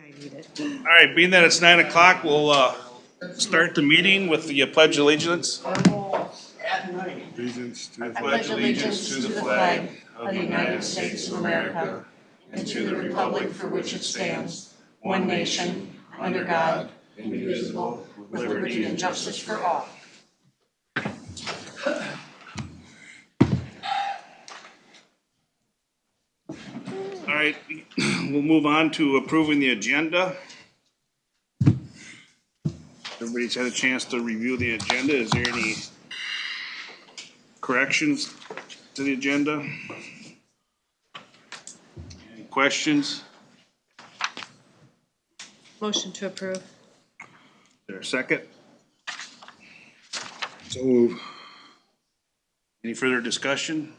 I need it. All right, being that it's 9 o'clock, we'll start the meeting with the Pledge of Allegiance. Allegiance to the I pledge allegiance to the flag of the United States of America and to the republic for which it stands, one nation, under God, indivisible, with liberty and justice for all. All right, we'll move on to approving the agenda. Everybody's had a chance to review the agenda. Is there any corrections to the agenda? Any questions? Motion to approve. Is there a second? So move. Any further discussion?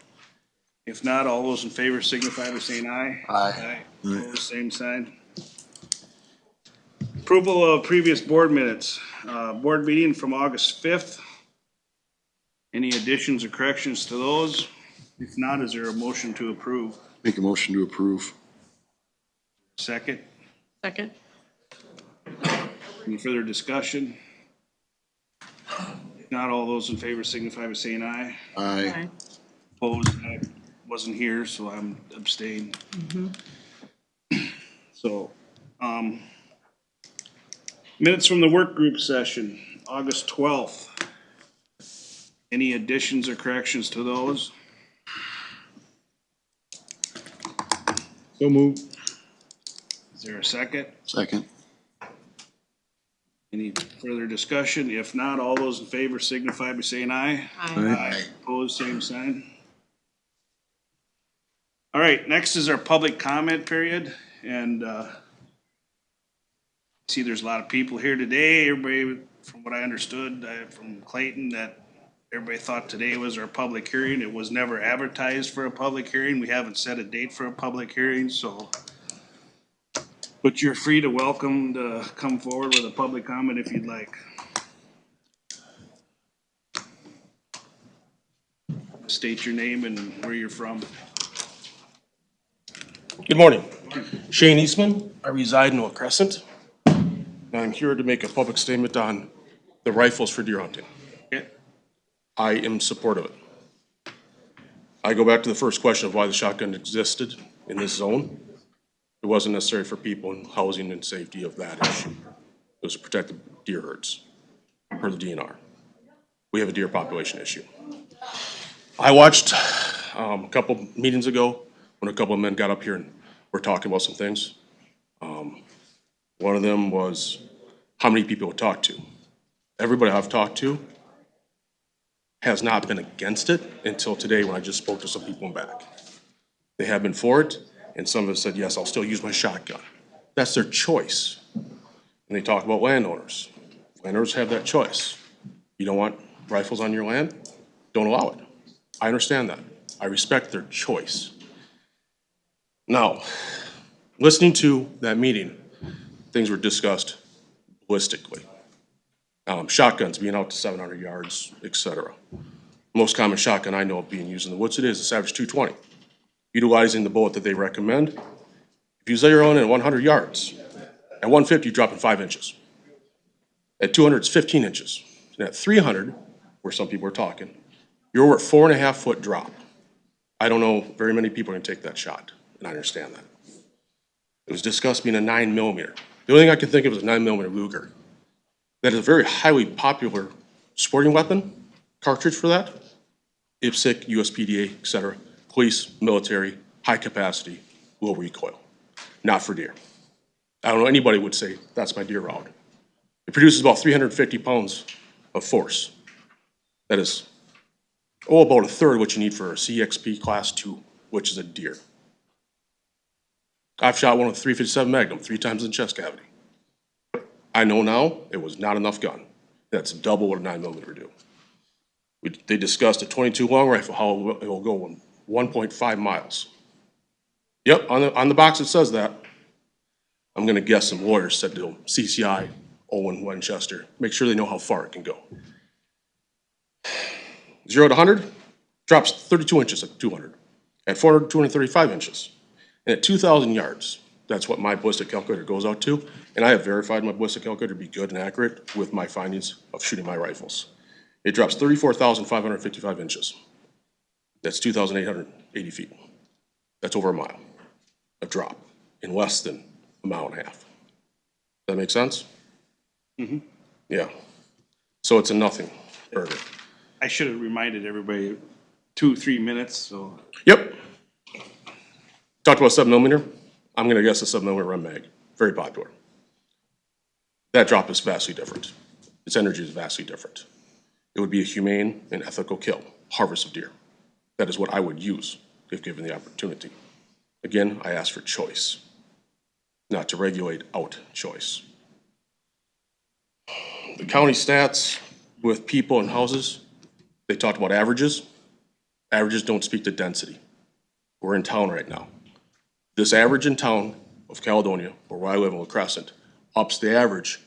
If not, all those in favor signify by saying aye. Aye. Opposed, same sign. Approval of previous board minutes. Board meeting from August 5th. Any additions or corrections to those? If not, is there a motion to approve? Make a motion to approve. Second? Second. Any further discussion? If not, all those in favor signify by saying aye. Aye. Opposed, I wasn't here, so I'm abstained. So, minutes from the work group session, August 12th. Any additions or corrections to those? So move. Is there a second? Second. Any further discussion? If not, all those in favor signify by saying aye. Aye. Opposed, same sign. All right, next is our public comment period, and see there's a lot of people here today. Everybody, from what I understood from Clayton, that everybody thought today was our public hearing. It was never advertised for a public hearing. We haven't set a date for a public hearing, so. But you're free to welcome to come forward with a public comment if you'd like. State your name and where you're from. Good morning. Shane Eastman. I reside in Oak Crescent. And I'm here to make a public statement on the rifles for deer hunting. Okay. I am supportive of it. I go back to the first question of why the shotgun existed in this zone. It wasn't necessary for people in housing and safety of that issue. It was to protect the deer herds per the DNR. We have a deer population issue. I watched a couple meetings ago when a couple of men got up here and were talking about some things. One of them was how many people would talk to. Everybody I've talked to has not been against it until today when I just spoke to some people in back. They have been for it, and some of them said, yes, I'll still use my shotgun. That's their choice. And they talk about landowners. Landowners have that choice. You don't want rifles on your land? Don't allow it. I understand that. I respect their choice. Now, listening to that meeting, things were discussed ballistically. Shotguns being out to 700 yards, etc. Most common shotgun I know of being used in the woods today is the Savage 220. Utilizing the bullet that they recommend. If you zero in at 100 yards, at 150 you're dropping 5 inches. At 200 it's 15 inches. And at 300, where some people are talking, you're over a 4.5 foot drop. I don't know very many people are gonna take that shot, and I understand that. It was discussed being a 9mm. The only thing I can think of is a 9mm Luger. That is a very highly popular sporting weapon, cartridge for that. IPSC, USPDA, etc. Police, military, high capacity, low recoil. Not for deer. I don't know anybody would say that's my deer route. It produces about 350 pounds of force. That is, about a third what you need for a CXP Class 2, which is a deer. I've shot one with a .357 Magnum 3 times in the chest cavity. I know now it was not enough gun. That's double what a 9mm would do. They discussed a .22 long rifle, how it will go 1.5 miles. Yep, on the box it says that. I'm gonna guess some lawyers said to CCI, Owen, Winchester, make sure they know how far it can go. 0 to 100, drops 32 inches at 200. At 400, 235 inches. And at 2,000 yards, That's what my ballistic calculator goes out to. And I have verified my ballistic calculator to be good and accurate with my findings of shooting my rifles. It drops 34,555 inches. That's 2,880 feet. That's over a mile of drop in less than a mile and a half. Does that make sense? Mm-hmm. Yeah. So it's a nothing burger. I should have reminded everybody 2-3 minutes, so. Yep. Talked about 7mm. I'm gonna guess a 7mm Rem mag. Very popular. That drop is vastly different. Its energy is vastly different. It would be a humane and ethical kill, harvest of deer. That is what I would use if given the opportunity. Again, I ask for choice, not to regulate out choice. The county stats with people and houses, they talked about averages. Averages don't speak to density. We're in town right now. This average in town of Caledonia, or where I live in La Crescent, ups the average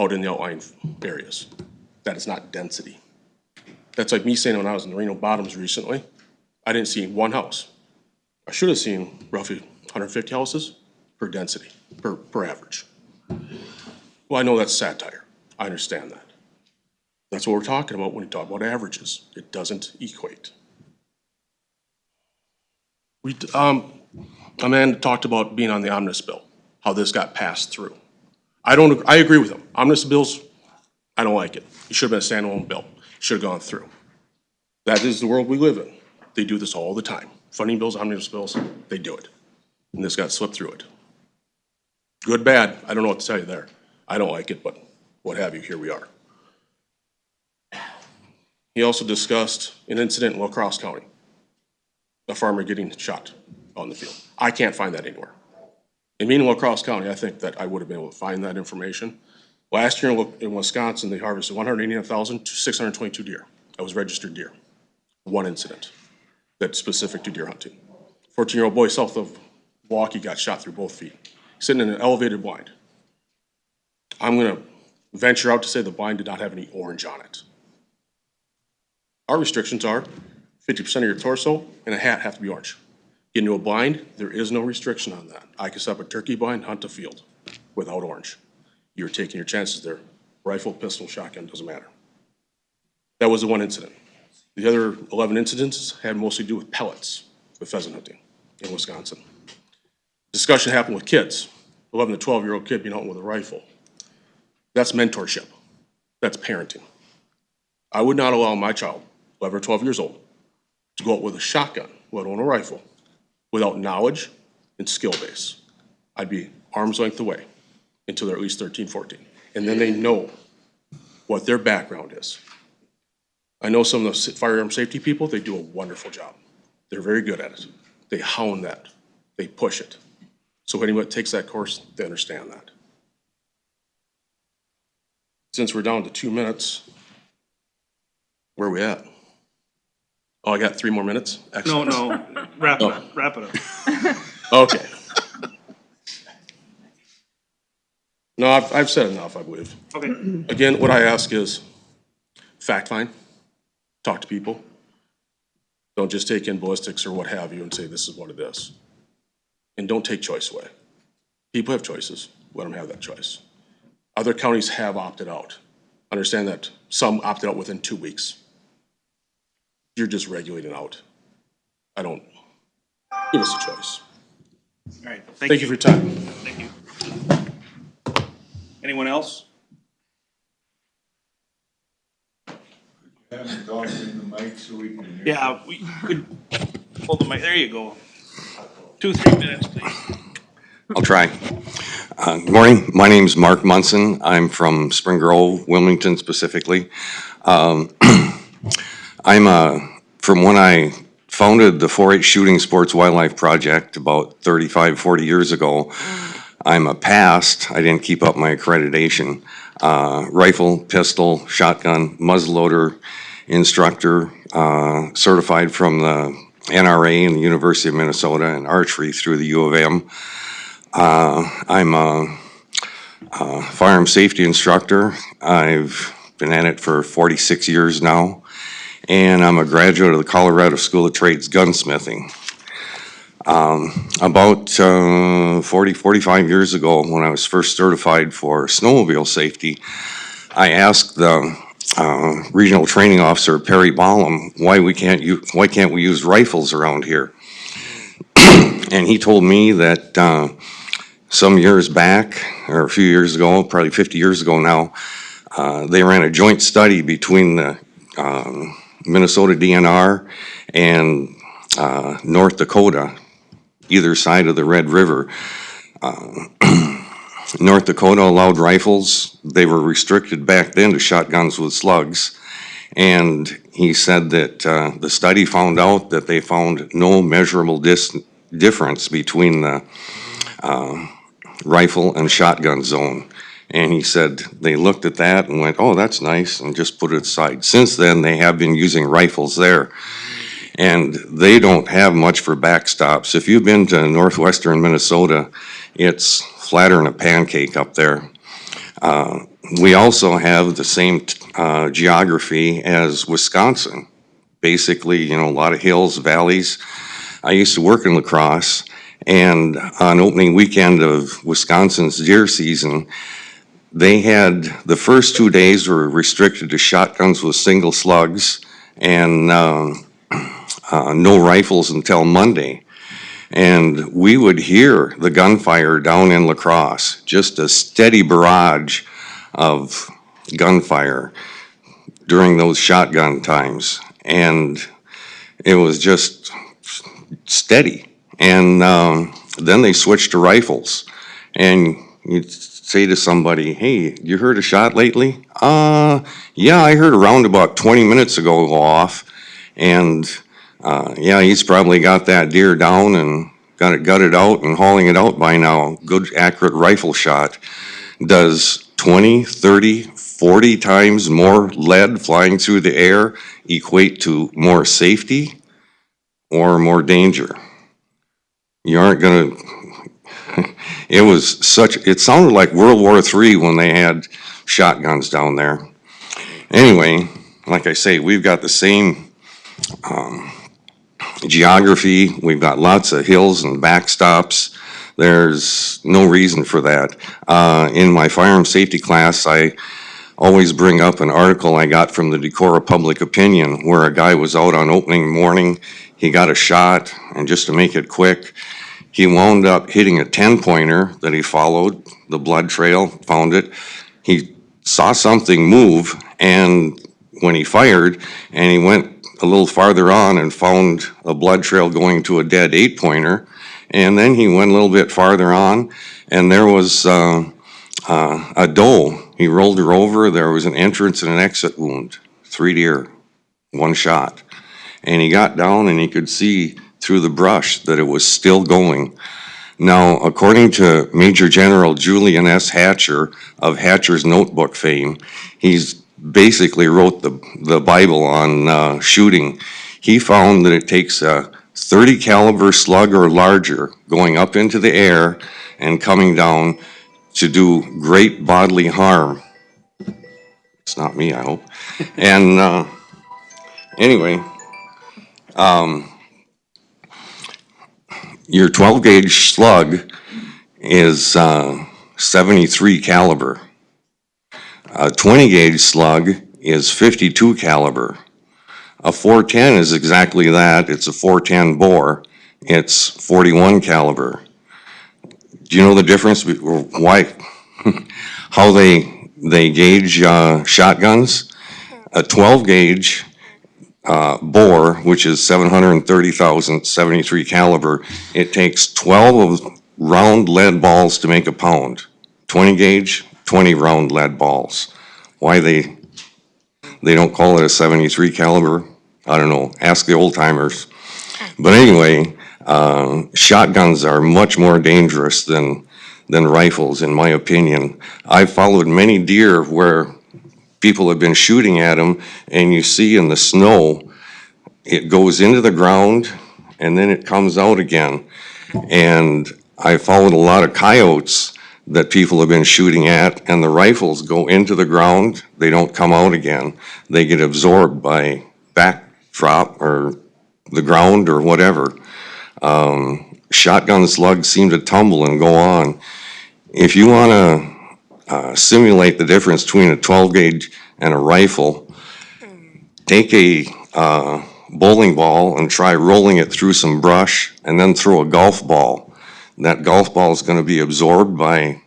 out in the outlying areas. That is not density. That's like me saying when I was in the Reno Bottoms recently, I didn't see one house. I should have seen roughly 150 houses per density, per average. Well, I know that's satire. I understand that. That's what we're talking about when we talk about averages. It doesn't equate. A man talked about being on the omnibus bill, how this got passed through. I agree with him. Omnibus bills, I don't like it. It should have been a standalone bill. It should have gone through. That is the world we live in. They do this all the time. Funding bills, omnibus bills, they do it. And this got slipped through it. Good, bad, I don't know what to tell you there. I don't like it, but what have you, here we are. He also discussed an incident in La Crosse County, a farmer getting shot on the field. I can't find that anywhere. And being in La Crosse County, I think that I would have been able to find that information. Last year in Wisconsin, they harvested 189,622 deer. That was registered deer. One incident that's specific to deer hunting. 14-year-old boy south of Milwaukee got shot through both feet, sitting in an elevated blind. I'm gonna venture out to say the blind did not have any orange on it. Our restrictions are 50% of your torso and a hat have to be orange. Get into a blind, there is no restriction on that. I can set up a turkey blind, hunt a field without orange. You're taking your chances there. Rifle, pistol, shotgun, doesn't matter. That was the one incident. The other 11 incidents had mostly to do with pellets, with pheasant hunting in Wisconsin. Discussion happened with kids, 11 to 12-year-old kid being out with a rifle. That's mentorship. That's parenting. I would not allow my child, 11 or 12 years old, to go out with a shotgun, let alone a rifle, without knowledge and skill base. I'd be arm's length away until they're at least 13, 14. And then they know what their background is. I know some of the firearm safety people, they do a wonderful job. They're very good at it. They hound that. They push it. So anyone that takes that course, they understand that. Since we're down to 2 minutes, where are we at? Oh, I got 3 more minutes? Excellent. No, wrap it up. Okay. No, I've said enough, I believe. Okay. Again, what I ask is fact find, talk to people. Don't just take in ballistics or what have you and say this is what it is. And don't take choice away. People have choices, let them have that choice. Other counties have opted out. Understand that some opted out within 2 weeks. You're just regulating out. Give us a choice. All right, Thank you for your time. Thank you. Anyone else? Haven't talked in the mic so we can hear. Yeah, we could hold the mic. There you go. 2-3 minutes, please. I'll try. Good morning. My name's Mark Munson. I'm from Spring Grove, Wilmington specifically. I'm from when I founded the 4-H Shooting Sports Wildlife Project about 35, 40 years ago. I'm a past, I didn't keep up my accreditation, rifle, pistol, shotgun, muzzleloader instructor, certified from the NRA and the University of Minnesota, and archery through the U of M. I'm a firearm safety instructor. I've been at it for 46 years now, and I'm a graduate of the Colorado School of Trades gunsmithing. About 45 years ago, when I was first certified for snowmobile safety, I asked the regional training officer, Perry Ballum, why can't we use rifles around here? And he told me that some years back, or a few years ago, probably 50 years ago now, they ran a joint study between the Minnesota DNR and North Dakota, either side of the Red River. North Dakota allowed rifles. They were restricted back then to shotguns with slugs. And he said that the study found out that they found no measurable difference between the rifle and shotgun zone. And he said they looked at that and went, oh, that's nice, and just put it aside. Since then, they have been using rifles there. And they don't have much for backstops. If you've been to northwestern Minnesota, it's flatter than a pancake up there. We also have the same geography as Wisconsin. Basically, you know, a lot of hills, valleys. I used to work in La Crosse, and on opening weekend of Wisconsin's deer season, they had, the first 2 days were restricted to shotguns with single slugs and no rifles until Monday. And we would hear the gunfire down in La Crosse, just a steady barrage of gunfire during those shotgun times. And it was just steady. And then they switched to rifles. And you'd say to somebody, hey, you heard a shot lately? Yeah, I heard a round about 20 minutes ago go off. And yeah, he's probably got that deer down and got it gutted out and hauling it out by now. Good, accurate rifle shot. Does 20, 30, 40 times more lead flying through the air equate to more safety or more danger? You aren't gonna, it sounded like World War III when they had shotguns down there. Anyway, like I say, we've got the same geography. We've got lots of hills and backstops. There's no reason for that. In my firearm safety class, I always bring up an article I got from the Decorah Public Opinion where a guy was out on opening morning. He got a shot, and just to make it quick, he wound up hitting a 10-pointer that he followed, the blood trail, found it. He saw something move, and when he fired, and he went a little farther on and found a blood trail going to a dead 8-pointer, and then he went a little bit farther on, and there was a doe. He rolled her over. There was an entrance and an exit wound. 3 deer, 1 shot. And he got down and he could see through the brush that it was still going. Now, according to Major General Julian S. Hatcher of Hatcher's Notebook fame, he's basically wrote the Bible on shooting. He found that it takes a .30 caliber slug or larger going up into the air and coming down to do great bodily harm. It's not me, I hope. And anyway, your 12 gauge slug is 73 caliber. A 20 gauge slug is 52 caliber. A 410 is exactly that. It's a 410 bore. It's 41 caliber. Do you know the difference? Why? How they gauge shotguns? A 12 gauge bore, which is 730,000, 73 caliber, it takes 12 of round lead balls to make a pound. 20 gauge, 20 round lead balls. Why they don't call it a 73 caliber, I don't know. Ask the old timers. But anyway, shotguns are much more dangerous than rifles, in my opinion. I've followed many deer where people have been shooting at them, and you see in the snow, it goes into the ground and then it comes out again. And I followed a lot of coyotes that people have been shooting at, and the rifles go into the ground, they don't come out again. They get absorbed by backdrop or the ground or whatever. shotgun slugs seem to tumble and go on. If you want to simulate the difference between a 12 gauge and a rifle, take a bowling ball and try rolling it through some brush and then throw a golf ball. That golf ball is going to be absorbed by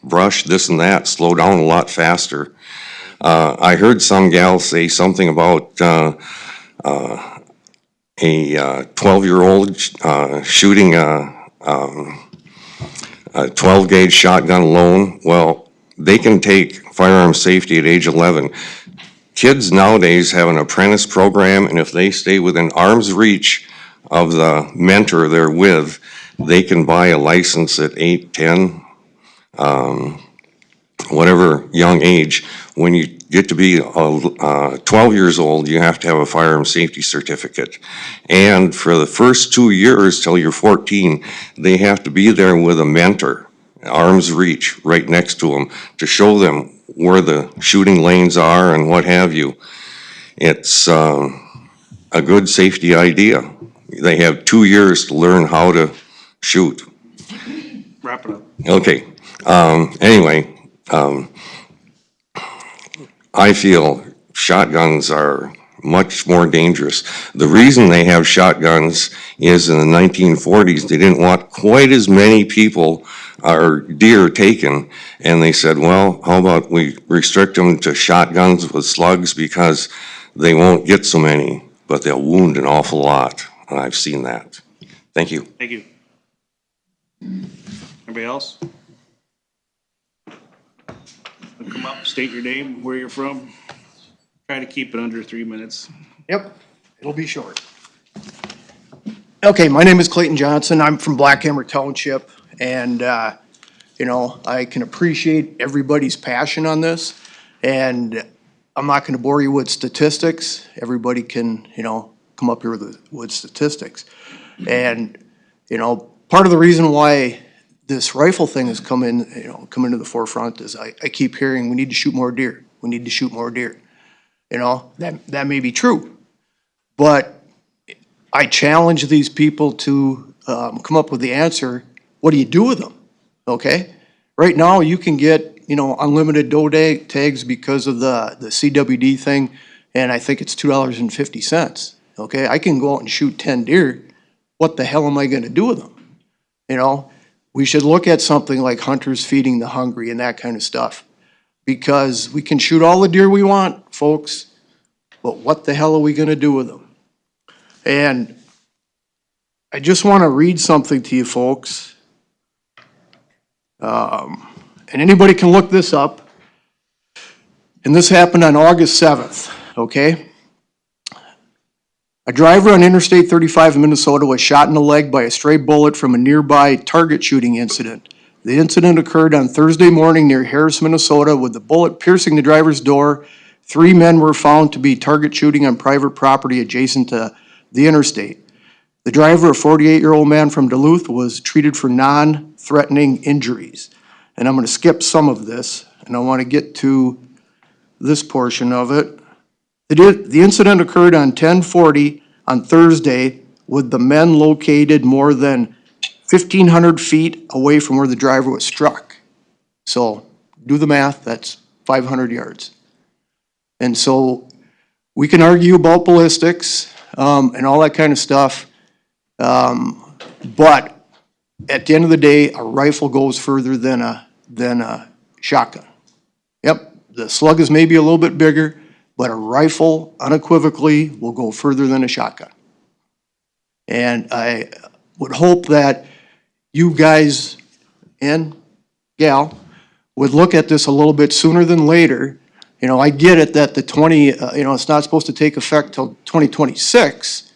brush, this and that, slow down a lot faster. I heard some gal say something about a 12-year-old shooting a 12 gauge shotgun alone. Well, they can take firearm safety at age 11. Kids nowadays have an apprentice program, and if they stay within arm's reach of the mentor they're with, they can buy a license at 8, 10, whatever young age. When you get to be 12 years old, you have to have a firearm safety certificate. And for the first 2 years till you're 14, they have to be there with a mentor, arm's reach, right next to them, to show them where the shooting lanes are and what have you. It's a good safety idea. They have 2 years to learn how to shoot. Wrap it up. Okay, anyway, I feel shotguns are much more dangerous. The reason they have shotguns is in the 1940s, they didn't want quite as many people or deer taken, and they said, well, how about we restrict them to shotguns with slugs because they won't get so many, but they'll wound an awful lot, and I've seen that. Thank you. Thank you. Anybody else? Come up, state your name, where you're from. Try to keep it under 3 minutes. Yep, it'll be short. Okay, my name is Clayton Johnson. I'm from Black Hammer Township, and, you know, I can appreciate everybody's passion on this, and I'm not gonna bore you with statistics. Everybody can, you know, come up here with statistics. And, you know, part of the reason why this rifle thing has come into the forefront is I keep hearing we need to shoot more deer. We need to shoot more deer. You know, that may be true, but I challenge these people to come up with the answer. What do you do with them? Okay, right now you can get, you know, unlimited doe tags because of the CWD thing, and I think it's $2.50. Okay, I can go out and shoot 10 deer. What the hell am I going to do with them? You know, we should look at something like Hunters Feeding the Hungry and that kind of stuff. Because we can shoot all the deer we want, folks, but what the hell are we gonna do with them? And I just wanna read something to you folks. And anybody can look this up. And this happened on August 7th, okay? A driver on Interstate 35 in Minnesota was shot in the leg by a stray bullet from a nearby target shooting incident. The incident occurred on Thursday morning near Harris, Minnesota, with the bullet piercing the driver's door. 3 men were found to be target shooting on private property adjacent to the interstate. The driver, a 48-year-old man from Duluth, was treated for non-threatening injuries. And I'm going to skip some of this, and I want to get to this portion of it. The incident occurred on 10:40 on Thursday, with the men located more than 1,500 feet away from where the driver was struck. So do the math, that's 500 yards. And so we can argue about ballistics and all that kind of stuff, but at the end of the day, a rifle goes further than a shotgun. Yep, the slug is maybe a little bit bigger, but a rifle unequivocally will go further than a shotgun. And I would hope that you guys and gal would look at this a little bit sooner than later. You know, I get it that the it's not supposed to take effect till 2026,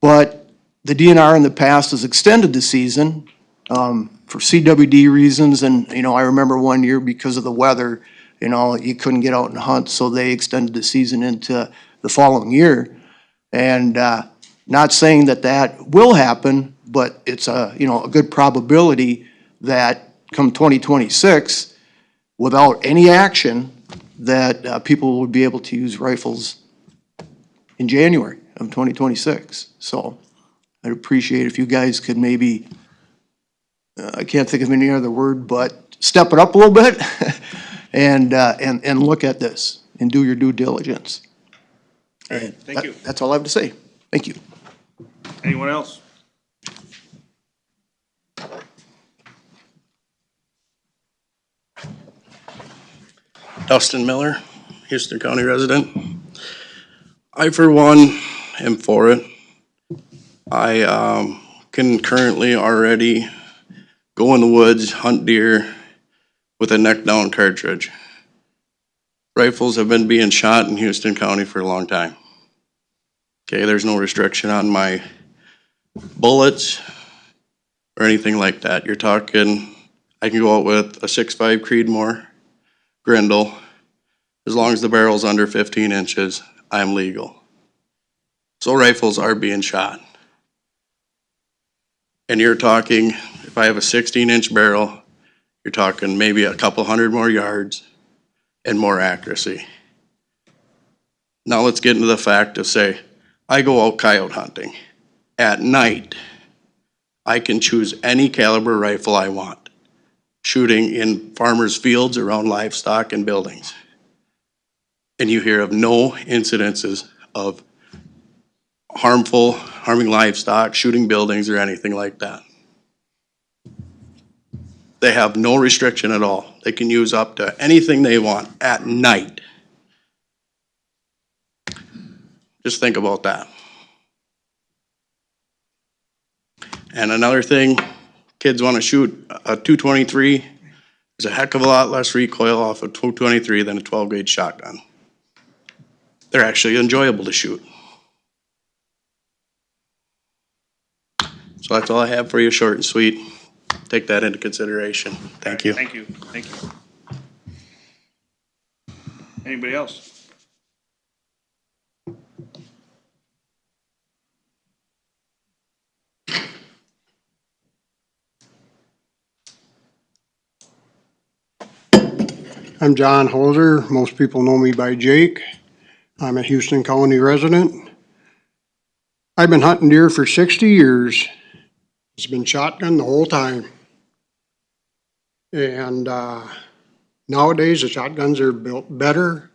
but the DNR in the past has extended the season for CWD reasons, and, you know, I remember one year because of the weather, you know, you couldn't get out and hunt, so they extended the season into the following year. And not saying that that will happen, but it's a good probability that come 2026, without any action, that people would be able to use rifles in January of 2026. So I'd appreciate if you guys could maybe I can't think of any other word, but step it up a little bit and look at this and do your due diligence. All right, thank you. That's all I have to say. Thank you. Anyone else? Dustin Miller, Houston County resident. I, for one, am for it. I can currently already go in the woods, hunt deer with a neck down cartridge. Rifles have been being shot in Houston County for a long time. Okay, there's no restriction on my bullets or anything like that. You're talking, I can go out with a 6.5 Creedmoor Grendel. As long as the barrel's under 15 inches, I'm legal. So rifles are being shot. And you're talking, if I have a 16-inch barrel, you're talking maybe a couple hundred more yards and more accuracy. Now let's get into the fact of, say, I go out coyote hunting. At night, I can choose any caliber rifle I want, shooting in farmers' fields around livestock and buildings. And you hear of no incidences of harming livestock, shooting buildings, or anything like that. They have no restriction at all. They can use up to anything they want at night. Just think about that. And another thing, kids want to shoot a .223. There's a heck of a lot less recoil off a .223 than a 12-gauge shotgun. They're actually enjoyable to shoot. So that's all I have for you, short and sweet. Take that into consideration. Thank you. Thank you, thank you. Anybody else? I'm John Holzer. Most people know me by Jake. I'm a Houston County resident. I've been hunting deer for 60 years. It's been shotgun the whole time. And nowadays the shotguns are built better,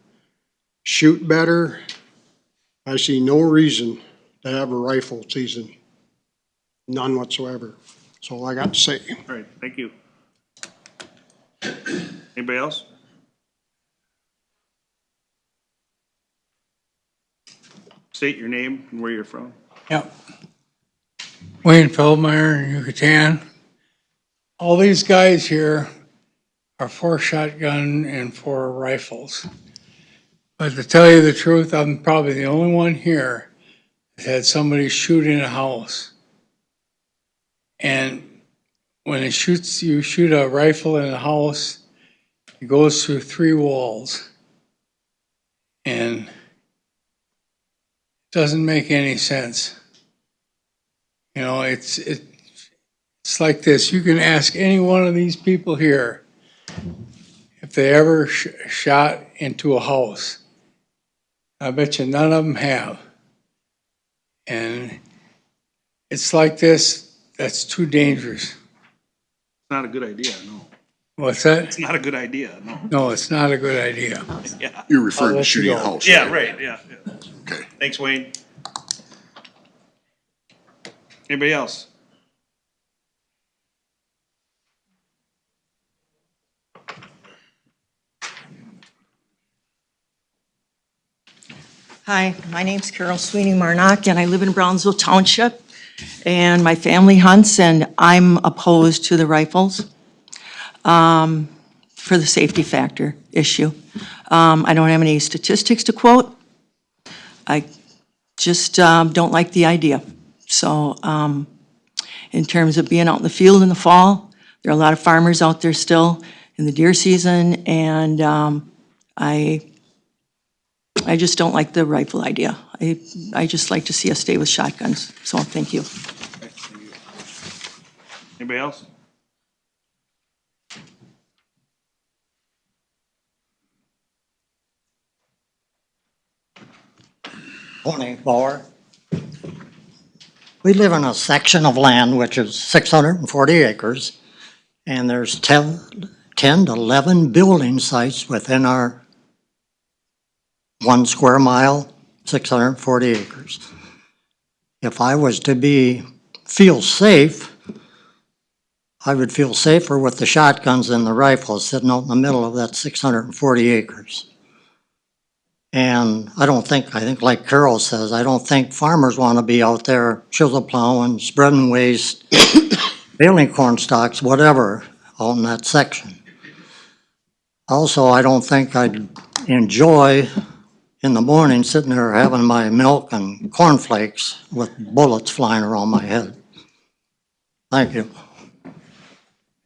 shoot better. I see no reason to have a rifle season. None whatsoever. That's all I got to say. All right, thank you. Anybody else? State your name and where you're from. Yep. Wayne Feldmeyer, Yucatan. All these guys here are for shotgun and for rifles. But to tell you the truth, I'm probably the only one here that had somebody shoot in a house. And when it shoots, you shoot a rifle in a house, it goes through 3 walls. And it doesn't make any sense. You know, it's like this. You can ask any one of these people here if they ever shot into a house. I bet you none of them have. And it's like this. That's too dangerous. It's not a good idea, no. What's that? It's not a good idea, no. No, it's not a good idea. Yeah, You're referring I'll to let you shooting a go. house. yeah, right, yeah. Okay. Thanks, Wayne. Anybody else? Hi, my name's Carol Sweeney Marnock, and I live in Brownsville Township. And my family hunts, and I'm opposed to the rifles for the safety factor issue. I don't have any statistics to quote. I just don't like the idea. So in terms of being out in the field in the fall, there are a lot of farmers out there still in the deer season, and I just don't like the rifle idea. I just like to see us stay with shotguns, so thank you. Anybody else? Tony Bauer. We live in a section of land which is 640 acres, And there's 10 to 11 building sites within our 1 square mile, 640 acres. If I was to feel safe, I would feel safer with the shotguns and the rifles sitting out in the middle of that 640 acres. And I think like Carol says, I don't think farmers want to be out there chisel plowing, spreading waste, baling corn stalks, whatever, out in that section. Also, I don't think I'd enjoy in the morning sitting there having my milk and cornflakes with bullets flying around my head. Thank you.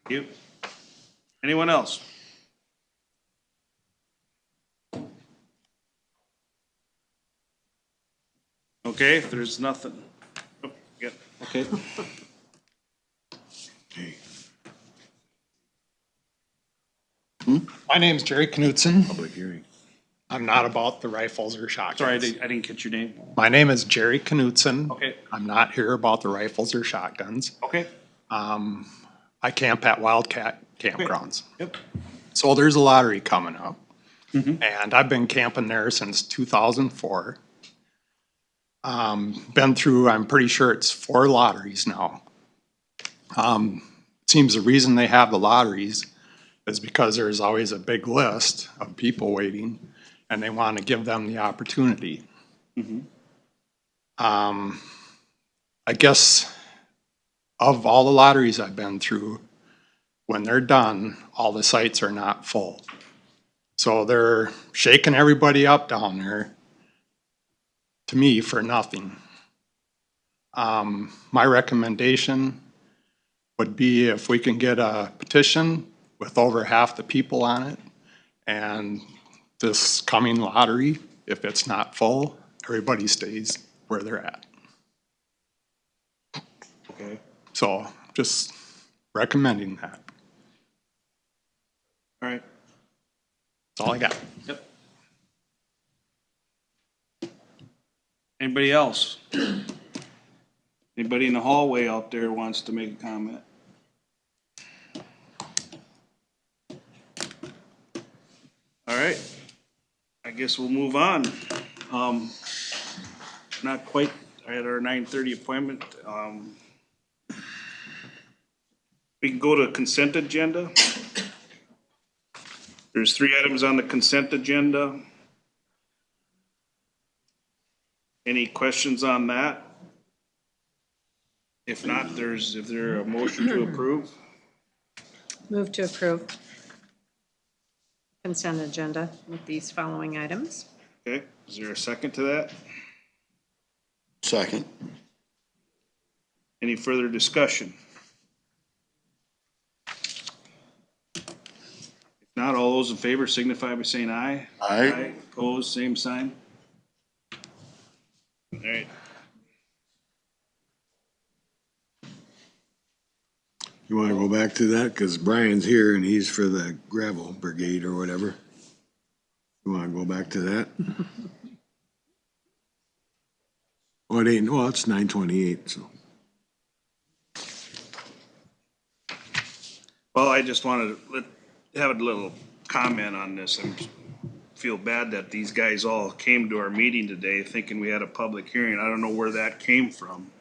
You. Anyone else? Okay, if there's nothing. Oh, yeah, okay. My name's Jerry Knutson. Public hearing. I'm not about the rifles or shotguns. Sorry, I didn't catch your name. My name is Jerry Knutson. Okay. I'm not here about the rifles or shotguns. Okay. I camp at Wildcat campgrounds. Yep. So there's a lottery coming up. And I've been camping there since 2004. Been through, I'm pretty sure it's 4 lotteries now. Seems the reason they have the lotteries is because there's always a big list of people waiting and they want to give them the opportunity. I guess of all the lotteries I've been through, when they're done, all the sites are not full. So they're shaking everybody up down there, to me, for nothing. My recommendation would be if we can get a petition with over half the people on it, and this coming lottery, if it's not full, everybody stays where they're at. Okay. So just recommending that. All right. That's all I got. Yep. Anybody else? Anybody in the hallway out there wants to make a comment? All right. I guess we'll move on. Not quite at our 9:30 appointment. We can go to consent agenda. There's 3 items on the consent agenda. Any questions on that? If not, is there a motion to approve? Move to approve consent agenda with these following items. Okay, is there a second to that? Second. Any further discussion? If not, all those in favor signify by saying aye. Aye. Opposed, same sign. All right. You wanna go back to that? Cause Brian's here and he's for the gravel brigade or whatever. You wanna go back to that? Oh, it ain't, well, it's 9:28, so. Well, I just wanted to have a little comment on this. I feel bad that these guys all came to our meeting today thinking we had a public hearing. I don't know where that came from.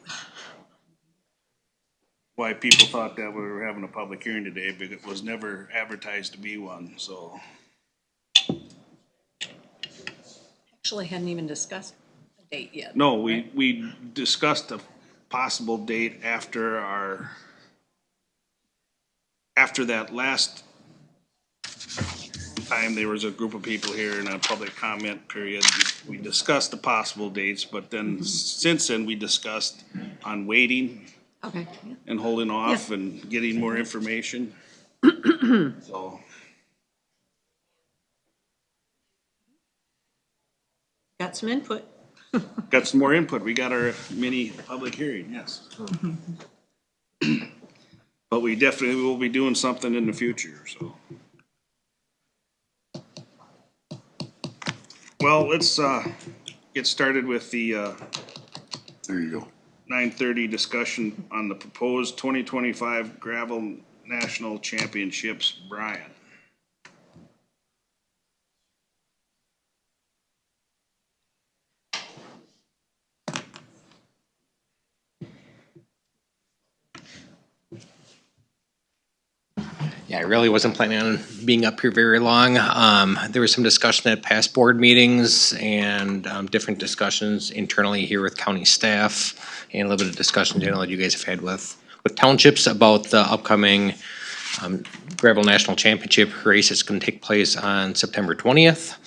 Why people thought that we were having a public hearing today, but it was never advertised to be one, so. Actually hadn't even discussed a date yet. No, we discussed a possible date after that last time there was a group of people here in a public comment period. We discussed the possible dates, but then since then we discussed on waiting Okay. and holding off and getting more information. So, Got some input. got some more input. We got our mini public hearing, yes. But we definitely will be doing something in the future, so. Well, let's, get started with the, There you go. 9:30 discussion on the proposed 2025 gravel National Championships, Brian. Yeah, I really wasn't planning on being up here very long. There was some discussion at past board meetings and different discussions internally here with county staff and a little bit of discussion generally you guys have had with townships about the upcoming Gravel National Championship race. It's going to take place on September 20th.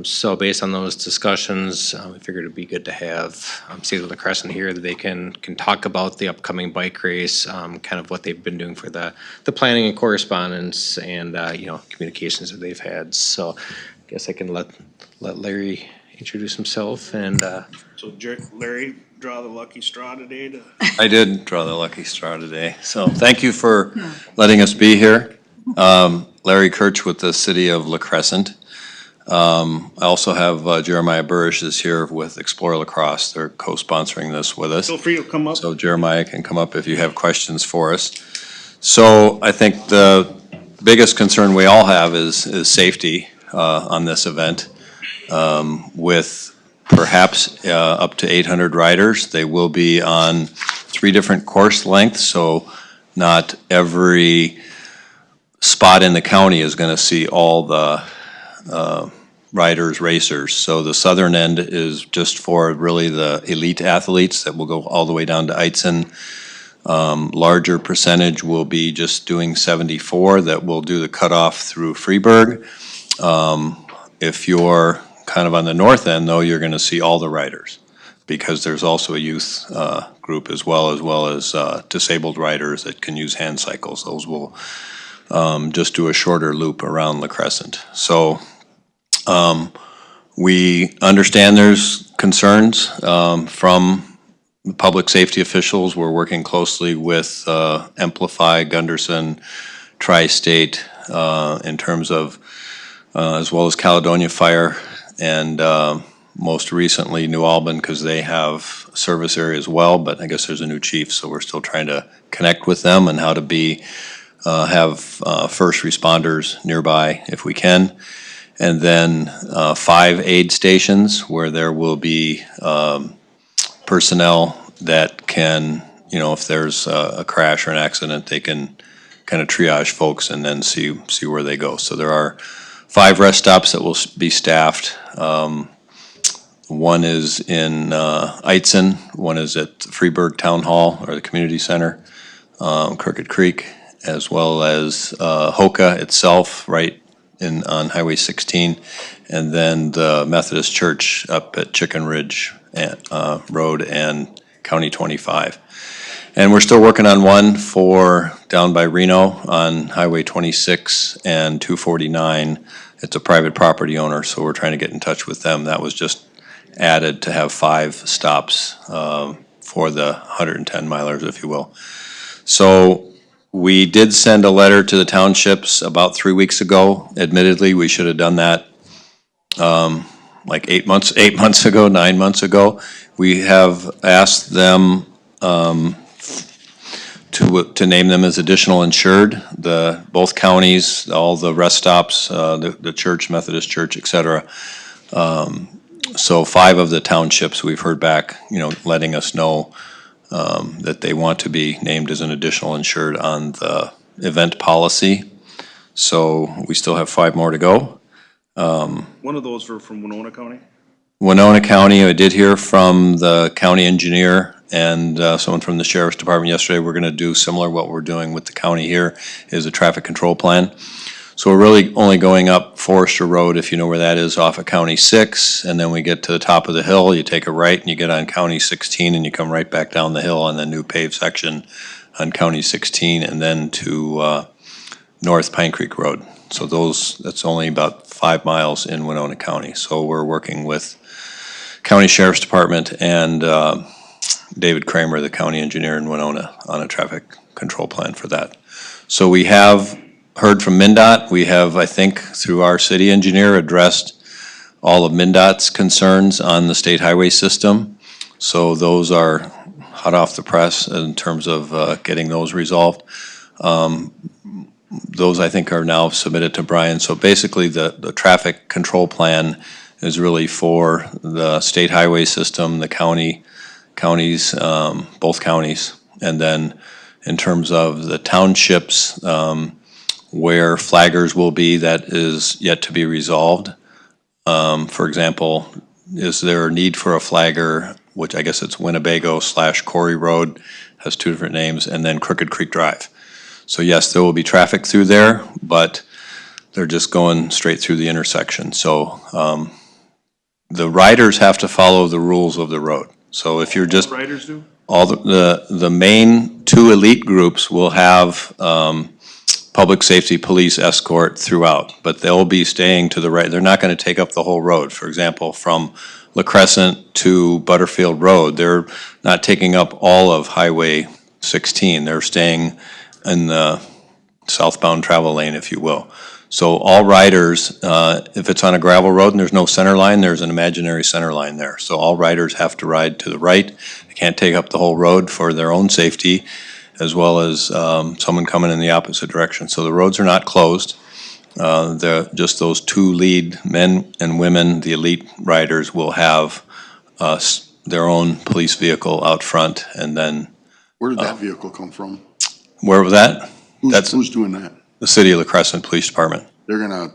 So based on those discussions, we figured it'd be good to have City of La Crescent here that they can talk about the upcoming bike race, kind of what they've been doing for the planning and correspondence and, communications that they've had. So I guess I can let Larry introduce himself and, So Larry, draw the lucky straw today I did draw the lucky straw today, so thank you for letting us be here. Larry Kirch with the City of La Crescent. I also have Jeremiah Burrish is here with Explore Lacrosse. They're co-sponsoring this with us. Feel free to come up. So Jeremiah can come up if you have questions for us. So I think the biggest concern we all have is safety on this event. With perhaps up to 800 riders. They will be on 3 different course lengths, so not every spot in the county is going to see all the riders, racers. So the southern end is just for really the elite athletes that will go all the way down to Eitzen. Larger percentage will be just doing 74 that will do the cutoff through Freeburg. If you're kind of on the north end, though, you're going to see all the riders because there's also a youth group as well as disabled riders that can use hand cycles. Those will just do a shorter loop around La Crescent. So we understand there's concerns from the public safety officials. We're working closely with Amplify, Gunderson, Tri-State in terms of, as well as Caledonia Fire, and most recently New Albany because they have service area as well, but I guess there's a new chief, so we're still trying to connect with them and how to have first responders nearby if we can. And then 5 aid stations where there will be personnel that can, if there's a crash or an accident, they can kind of triage folks and then see where they go. So there are 5 rest stops that will be staffed. One is in Eitzen, one is at Freeburg Town Hall or the Community Center, Crooked Creek, as well as Hoka itself, right on Highway 16, and then the Methodist Church up at Chicken Ridge Road and County 25. And we're still working on one for down by Reno on Highway 26 and 249. It's a private property owner, so we're trying to get in touch with them. That was just added to have 5 stops for the 110 milers, if you will. So we did send a letter to the townships about 3 weeks ago. Admittedly, we should have done that like 8 months ago, 9 months ago. We have asked them to name them as additional insured. Both counties, all the rest stops, the church, Methodist Church, et cetera. So 5 of the townships we've heard back, letting us know that they want to be named as an additional insured on the event policy. So we still have 5 more to go. One of those were from Winona County? Winona County, I did hear from the county engineer and someone from the sheriff's department yesterday. We're going to do similar. What we're doing with the county here is a traffic control plan. So we're really only going up Forester Road, if you know where that is, off of County 6, and then we get to the top of the hill, you take a right and you get on County 16 and you come right back down the hill on the new paved section on County 16 and then to North Pine Creek Road. So that's only about 5 miles in Winona County. So we're working with County Sheriff's Department and David Kramer, the county engineer in Winona, on a traffic control plan for that. So we have heard from MnDOT. We have, I think, through our city engineer, addressed all of MnDOT's concerns on the state highway system. So those are hot off the press in terms of getting those resolved. Those I think are now submitted to Brian. So basically, the traffic control plan is really for the state highway system, the counties, both counties. And then in terms of the townships, where flaggers will be, that is yet to be resolved. For example, is there a need for a flagger, which I guess it's Winnebago/Corey Road, has two different names, and then Crooked Creek Drive. So yes, there will be traffic through there, but they're just going straight through the intersection. So the riders have to follow the rules of the road. So if you're just, Riders do? all the main two elite groups will have public safety police escort throughout, but they'll be staying to the right. They're not going to take up the whole road. For example, from La Crescent to Butterfield Road, they're not taking up all of Highway 16. They're staying in the southbound travel lane, if you will. So all riders, if it's on a gravel road and there's no center line, there's an imaginary center line there. So all riders have to ride to the right. They can't take up the whole road for their own safety, as well as someone coming in the opposite direction. So the roads are not closed. Just those two lead men and women, the elite riders, will have their own police vehicle out front, and then. Where did that vehicle come from? Where was that? Who's doing that? The City of La Crescent Police Department. They're gonna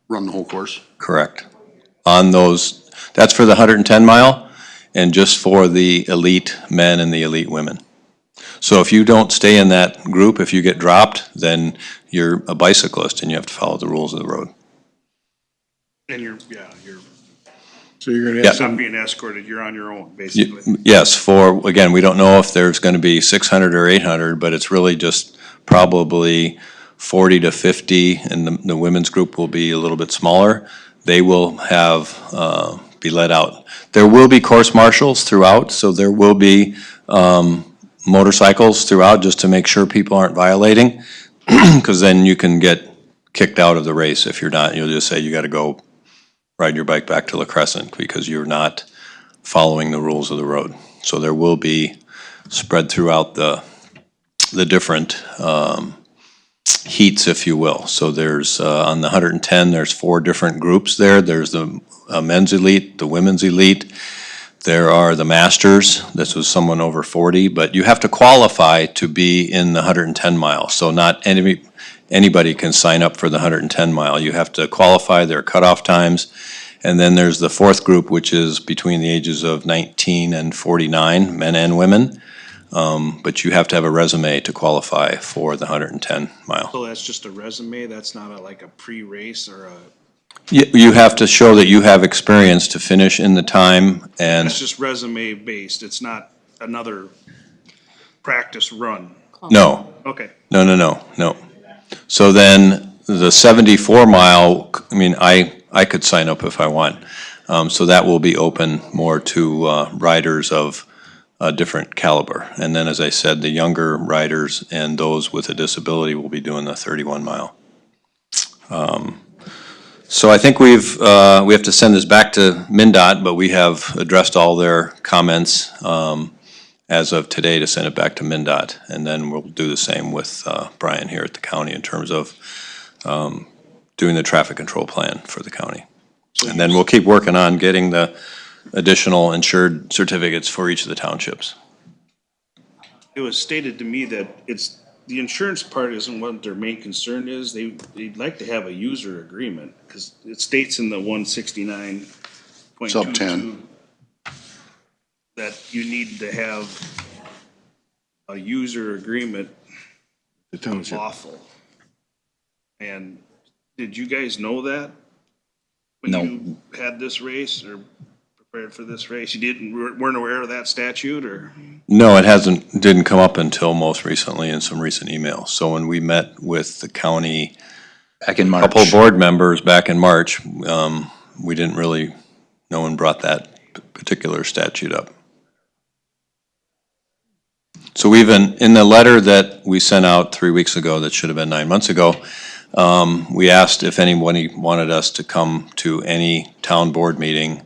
run the whole course? Correct. On those, that's for the 110 mile and just for the elite men and the elite women. So if you don't stay in that group, if you get dropped, then you're a bicyclist and you have to follow the rules of the road. And So you're gonna Yeah. have not being escorted, you're on your own, basically. Yes, again, we don't know if there's going to be 600 or 800, but it's really just probably 40 to 50, and the women's group will be a little bit smaller. They will be let out. There will be course marshals throughout, so there will be motorcycles throughout just to make sure people aren't violating, because then you can get kicked out of the race if you're not. You'll just say you got to go ride your bike back to La Crescent because you're not following the rules of the road. So there will be spread throughout the different heats, if you will. So there's on the 110, there's 4 different groups there. There's the men's elite, the women's elite. There are the masters. This was someone over 40, but you have to qualify to be in the 110 mile. So not anybody can sign up for the 110 mile. You have to qualify their cutoff times. And then there's the 4th group, which is between the ages of 19 and 49, men and women. But you have to have a resume to qualify for the 110 mile. So that's just a resume, that's not like a pre-race or a, You have to show that you have experience to finish in the time, and it's just resume based, it's not another practice run? no, Okay. no. So then the 74 mile, I mean, I could sign up if I want. So that will be open more to riders of a different caliber. And then, as I said, the younger riders and those with a disability will be doing the 31 mile. So I think we have to send this back to MnDOT, but we have addressed all their comments as of today to send it back to MnDOT. And then we'll do the same with Brian here at the county in terms of doing the traffic control plan for the county. And then we'll keep working on getting the additional insured certificates for each of the townships. It was stated to me that the insurance part isn't what their main concern is. They'd like to have a user agreement, because it states in the 169.22 Sub 10. that you need to have a user agreement the township. lawful. And did you guys know that? When No. you had this race or prepared for this race? You weren't aware of that statute, or? No, it didn't come up until most recently in some recent emails. So when we met with the county, Back in a March. couple of board members back in March, we didn't really, no one brought that particular statute up. So even in the letter that we sent out 3 weeks ago, that should have been 9 months ago, we asked if anybody wanted us to come to any town board meeting.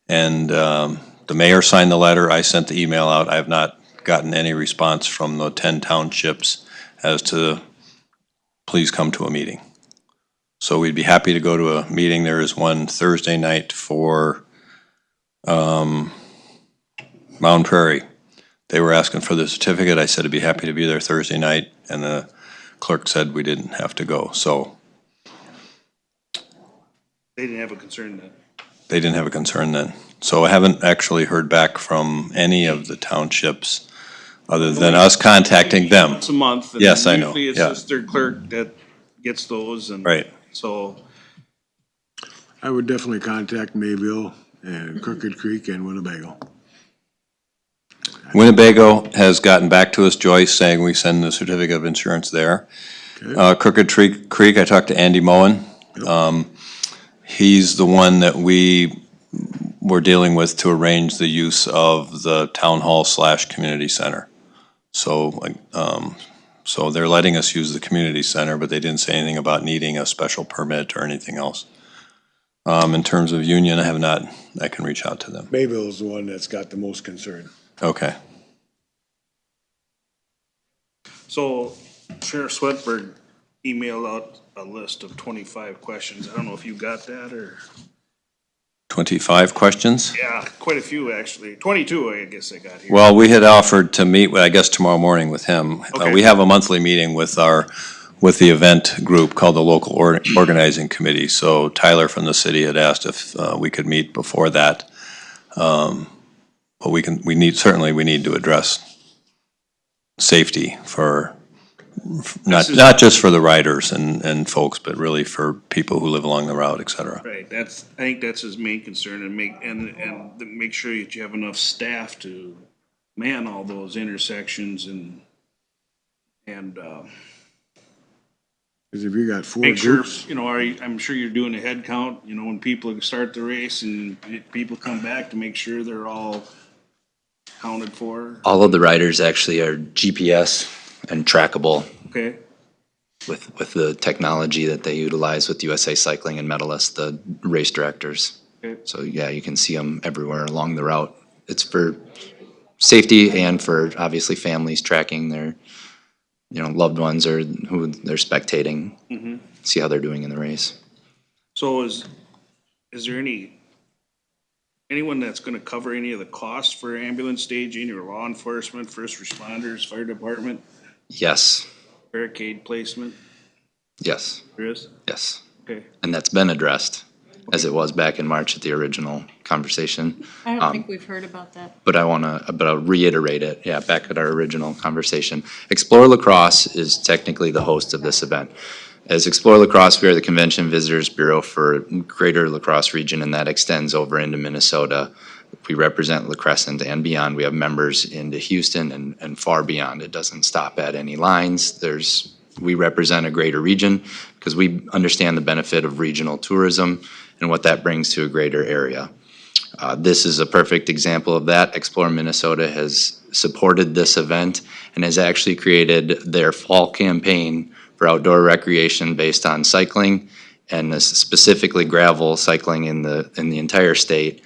And the mayor signed the letter, I sent the email out. I have not gotten any response from the 10 townships as to please come to a meeting. So we'd be happy to go to a meeting. There is one Thursday night for Mountain Prairie. They were asking for the certificate. I said I'd be happy to be there Thursday night, and the clerk said we didn't have to go. So They didn't have a concern then. they didn't have a concern then. So I haven't actually heard back from any of the townships other than us contacting them. Once a month. and Yes, I know, Usually it's yeah. just their clerk that gets those and. Right. So, I would definitely contact Mayville and Crooked Creek and Winnebago. Winnebago has gotten back to us, Joyce, saying we send the certificate of insurance there. Crooked Creek, I talked to Andy Moen. He's the one that we were dealing with to arrange the use of the town hall / community center. So, so they're letting us use the community center, but they didn't say anything about needing a special permit or anything else. In terms of Union, I can reach out to them. Mayville's the one that's got the most concern. Okay. so Sheriff Swedberg emailed out a list of 25 questions. I don't know if you got that or, 25 questions? yeah, quite a few actually. 22, I guess I got here. Well, we had offered to meet, I guess, tomorrow morning with him. Okay. We have a monthly meeting with the event group called the Local Organizing Committee. So Tyler from the city had asked if we could meet before that. But we need to address safety for, not just for the riders and folks, but really for people who live along the route, et cetera. Right, I think that's his main concern, and make sure that you have enough staff to man all those intersections and Cause if you got four make sure, groups, I'm sure you're doing a head count, when people start the race and people come back to make sure they're all counted for. All of the riders actually are GPS and trackable Okay, with the technology that they utilize with USA Cycling and Medalist, the race directors. okay. So yeah, you can see them everywhere along the route. It's for safety and for obviously families tracking their, loved ones or who they're spectating, Mm-hmm. see how they're doing in the race. So is there anyone that's gonna cover any of the costs for ambulance staging or law enforcement, first responders, fire department, Yes, barricade placement? yes, There is? yes. Okay. And that's been addressed as it was back in March at the original conversation. I don't think we've heard about that. But I'll reiterate it, back at our original conversation. Explore La Crosse is technically the host of this event. As Explore La Crosse, we are the Convention Visitors Bureau for Greater La Crosse region, and that extends over into Minnesota. We represent La Crescent and beyond. We have members into Houston and far beyond. It doesn't stop at any lines. We represent a greater region because we understand the benefit of regional tourism and what that brings to a greater area. This is a perfect example of that. Explore Minnesota has supported this event and has actually created their fall campaign for outdoor recreation based on cycling and specifically gravel cycling in the entire state,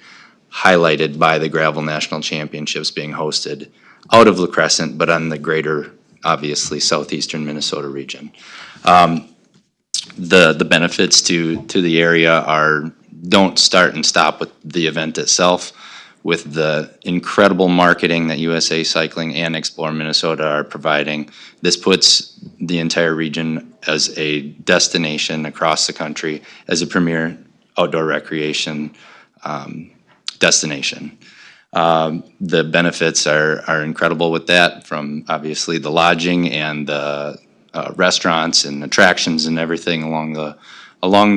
highlighted by the Gravel National Championships being hosted out of La Crescent, but on the greater, obviously, southeastern Minnesota region. The benefits to the area don't start and stop with the event itself. With the incredible marketing that USA Cycling and Explore Minnesota are providing, this puts the entire region as a destination across the country as a premier outdoor recreation destination. The benefits are incredible with that, from obviously the lodging and the restaurants and attractions and everything along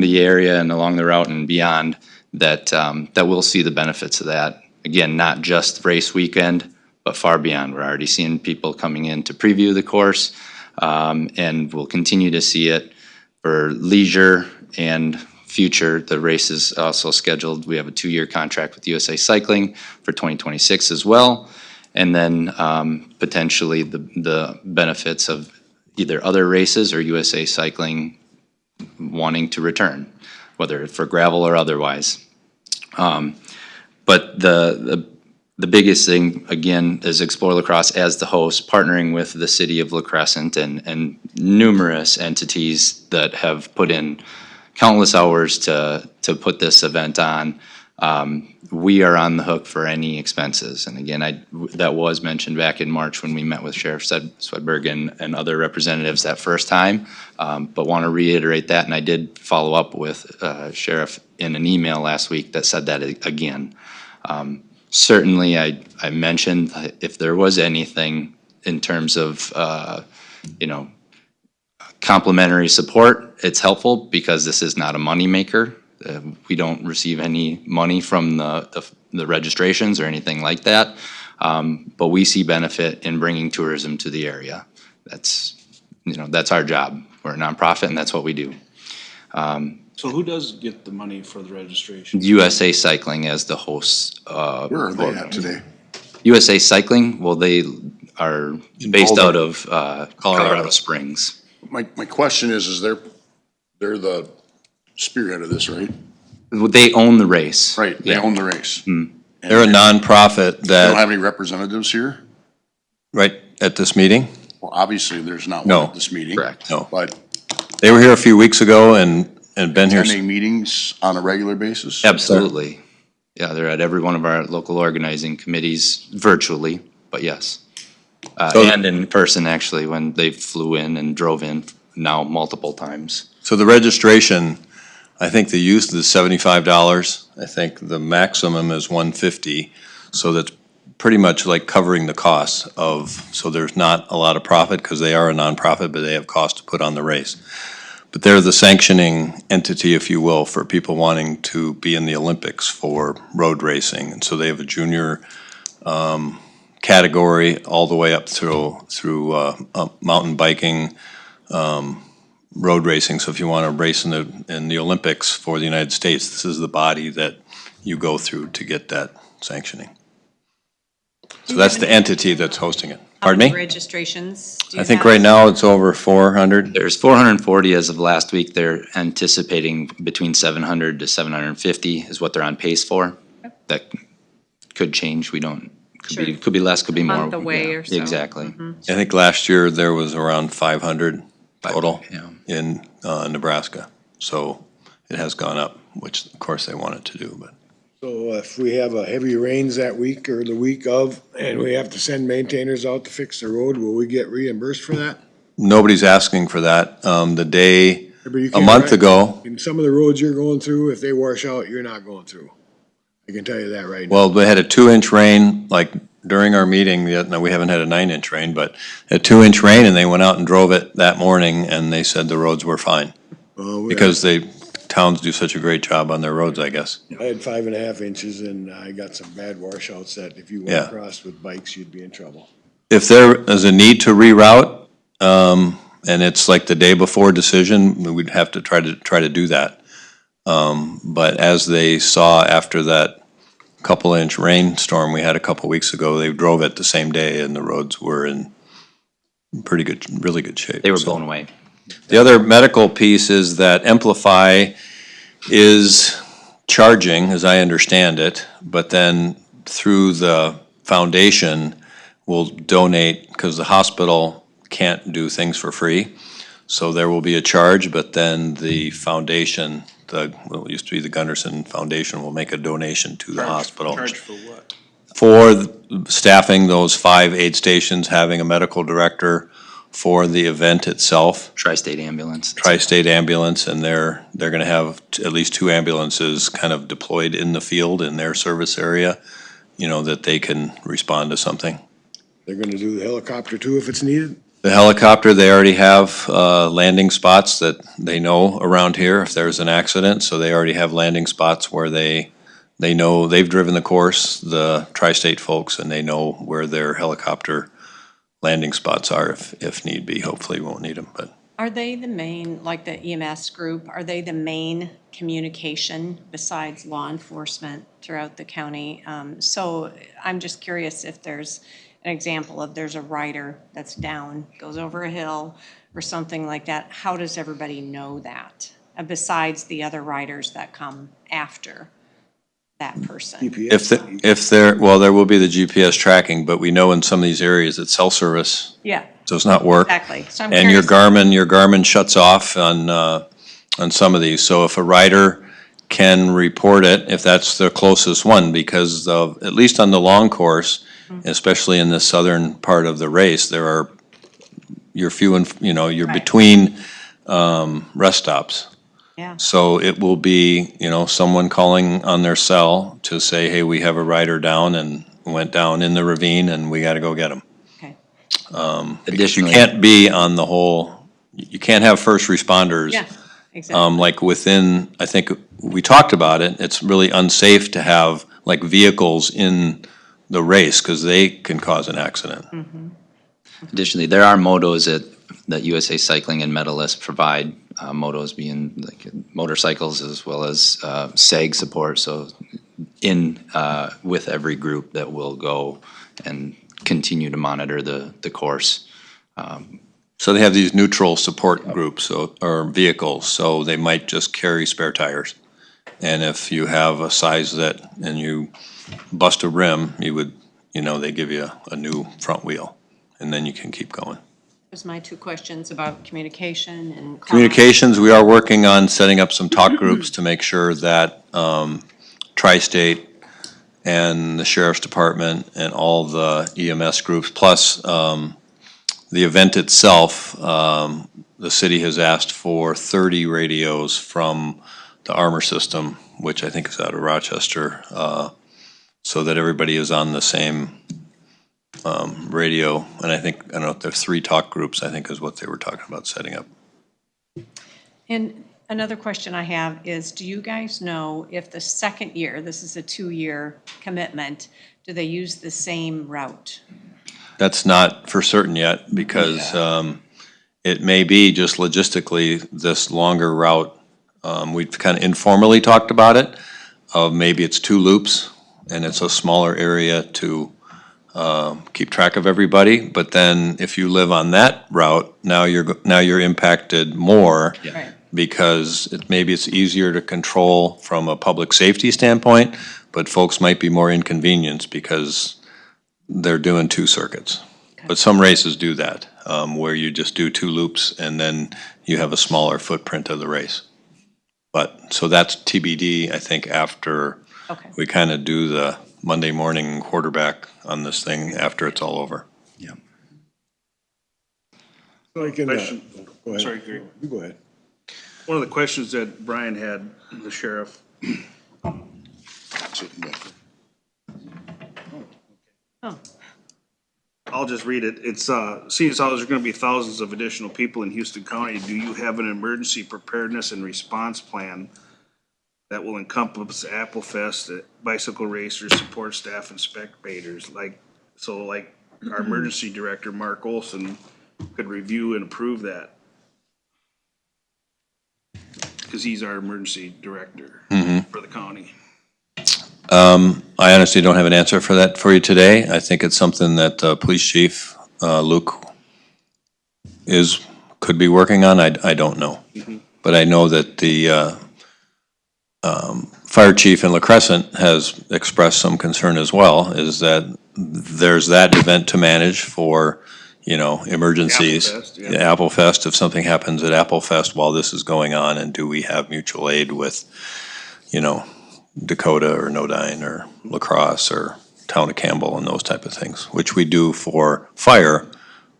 the area and along the route and beyond, that we'll see the benefits of that. Again, not just race weekend, but far beyond. We're already seeing people coming in to preview the course, and we'll continue to see it for leisure and future. The race is also scheduled. We have a 2-year contract with USA Cycling for 2026 as well. And then potentially the benefits of either other races or USA Cycling wanting to return, whether for gravel or otherwise. But the the biggest thing, again, is Explore La Crosse as the host, partnering with the city of La Crescent and numerous entities that have put in countless hours to put this event on. We are on the hook for any expenses. And again, that was mentioned back in March when we met with Sheriff Swedberg and other representatives that first time. But want to reiterate that, and I did follow up with Sheriff in an email last week that said that again. Certainly, I mentioned if there was anything in terms of, complimentary support, it's helpful because this is not a moneymaker. We don't receive any money from the registrations or anything like that. But we see benefit in bringing tourism to the area. That's our job. We're a nonprofit and that's what we do. So who does get the money for the registration? USA Cycling as the host. Where are they at today? USA Cycling, well, they are based out of Colorado Springs. My question is they're the spearhead of this, right? They own the race. Right, they own the race. They're a nonprofit They don't that, have any representatives here? right at this meeting? Well, obviously, there's not No. one at this meeting. Correct. No. But They were here a few weeks ago and been here. attending meetings on a regular basis? Absolutely. Yeah, they're at every one of our local organizing committees virtually, but yes. And in person, actually, when they flew in and drove in now multiple times. So the registration, I think the use is $75. I think the maximum is $150. So that's pretty much like covering the costs of, so there's not a lot of profit because they are a nonprofit, but they have costs to put on the race. But they're the sanctioning entity, if you will, for people wanting to be in the Olympics for road racing. And so they have a junior category all the way up through mountain biking, road racing. So if you want to race in the Olympics for the United States, this is the body that you go through to get that sanctioning. So that's the entity that's hosting it. Pardon me? Registrations? do you I think have? right now it's over 400. There's 440 as of last week. They're anticipating between 700 to 750 is what they're on pace for. That could change. We don't, could be less, could be more. Month away Yeah, or so. Exactly. I think last year there was around 500 total Yeah. in Nebraska. So it has gone up, which of course they wanted to do, but. So if we have a heavy rains that week or the week of, and we have to send maintainers out to fix the road, will we get reimbursed for that? Nobody's asking for that. The day, But you a can't, month right? ago, In some of the roads you're going through, if they wash out, you're not going through. I can tell you that right now. well, they had a 2-inch rain, like during our meeting, no, we haven't had a 9-inch rain, but a 2-inch rain and they went out and drove it that morning and they said the roads were fine. Because towns do such a great job on their roads, I guess. I had 5.5 inches and I got some bad washouts that if you went Yeah. across with bikes, you'd be in trouble. If there is a need to reroute, and it's like the day before decision, we'd have to try to do that. But as they saw after that couple-inch rainstorm we had a couple weeks ago, they drove it the same day and the roads were in pretty good, really good shape. They were So- blown away. The other medical piece is that Amplify is charging, as I understand it, but then through the foundation will donate, because the hospital can't do things for free. So there will be a charge, but then the foundation, what used to be the Gunderson Foundation, will make a donation to the hospital. Charge for what? For staffing those 5 aid stations, having a medical director for the event itself. Tri-State Ambulance. Tri-State Ambulance, and they're gonna have at least 2 ambulances kind of deployed in the field in their service area, that they can respond to something. They're gonna do the helicopter too if it's needed? The helicopter, they already have landing spots that they know around here if there's an accident, so they already have landing spots where they know, they've driven the course, the Tri-State folks, and they know where their helicopter landing spots are if need be. Hopefully we won't need them, but. Are they the main, like the EMS group, are they the main communication besides law enforcement throughout the county? So I'm just curious if there's an example of there's a rider that's down, goes over a hill or something like that. How does everybody know that? Besides the other riders that come after that person? If there, well, there will be the GPS tracking, but we know in some of these areas that cell service Yeah, does not work. exactly. So I'm And your curious. Garmin shuts off on some of these. So if a rider can report it, if that's the closest one, because of, at least on the long course, especially in the southern part of the race, you're few and, you're Right. between rest stops. Yeah. So it will be, someone calling on their cell to say, hey, we have a rider down and went down in the ravine and we gotta go get them. Okay. Because you can't be on the whole, you can't have first responders. Yeah, exactly. Like within, I think we talked about it, it's really unsafe to have like vehicles in the race because they can cause an accident. Additionally, there are motos that USA Cycling and Medalist provide, motos being like motorcycles as well as SAG support, so with every group that will go and continue to monitor the course. So they have these neutral support groups or vehicles, so they might just carry spare tires. And if you have a size and you bust a rim, they give you a new front wheel, and then you can keep going. Those are my two questions about communication and. Communications, we are working on setting up some talk groups to make sure that Tri-State and the Sheriff's Department and all the EMS groups, plus the event itself, the city has asked for 30 radios from the Armor System, which I think is out of Rochester, so that everybody is on the same radio. And I don't know if there's 3 talk groups, I think is what they were talking about setting up. And another question I have is, do you guys know if the second year, this is a 2-year commitment, do they use the same route? That's not for certain yet, because it may be just logistically this longer route. We've kind of informally talked about it, maybe it's 2 loops, and it's a smaller area to keep track of everybody. But then if you live on that route, now you're impacted more. Right. Because maybe it's easier to control from a public safety standpoint, but folks might be more inconvenienced because they're doing 2 circuits. But some races do that, where you just do 2 loops and then you have a smaller footprint of the race. But, so that's TBD, I think, after we kind of do the Monday morning quarterback on this thing after it's all over. Yeah. Like in Question. go ahead. Sorry, Greg. You go ahead. One of the questions that Brian had, the sheriff, Sitting back there. Oh, I'll just read it. It's, seeing as how there's gonna be thousands of additional people in Houston County, do you have an emergency preparedness and response plan that will encompass Apple Fest, bicycle racers, support staff, and spectators? Our emergency director, Mark Olson, could review and approve that. Cause he's our emergency director for the county. I honestly don't have an answer for that for you today. I think it's something that Police Chief Luke could be working on. I don't know. But I know that the Fire Chief in La Crescent has expressed some concern as well, is that there's that event to manage for, emergencies. Apple Fest, yeah. Yeah, Apple Fest, if something happens at Apple Fest while this is going on, and do we have mutual aid with, Dakota or Nodine or La Crosse or Town of Campbell and those type of things, which we do for fire.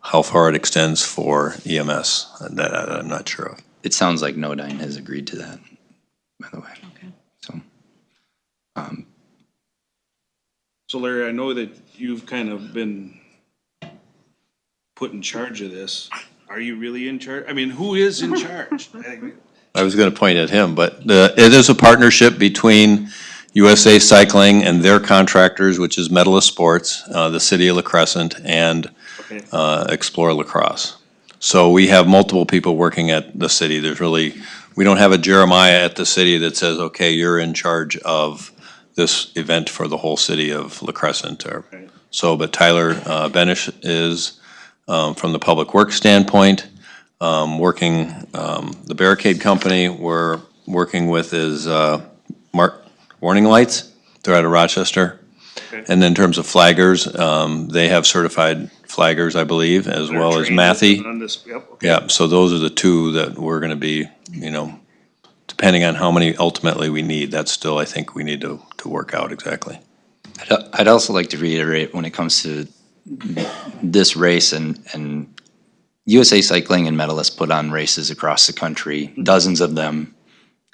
How far it extends for EMS, that I'm not sure of. It sounds like Nodine has agreed to that, by the way. okay. So, So Larry, I know that you've kind of been put in charge of this. Are you really in charge? I mean, who is in charge? I was gonna point at him, but it is a partnership between USA Cycling and their contractors, which is Medalist Sports, the city of La Crescent, and Explore La Crosse. So we have multiple people working at the city. We don't have a Jeremiah at the city that says, okay, you're in charge of this event for the whole city of La Crescent. But Tyler Benish is, from the public works standpoint, working, the Barricade Company we're working with is Mark Warning Lights They're out of Rochester. Okay. And then in terms of flaggers, they have certified flaggers, I believe, as They're well as trained Matthew. on this, yep, okay. Yeah, so those are the two that we're gonna be, depending on how many ultimately we need, that's still, I think, we need to work out exactly. I'd also like to reiterate when it comes to this race and USA Cycling and Medalists put on races across the country, dozens of them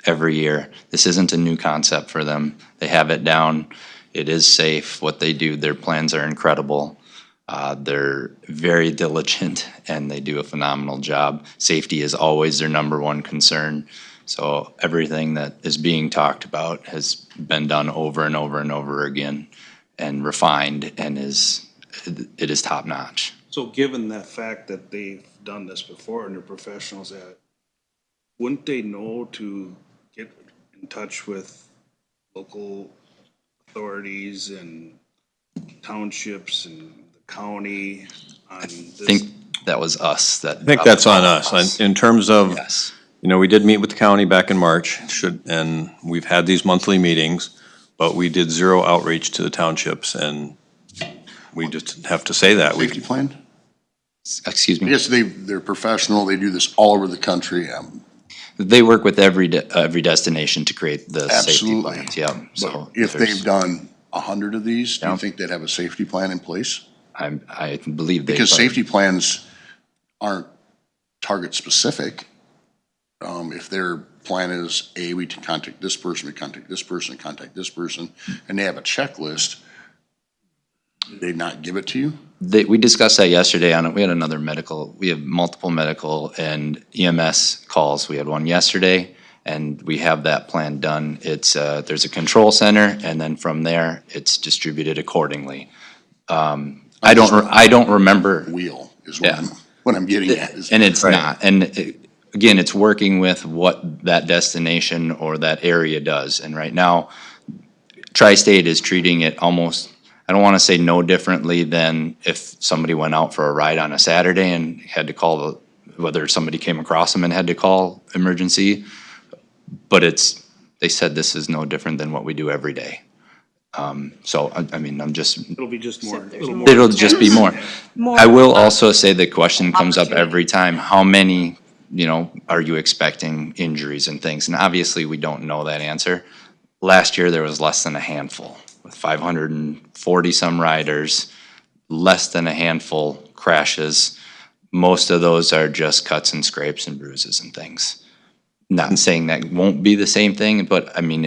every year. This isn't a new concept for them. They have it down. It is safe. What they do, their plans are incredible. They're very diligent and they do a phenomenal job. Safety is always their number one concern. So everything that is being talked about has been done over and over and over again and refined and it is top notch. So given that fact that they've done this before and they're professionals at it, wouldn't they know to get in touch with local authorities and townships and the county on this? I think that was us that. I think that's on us. In terms of, Yes. we did meet with the county back in March, and we've had these monthly meetings, but we did zero outreach to the townships, and we just have to say that. Safety plan? Excuse me. Yes, they're professional, they do this all over the country. They work with every destination to create the safety Absolutely. plans, yeah. So But if there's- they've done 100 of these, do you Yeah. think they'd have a safety plan in place? I believe they. Because safety plans aren't target specific. If their plan is, we contact this person, we contact this person, contact this person, and they have a checklist, they'd not give it to you? We discussed that yesterday we had we have multiple medical and EMS calls. We had one yesterday and we have that plan done. It's, there's a control center and then from there, it's distributed accordingly. I don't remember. Wheel is Yeah. what I'm getting at. And it's not, and again, it's working with what that destination or that area does. And right now, Tri-State is treating it almost, I don't want to say no differently than if somebody went out for a ride on a Saturday and had to call whether somebody came across them and had to call emergency. But they said this is no different than what we do every day. So, I'm just. It'll be just more, a little more. It'll just be more. More I will also say the question comes up every time, how many, are you expecting injuries and things? And obviously, we don't know that answer. Last year, there was less than a handful, with 540 some riders, less than a handful crashes. Most of those are just cuts and scrapes and bruises and things. Not saying that won't be the same thing, but I mean,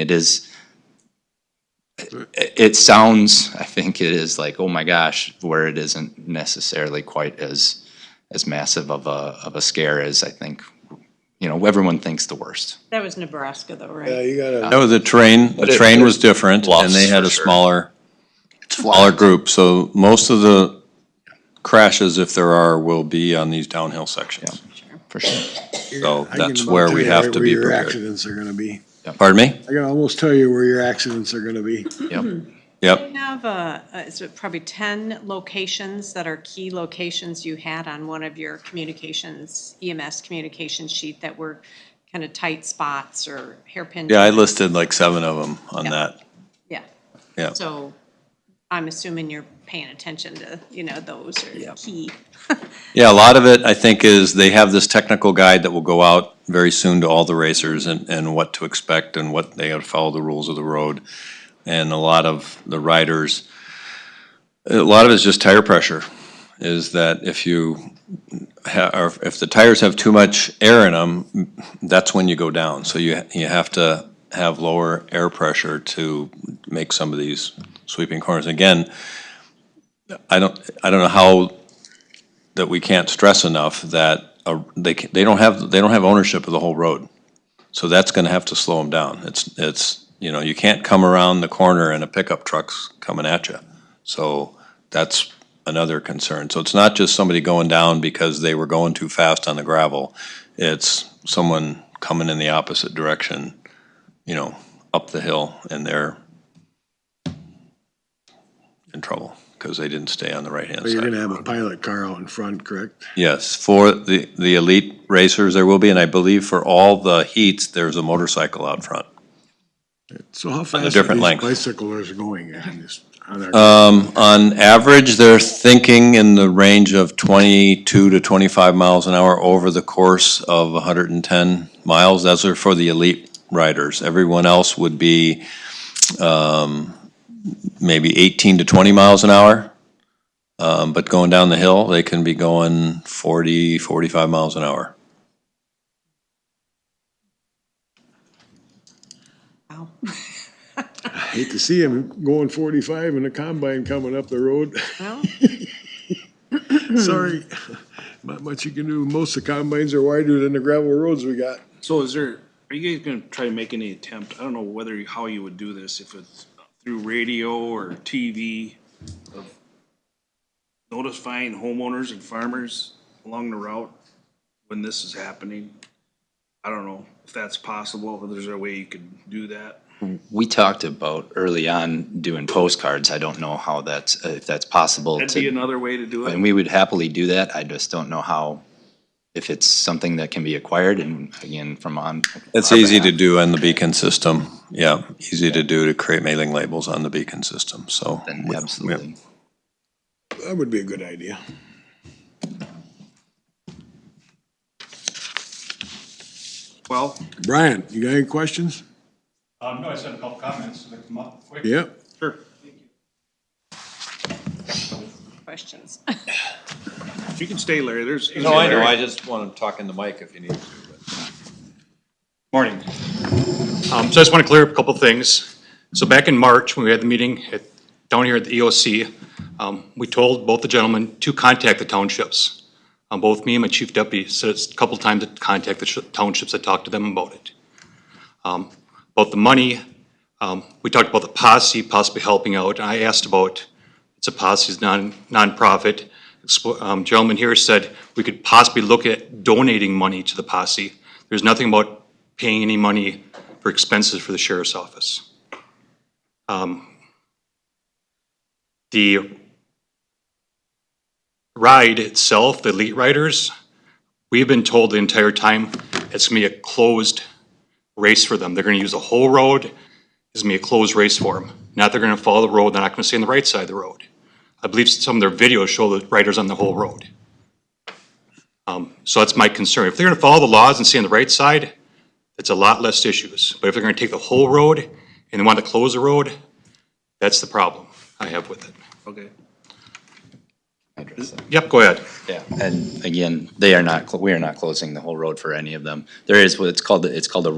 it sounds, I think it is like, oh my gosh, where it isn't necessarily quite as massive of a scare as I think, everyone thinks the worst. That was Nebraska though, Yeah, right? you gotta, That was the train was different, and they had a smaller group, so most of the crashes, if there are, will be on these downhill sections. For sure. So I can that's about where tell we you have right to where be your prepared. accidents are gonna be. Pardon me? I can almost tell you where your accidents are gonna be. Yep. We have is it probably 10 locations that are key locations you had on one of your communications, EMS communication sheet that were kind of tight spots or hairpin? Yeah, I listed like 7 of them on Yeah. that. Yeah. Yeah. So I'm assuming you're paying attention to, those are key. Yeah, a lot of it, I think, is they have this technical guide that will go out very soon to all the racers and what to expect and what they gotta follow the rules of the road. And a lot of the riders, a lot of it is just tire pressure, is that if if the tires have too much air in them, that's when you go down. So you have to have lower air pressure to make some of these sweeping corners. Again, I don't know how that we can't stress enough that they don't have ownership of the whole road. So that's gonna have to slow them down. It's you can't come around the corner and a pickup truck's coming at you. So that's another concern. So it's not just somebody going down because they were going too fast on the gravel. It's someone coming in the opposite direction, up the hill, and they're in trouble because they didn't stay on the right-hand So you're side. gonna have a pilot car out in front, correct? Yes, for the elite racers there will be, and I believe for all the heats, there's a motorcycle out front. So how fast are different these length. bicyclers going on this? On our- On average, they're thinking in the range of 22 to 25 miles an hour over the course of 110 miles. Those are for the elite riders. Everyone else would be maybe 18 to 20 miles an hour. But going down the hill, they can be going 40, 45 miles an hour. Wow. I hate to see him going 45 in a combine coming up the road. Well, Sorry, not much you can do. Most of the combines are wider than the gravel roads we got. So are you guys gonna try to make any attempt, I don't know how you would do this, if it's through radio or TV, of notifying homeowners and farmers along the route when this is happening? I don't know if that's possible, if there's a way you could do that. We talked about early on doing postcards. I don't know how if that's possible That'd be to, another way to do it. and we would happily do that. I just don't know how, if it's something that can be acquired and again, from on. It's our easy to behalf, do on the beacon system. Yeah, easy to do to create mailing labels on the beacon system, so. Then absolutely. That would be a good idea. Well, Brian, you got any questions? No, I just had a couple comments, that come up quick. Yep. sure. questions. You can stay, Larry, there's. No, I know, I just want to talk in the mic if you need to. Morning. So I just want to clear up a couple things. So back in March, when we had the meeting down here at the EOC, we told both the gentlemen to contact the townships. Both me and my chief deputy said a couple times to contact the townships. I talked to them about it. About the money, we talked about the posse possibly helping out. I asked about, it's a posse's nonprofit. Gentleman here said we could possibly look at donating money to the posse. There's nothing about paying any money for expenses for the sheriff's office. The ride itself, the elite riders, we've been told the entire time it's gonna be a closed race for them. They're gonna use the whole road. It's gonna be a closed race for them. Not they're gonna follow the road, they're not gonna stay on the right side of the road. I believe some of their videos show the riders on the whole road. So that's my concern. If they're gonna follow the laws and stay on the right side, it's a lot less issues. But if they're gonna take the whole road and they want to close the road, that's the problem I have with it. Okay. Yep, go ahead. Yeah, and again, we are not closing the whole road for any of them. There is what it's called a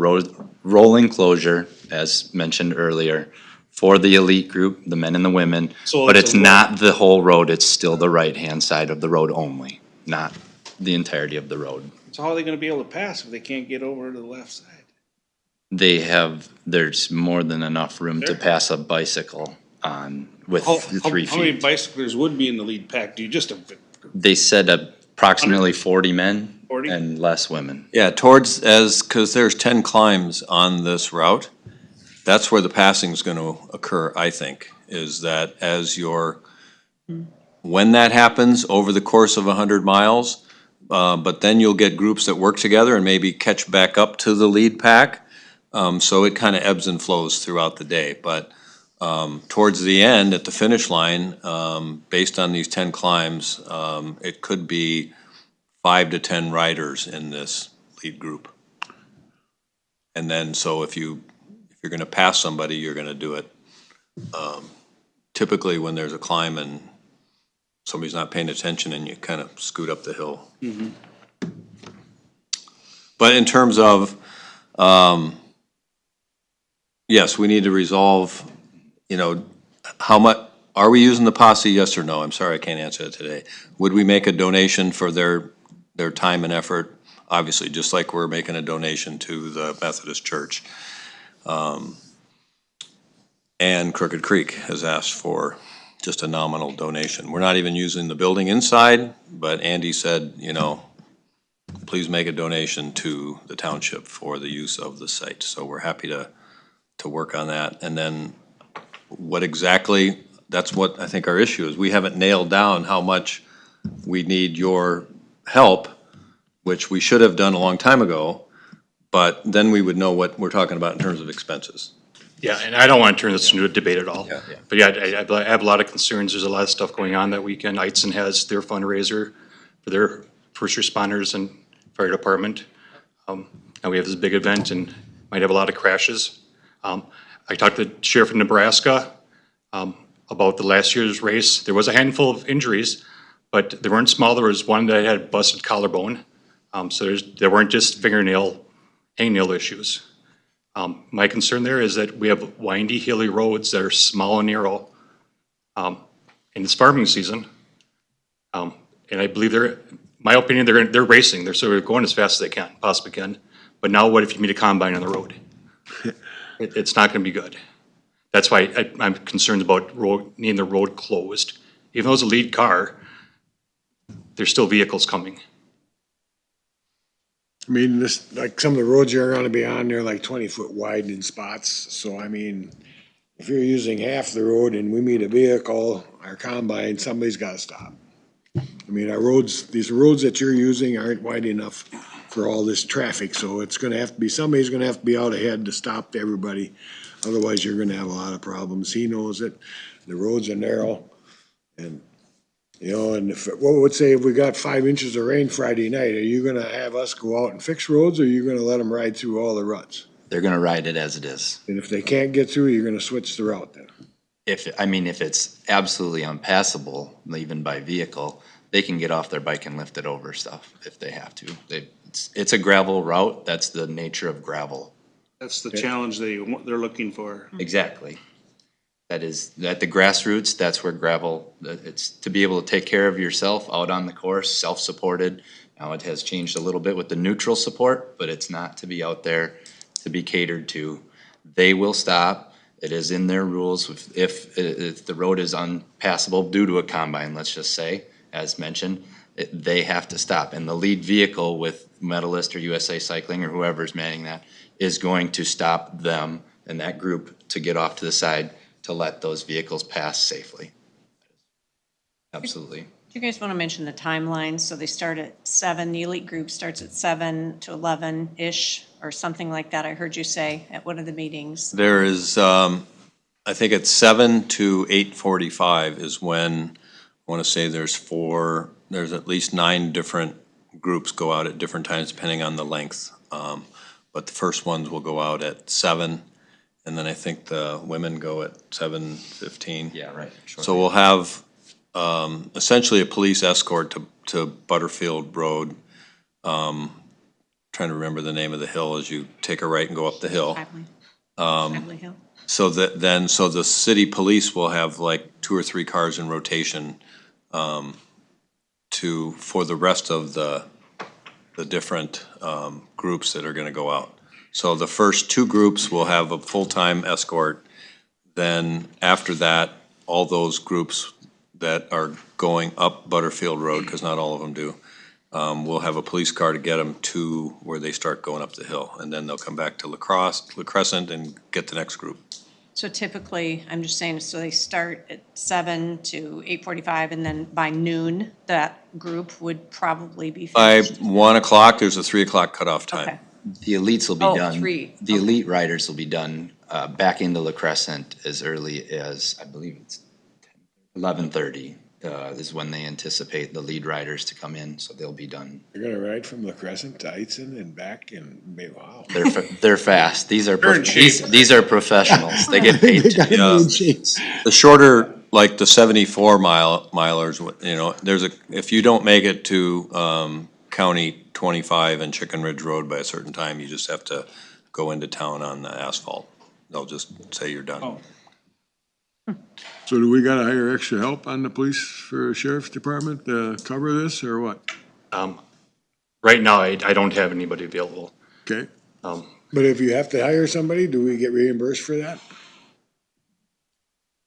rolling closure, as mentioned earlier, for the elite group, the men and the women. So But it's it's a not the whole road, it's still the right-hand side of the road only, not the entirety of the road. So how are they gonna be able to pass if they can't get over to the left side? There's more than enough room to There? pass a bicycle on with How 3 many feet. bicyclers would be in the lead pack? Do you just, They said approximately 40 men 40? and less women. Yeah, because there's 10 climbs on this route, that's where the passing's gonna occur, I think, is that when that happens over the course of 100 miles, but then you'll get groups that work together and maybe catch back up to the lead pack. So it kind of ebbs and flows throughout the day, but towards the end, at the finish line, based on these 10 climbs, it could be 5 to 10 riders in this lead group. And then, so if you're gonna pass somebody, you're gonna do it typically when there's a climb and somebody's not paying attention and you kind of scoot up the hill. But in terms of, yes, we need to resolve, how much, are we using the posse, yes or no? I'm sorry, I can't answer that today. Would we make a donation for their time and effort? Obviously, just like we're making a donation to the Methodist Church. And Crooked Creek has asked for just a nominal donation. We're not even using the building inside, but Andy said, please make a donation to the township for the use of the site. So we're happy to work on that. And then what exactly, that's what I think our issue is. We haven't nailed down how much we need your help, which we should have done a long time ago, but then we would know what we're talking about in terms of expenses. Yeah, and I don't want to turn this into a debate at all. But yeah, I have a lot of concerns. There's a lot of stuff going on that weekend. Eitzen has their fundraiser for their first responders and fire department. And we have this big event and might have a lot of crashes. I talked to the sheriff in Nebraska about the last year's race. There was a handful of injuries, but they weren't small. There was one that had busted collarbone. So there weren't just hangnail issues. My concern there is that we have windy, hilly roads that are small and narrow. And it's farming season. And I believe my opinion, they're racing. They're sort of going as fast as they possibly can. But now what if you meet a combine on the road? It's not gonna be good. That's why I'm concerned about needing the road closed. Even though it's a lead car, there's still vehicles coming. I mean, this, like, some of the roads you're gonna be on, they're like 20-foot wide in spots, so I mean, if you're using half the road and we meet a vehicle, our combine, somebody's gotta stop. I mean, these roads that you're using aren't wide enough for all this traffic, so it's gonna have to be, somebody's gonna have to be out ahead to stop everybody. Otherwise, you're gonna have a lot of problems. He knows it, the roads are narrow, and you know, and what would say if we got 5 inches of rain Friday night, are you gonna have us go out and fix roads, or are you gonna let them ride through all the ruts? They're gonna ride it as it is. And if they can't get through, you're gonna switch the route then? If it's absolutely unpassable, even by vehicle, they can get off their bike and lift it over stuff if they have to. It's a gravel route, that's the nature of gravel. That's the challenge they're looking for. Exactly. That is, at the grassroots, that's where gravel, it's to be able to take care of yourself out on the course, self-supported. Now it has changed a little bit with the neutral support, but it's not to be out there to be catered to. They will stop. It is in their rules. If the road is unpassable due to a combine, let's just say, as mentioned, they have to stop. And the lead vehicle with Medalist or USA Cycling or whoever's manning that is going to stop them and that group to get off to the side to let those vehicles pass safely. Absolutely. Do you guys want to mention the timeline? So they start at 7, the elite group starts at 7 to 11-ish or something like that, I heard you say at one of the meetings. There is, I think it's 7 to 8:45 is when, I want to say there's at least 9 different groups go out at different times depending on the length. But the first ones will go out at 7. And then I think the women go at 7:15. Yeah, right. So we'll have essentially a police escort to Butterfield Road. Trying to remember the name of the hill as you take a right and go up the hill. Shively Hill. So the city police will have like 2 or 3 cars in rotation for the rest of the different groups that are gonna go out. So the first 2 groups will have a full-time escort. Then after that, all those groups that are going up Butterfield Road, because not all of them do, will have a police car to get them to where they start going up the hill. And then they'll come back to La Crescent and get the next group. So typically, I'm just saying, so they start at 7 to 8:45 and then by noon, that group would probably be By finished. 1 o'clock, there's a 3 o'clock cutoff time. Okay. The elites will be Oh, done. 3, The elite riders will be done back into La Crescent as early as, I believe it's 11:30 is when they anticipate the lead riders to come in, so they'll be done. You're gonna ride from La Crescent to Eitzen and back and, wow. They're fast. These are, They're in shape. these are professionals. They get paid to do Yeah. this. The shorter, like the 74 milers, you know, if you don't make it to County 25 and Chicken Ridge Road by a certain time, you just have to go into town on the asphalt. They'll just say you're done. Oh. So do we gotta hire extra help on the police for sheriff's department to cover this, or what? Right now, I don't have anybody available. Okay. But if you have to hire somebody, do we get reimbursed for that?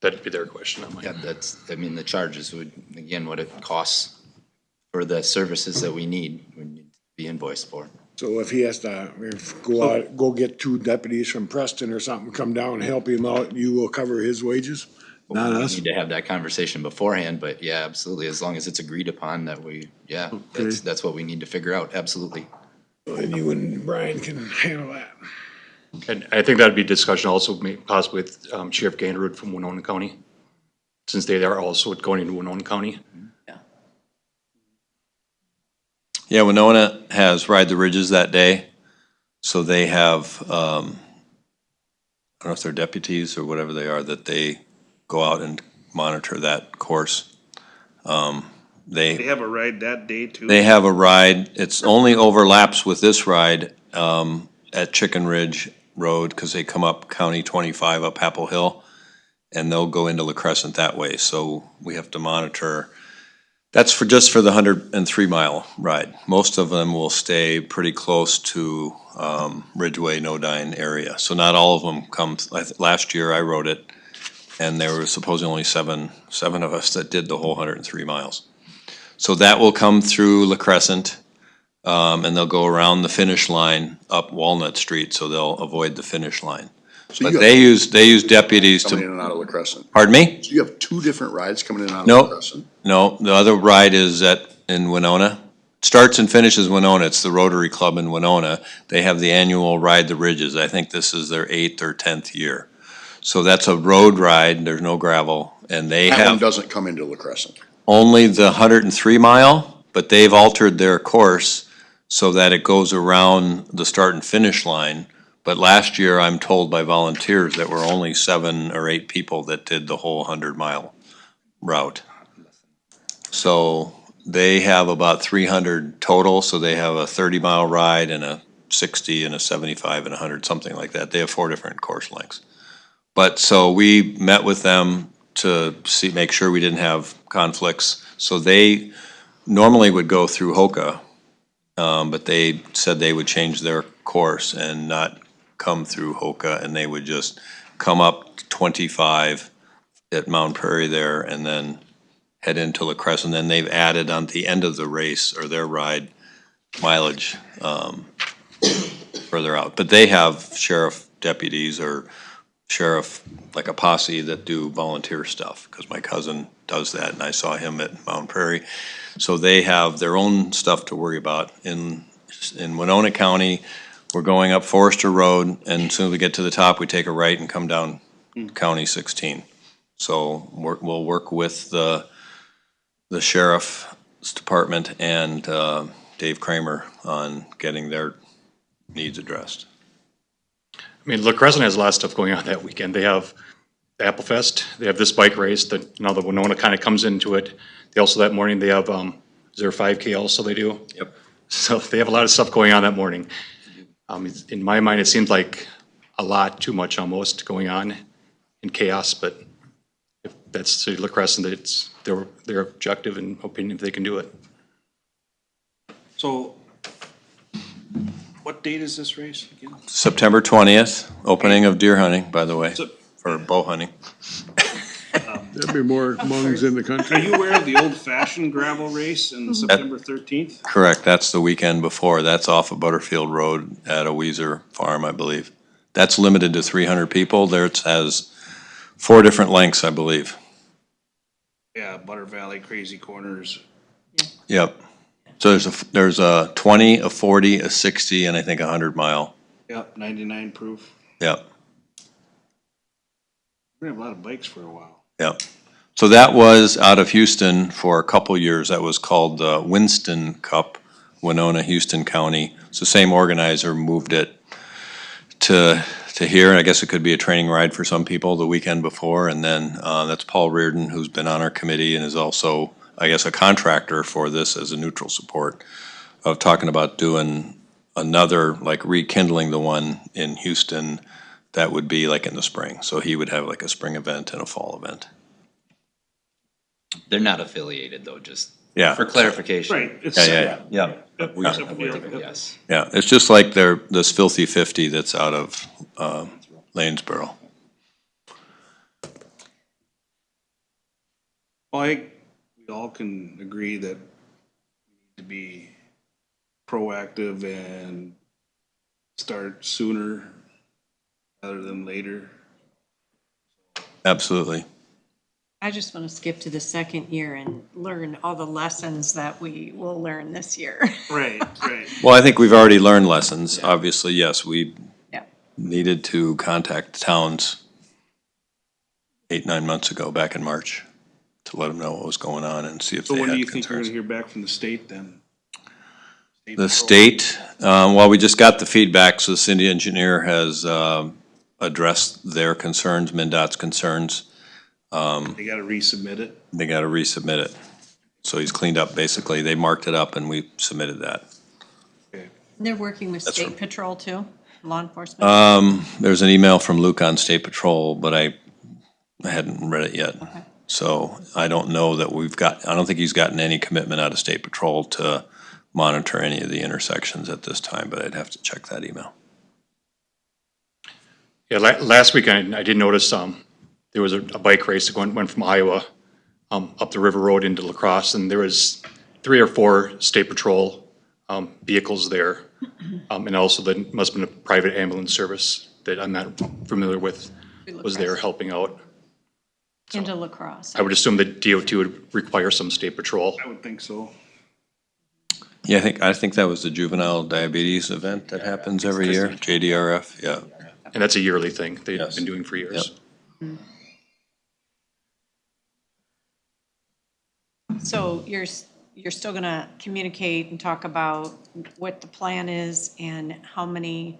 That'd be their question, not mine. Yeah, the charges would, again, what it costs for the services that we need to be invoiced for. So if he has to go get 2 deputies from Preston or something, come down and help him out, you will cover his wages, not We us? need to have that conversation beforehand, but yeah, absolutely, as long as it's agreed upon that that's what we need to figure out, absolutely. And you and Brian can handle that. And I think that'd be discussion also possibly with Sheriff Ganderud from Winona County, since they are also going into Winona County. Yeah, Winona has Ride the Ridges that day, so they have, I don't know if they're deputies or whatever they are, that they go out and monitor that course. They have a ride that day too? They have a ride, it's only overlaps with this ride, at Chicken Ridge Road, because they come up County 25 up Apple Hill, and they'll go into La Crescent that way, so we have to monitor. That's for, just for the 103-mile ride. Most of them will stay pretty close to, Ridgeway, Nodine area, so not all of them come. Last year I rode it, and there were supposedly only seven of us that did the whole 103 miles. So that will come through La Crescent, and they'll go around the finish line up Walnut Street, so they'll avoid the finish line. So But you they use deputies Coming in to, and out of La Crescent. pardon me? So you have two different rides coming in and out of Nope. La Crescent? No, the other ride is in Winona. Starts and finishes Winona. It's the Rotary Club in Winona. They have the annual Ride the Ridges. I think this is their 8th or 10th year. So that's a road ride. There's no gravel, and they That one have doesn't come into La Crescent. only the 103 mile, but they've altered their course so that it goes around the start and finish line. But last year, I'm told by volunteers that were only 7 or 8 people that did the whole 100-mile route. So they have about 300 total, so they have a 30-mile ride and a 60 and a 75 and 100, something like that. They have 4 different course lengths. But, so we met with them to make sure we didn't have conflicts. So they normally would go through Hoka, but they said they would change their course and not come through Hoka, and they would just come up 25 at Mount Prairie there, and then head into La Crescent. Then they've added on the end of the race, or their ride, mileage further out. But they have sheriff deputies or sheriff, like a posse that do volunteer stuff, because my cousin does that, and I saw him at Mount Prairie. So they have their own stuff to worry about. In Winona County, we're going up Forester Road, and as soon as we get to the top, we take a right and come down County 16. So we'll work with the sheriff's department and Dave Kramer on getting their needs addressed. I mean, La Crescent has a lot of stuff going on that weekend. They have the Apple Fest, they have this bike race that, the Winona kind of comes into it. They also, that morning, they have, is there a 5K also they do? Yep. So they have a lot of stuff going on that morning. In my mind, it seems like a lot, too much almost, going on in chaos, but if that's the La Crescent, it's their objective and opinion if they can do it. So, what date is this race again? September 20th, opening of deer hunting, by the way, So- for bow hunting. There'd be more Hmongs in the Are country. you aware of the old-fashioned gravel race in September 13th? Correct, that's the weekend before. That's off of Butterfield Road at a Weezer farm, I believe. That's limited to 300 people. There it has 4 different lengths, I believe. Yeah, Butter Valley, Crazy Corners. Yep. So there's a 20, a 40, a 60, and I think a 100-mile. Yep, 99 proof. Yep, We're gonna have a lot of bikes for a while. yep. So that was out of Houston for a couple years. That was called the Winston Cup, Winona, Houston County. It's the same organizer moved it to here. I guess it could be a training ride for some people the weekend before. And then that's Paul Reardon, who's been on our committee and is also, I guess, a contractor for this as a neutral support, of talking about doing another, like rekindling the one in Houston that would be like in the spring. So he would have like a spring event and a fall event. They're not affiliated though, just Yeah. for clarification. Right. It's Yeah. Yes. Yeah, it's just like this Filthy 50 that's out of Lanesboro. Well, I think we all can agree that we need to be proactive and start sooner rather than later. Absolutely. I just want to skip to the second year and learn all the lessons that we will learn this year. Right, right. Well, I think we've already learned lessons. Obviously, yes, we Yeah. needed to contact the towns 8, 9 months ago, back in March, to let them know what was going on and see if So they when do you had think you're concerns. gonna hear back from the state then? The state, well, we just got the feedback, so the city engineer has addressed their concerns, MnDOT's concerns. They gotta resubmit it? They gotta resubmit it. So he's cleaned up, basically. They marked it up and we submitted that. They're working with That's state patrol too, law enforcement? There's an email from Luke on State Patrol, but I hadn't read it yet. So I don't know that I don't think he's gotten any commitment out of State Patrol to monitor any of the intersections at this time, but I'd have to check that email. Yeah, last week I did notice, there was a bike race that went from Iowa, up the River Road into La Crosse, and there was 3 or 4 state patrol, vehicles there. And also there must have been a private ambulance service that I'm not familiar with, was there helping out. Into La Crosse. I would assume that DOT would require some state patrol. I would think so. Yeah, I think that was the juvenile diabetes event that happens every year, JDRF, yeah. And that's a yearly thing they've Yes. been doing for years. So you're still gonna communicate and talk about what the plan is and how many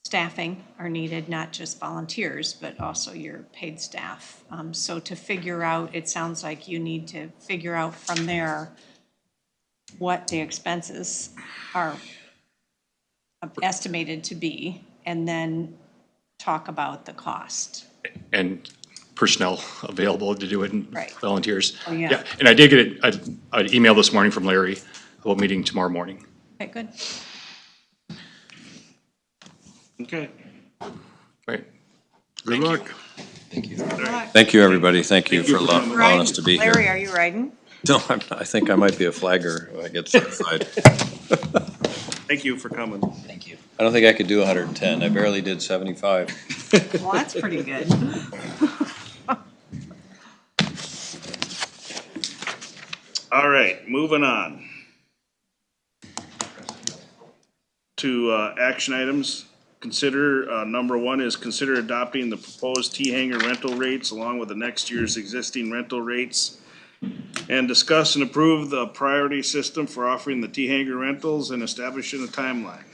staffing are needed, not just volunteers, but also your paid staff. So to figure out, it sounds like you need to figure out from there what the expenses are estimated to be, and then talk about the cost. And personnel available to do it and Right. volunteers. Oh, yeah. And I did get an email this morning from Larry about meeting tomorrow morning. Okay, good. Okay. Right. Good luck. Thank you, everybody. Thank you for allowing us to be here. Larry, are you riding? No, I think I might be a flagger if I get certified. Thank you for coming. Thank you. I don't think I could do 110. I barely did 75. Well, that's pretty good. All right, moving on to action items. Consider, number 1 is consider adopting the proposed T-hanger rental rates along with the next year's existing rental rates. And discuss and approve the priority system for offering the T-hanger rentals and establishing a timeline.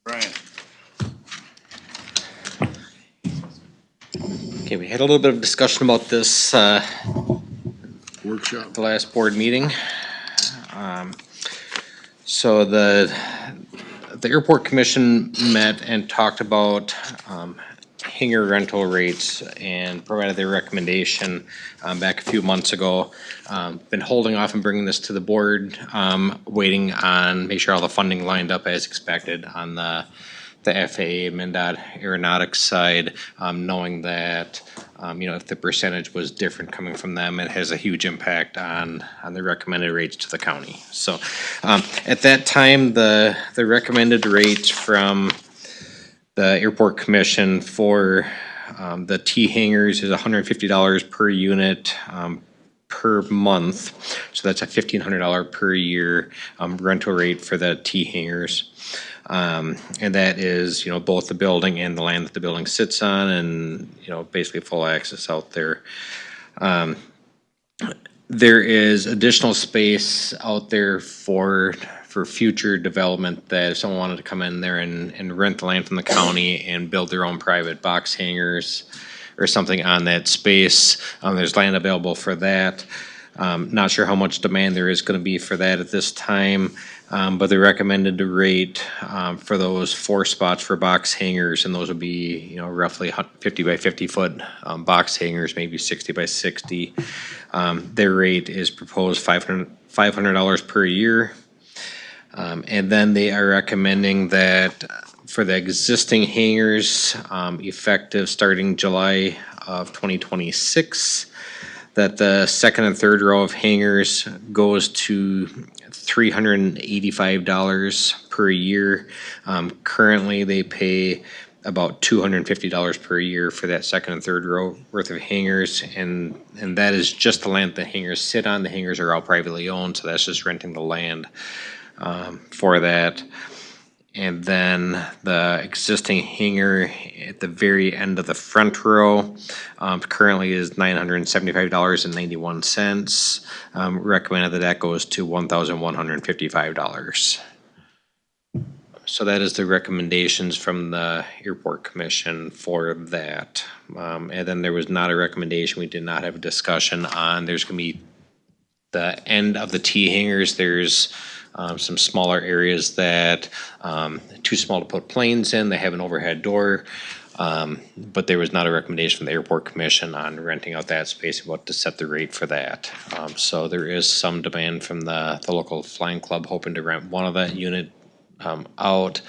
Brian. Okay, we had a little bit of discussion about this, Workshop. the last board meeting. So the airport commission met and talked about, hangar rental rates and provided their recommendation, back a few months ago. Been holding off and bringing this to the board, waiting on, make sure all the funding lined up as expected on the FAA, MnDOT aeronautics side, knowing that, if the percentage was different coming from them, it has a huge impact on the recommended rates to the county. So, at that time, the recommended rates from the airport commission for, the T hangars is $150 per unit, per month. So that's a $1,500 per year, rental rate for the T hangars. And that is, both the building and the land that the building sits on and, basically full access out there. There is additional space out there for future development that if someone wanted to come in there and rent the land from the county and build their own private box hangars or something on that space, there's land available for that. Not sure how much demand there is gonna be for that at this time. But the recommended rate, for those 4 spots for box hangars, and those would be, roughly 50 by 50 foot, box hangars, maybe 60 by 60. Their rate is proposed $500 per year. And then they are recommending that for the existing hangars, effective starting July of 2026, that the second and third row of hangars goes to $385 per year. Currently, they pay about $250 per year for that second and third row worth of hangars, and that is just the land the hangars sit on. The hangars are all privately owned, so that's just renting the land for that. And then the existing hangar at the very end of the front row currently is $975.91. Recommended that goes to $1,155. So that is the recommendations from the Airport Commission for that. And then there was not a recommendation, we did not have a discussion on, there's gonna be the end of the T hangars, there's some smaller areas that, too small to put planes in, they have an overhead door. But there was not a recommendation from the Airport Commission on renting out that space and what to set the rate for that. So there is some demand from the local flying club hoping to rent one of that unit out.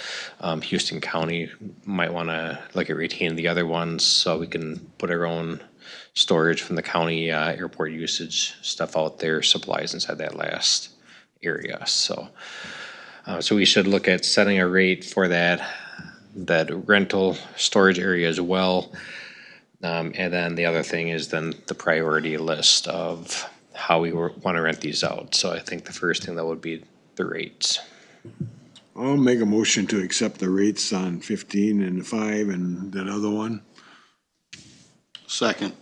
Houston County might want to look at retaining the other ones so we can put our own storage from the county airport usage stuff out there, supplies inside that last area. So we should look at setting a rate for that rental storage area as well. And then the other thing is then the priority list of how we want to rent these out. So I think the first thing that would be the rates. I'll make a motion to accept the rates on 15 and 5 and that other one. Second.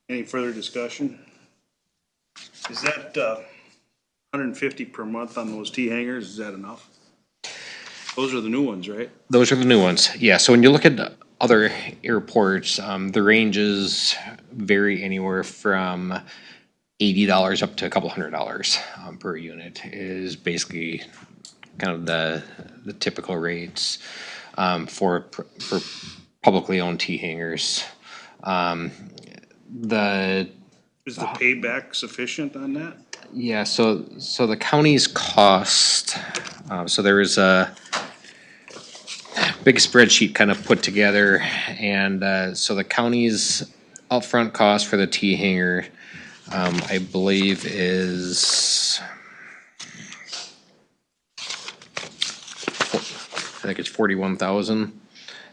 Any further discussion? Is that, 150 per month on those T hangars, is that enough? Those are the new ones, right? Those are the new ones. Yeah, so when you look at other airports, the ranges vary anywhere from $80 up to a couple $100 per unit is basically kind of the typical rates for publicly owned T hangars. Is the payback sufficient on that? Yeah, so the county's cost, so there is a big spreadsheet kind of put together, and so the county's upfront cost for the T hangar, I believe is, I think it's 41,000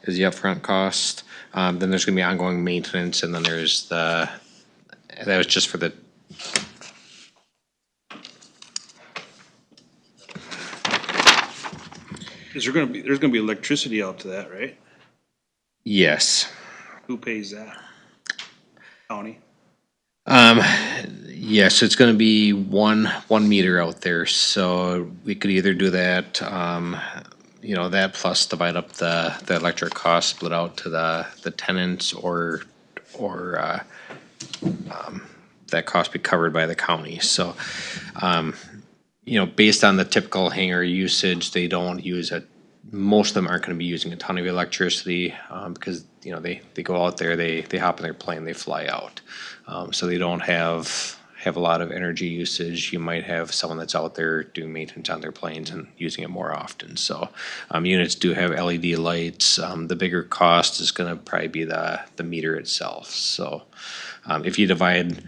is the upfront cost. Then there's gonna be ongoing maintenance, and then there's that was just for the There's gonna be electricity out to that, right? Yes. Who pays that? County? Yes, it's gonna be one meter out there, so we could either do that, that plus divide up the electric cost, split out to the tenants, or that cost be covered by the county, so, based on the typical hangar usage, they don't use most of them aren't gonna be using a ton of electricity, because, they go out there, they hop in their plane, they fly out. So they don't have a lot of energy usage. You might have someone that's out there doing maintenance on their planes and using it more often. So, units do have LED lights. The bigger cost is gonna probably be the meter itself. So, if you divide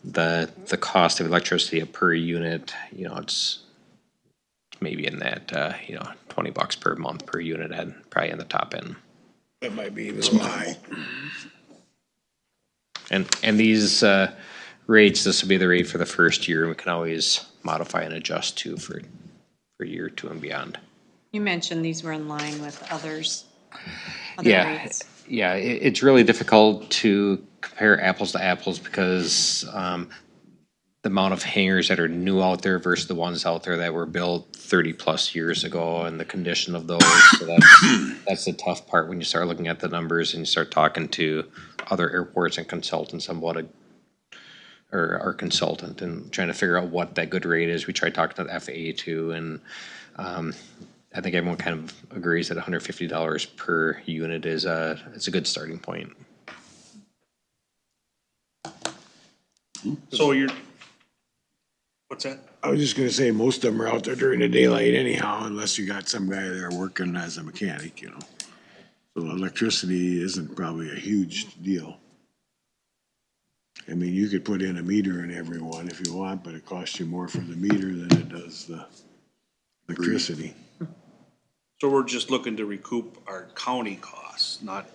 the cost of electricity per unit, it's maybe in that, $20 per month per unit, and probably in the top end. That might be even high. And these rates, this will be the rate for the first year, and we can always modify and adjust to for year 2 and beyond. You mentioned these were in line with others. Yeah, rates. yeah, it's really difficult to compare apples to apples because the amount of hangars that are new out there versus the ones out there that were built 30+ years ago, and the condition of those. So that's the tough part when you start looking at the numbers and you start talking to other airports and consultants on or our consultant and trying to figure out what that good rate is. We tried talking to the FAA too, and I think everyone kind of agrees that $150 per unit is it's a good starting point. So what's that? I was just gonna say, most of them are out there during the daylight anyhow, unless you got some guy there working as a mechanic, So electricity isn't probably a huge deal. I mean, you could put in a meter in every one if you want, but it costs you more for the meter than it does the electricity. So we're just looking to recoup our county costs, not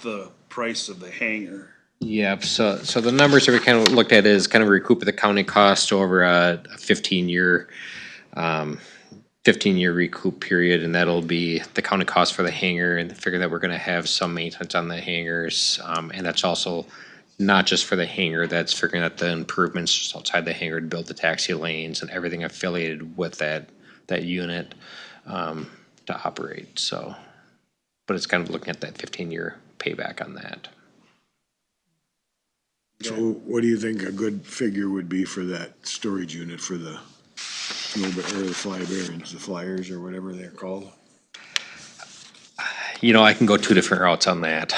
the price of the hangar. Yep, so the numbers that we kind of looked at is kind of recoup the county cost over a 15-year recoup period, and that'll be the county cost for the hangar, and the figure that we're gonna have some maintenance on the hangars, and that's also not just for the hangar, that's figuring out the improvements just outside the hangar to build the taxi lanes and everything affiliated with that unit, to operate, so. But it's kind of looking at that 15-year payback on that. So what do you think a good figure would be for that storage unit for the or the fly bearings, the flyers or whatever they're called? You know, I can go two different routes on that.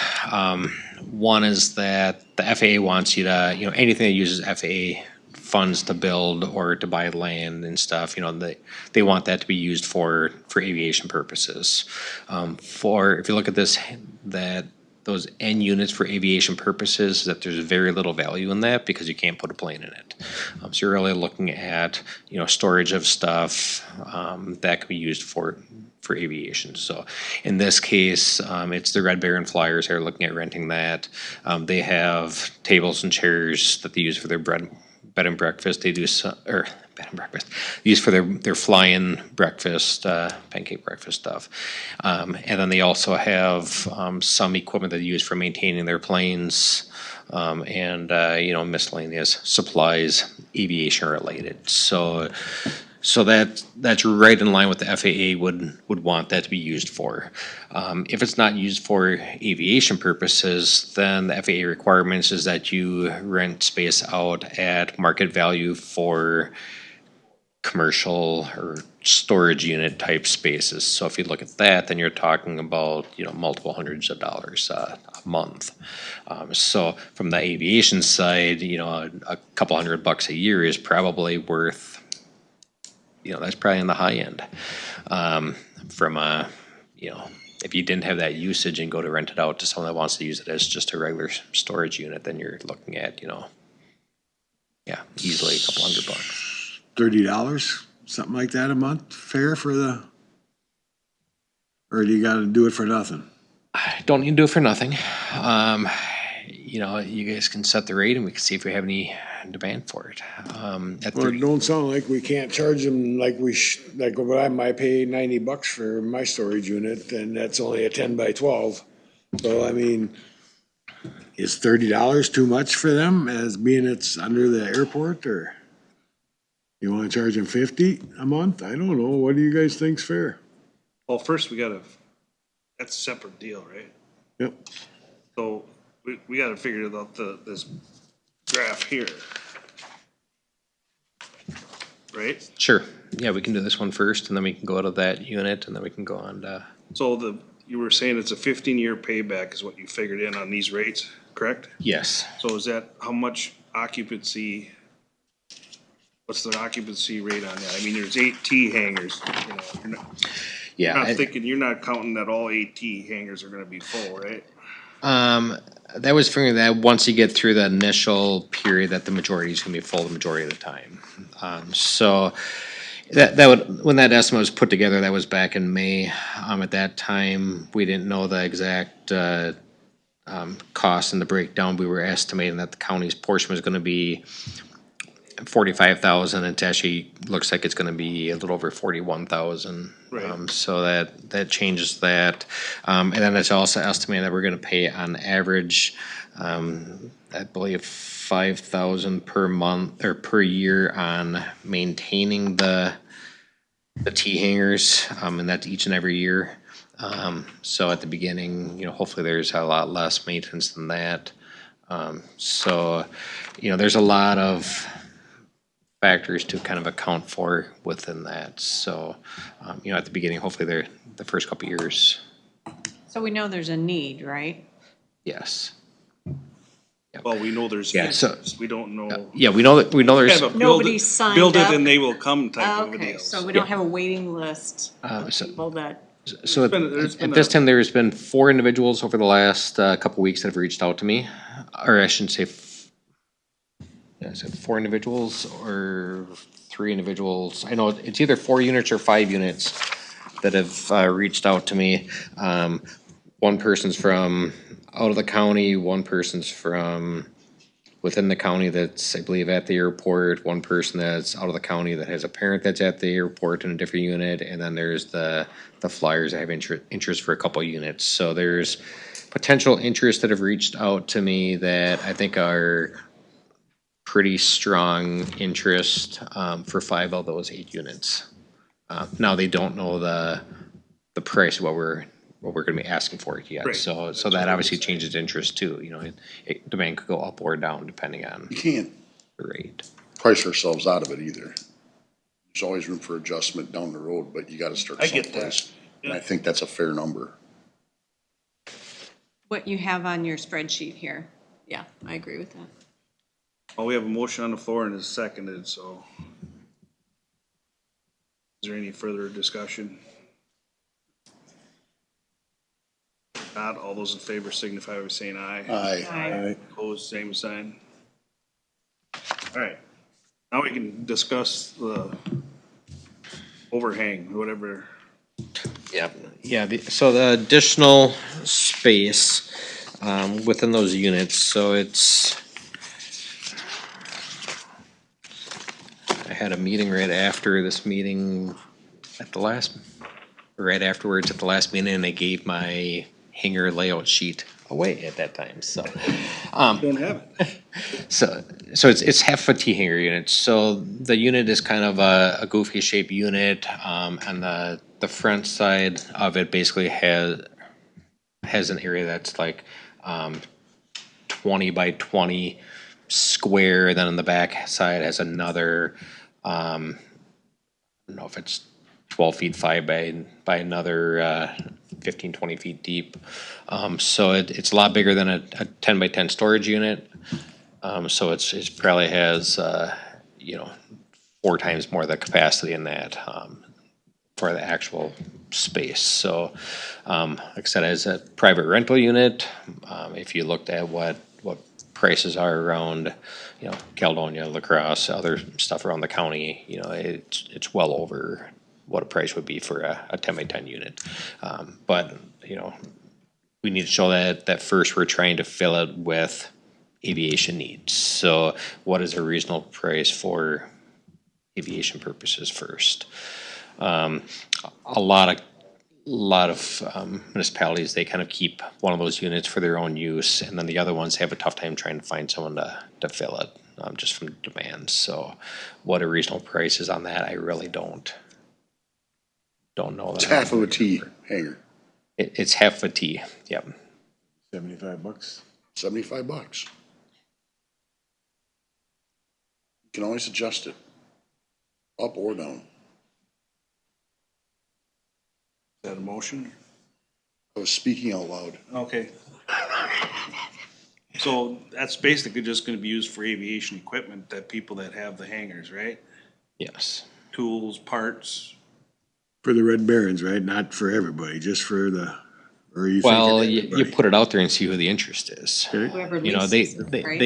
One is that the FAA wants you to, you know, anything that uses FAA funds to build or to buy land and stuff, you know, they want that to be used for aviation purposes. If you look at this, those end units for aviation purposes, that there's very little value in that because you can't put a plane in it. So you're really looking at, you know, storage of stuff that could be used for aviation. So in this case, it's the Red Baron Flyers. They're looking at renting that. They have tables and chairs that they use for their bed and breakfast. They do bed and breakfast used for their fly-in breakfast, pancake breakfast stuff. And then they also have some equipment that they use for maintaining their planes, and you know, miscellaneous supplies, aviation related. So that's right in line with the FAA would want that to be used for. If it's not used for aviation purposes, then the FAA requirements is that you rent space out at market value for commercial or storage unit type spaces. So if you look at that, then you're talking about, you know, multiple hundreds of dollars a month. So from the aviation side, you know, a couple $100 a year is probably worth, you know, that's probably on the high end. From a, you know, if you didn't have that usage and go to rent it out to someone that wants to use it as just a regular storage unit, then you're looking at, you know, yeah, easily a couple $100. $30, something like that a month, fair for the, or do you gotta do it for nothing? Don't need to do it for nothing. You know, you guys can set the rate and we can see if we have any demand for it. Well, it don't sound like we can't charge them like like what I might pay $90 for my storage unit, and that's only a 10 by 12. So I mean, is $30 too much for them as being it's under the airport, or you wanna charge them 50 a month? I don't know. What do you guys think's fair? Well, first that's a separate deal, right? Yep. So we gotta figure out this graph here. Right? Sure. Yeah, we can do this one first and then we can go out of that unit and then we can go on to. So you were saying it's a 15-year payback is what you figured in on these rates, correct? Yes. So is that how much occupancy? What's the occupancy rate on that? I mean, there's 8 T hangars, you know, you're not counting that all 8 T hangars are gonna be full, right? That was figuring that once you get through the initial period that the majority is gonna be full the majority of the time. So that would, when that estimate was put together, that was back in May. At that time, we didn't know the exact, cost and the breakdown. We were estimating that the county's portion was gonna be 45,000, it actually looks like it's gonna be a little over 41,000. Right. So that changes that. And then it's also estimated that we're gonna pay on average, I believe 5,000 per month or per year on maintaining the T hangars, and that's each and every year. So at the beginning, you know, hopefully there's a lot less maintenance than that. So, you know, there's a lot of factors to kind of account for within that. So, you know, at the beginning, hopefully they're the first couple of years. So we know there's a need, right? Yes. Well, we know there's, Yeah, so- we don't know. Yeah, we know there's, Have a Nobody's signed build it up. and they will come type of a Okay, deal. so we don't have a waiting list of so- people that, so at there's been this time, there's been 4 individuals over the last couple weeks that have reached out to me, or I shouldn't say, I said 4 individuals or 3 individuals. I know it's either 4 units or 5 units that have reached out to me. One person's from out of the county, one person's from within the county that's, I believe, at the airport, one person that's out of the county that has a parent that's at the airport in a different unit, and then there's the flyers that have interest for a couple units. So there's potential interests that have reached out to me that I think are pretty strong interest for 5 of those 8 units. Now they don't know the price of what we're gonna be asking for it yet. Right. So that obviously changes interest too, you know, demand could go up or down depending on You can't the rate. price ourselves out of it either. There's always room for adjustment down the road, but you gotta start I get that. someplace. And I think that's a fair number. What you have on your spreadsheet here. Yeah, I agree with that. Well, we have a motion on the floor and it's seconded, so. Is there any further discussion? If not, all those in favor signify by saying aye. Aye. Opposed, same sign. All right, now we can discuss the overhang, whatever. Yeah, so the additional space within those units, so it's, I had a meeting right after this meeting right afterwards at the last meeting, and they gave my hanger layout sheet away at that time, so. Don't have it. So it's half a T-hanger unit. So the unit is kind of a goofy shaped unit, and the front side of it basically has an area that's like 20 by 20 square. Then on the back side has another, I don't know if it's 12 feet 5 by another 15, 20 feet deep. So it's a lot bigger than a 10 by 10 storage unit. So it's probably has, 4 times more of the capacity in that, for the actual space. So, like I said, as a private rental unit, if you looked at what prices are around, Caledonia, La Crosse, other stuff around the county, it's well over what a price would be for a 10 by 10 unit. But, we need to show that first we're trying to fill it with aviation needs. So what is a reasonable price for aviation purposes first? A lot of municipalities, they kind of keep one of those units for their own use, and then the other ones have a tough time trying to find someone to fill it, just from demand. So what a reasonable price is on that, I really don't know. It's half of a T hanger, It's half a T, yep. $75. $75. You can always adjust it, up or down. Is that a motion? I was speaking out loud. Okay. So that's basically just gonna be used for aviation equipment, that people that have the hangars, right? Yes. Tools, parts. For the Red Barons, right? Not for everybody, just for the, or you Well, thinking you everybody? put it out there and see who the interest is. Whoever You know, leases it, right?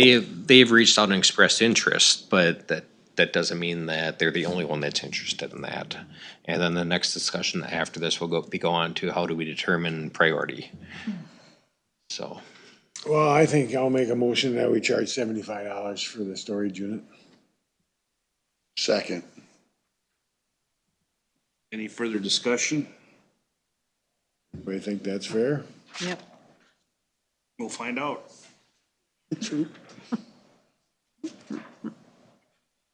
they've reached out and expressed interest, but that doesn't mean that they're the only one that's interested in that. And then the next discussion after this will go on to how do we determine priority? So, Well, I think I'll make a motion that we charge $75 for the storage unit. Second. Any further discussion? Do think that's fair? Yep. We'll find out.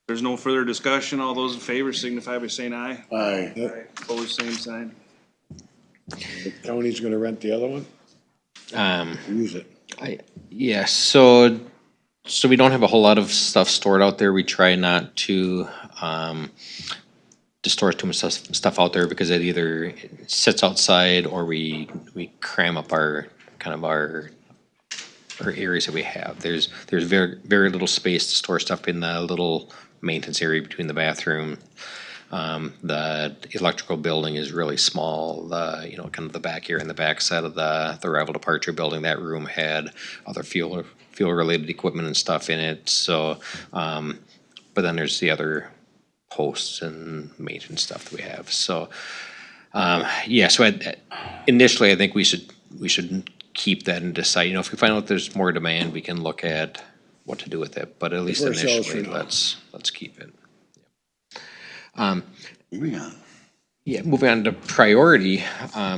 There's no further discussion. All those in favor signify by saying aye. Aye. Opposed, same sign. The county's gonna rent the other one? Use it. yes, so we don't have a whole lot of stuff stored out there. We try not to store too much stuff out there because it either sits outside or we cram up our areas that we have. There's very, very little space to store stuff in the little maintenance area between the bathroom. The electrical building is really small. Kind of the back area and the back side of the arrival departure building, that room had other fuel related equipment and stuff in it. So, but then there's the other posts and maintenance stuff that we have. So, Yeah, so initially, I think we should keep that and decide, you know, if we find out there's more demand, we can look at what to do with it, but at least Before it sells for initially, now. let's keep it. Moving on. Yeah, moving on to priority,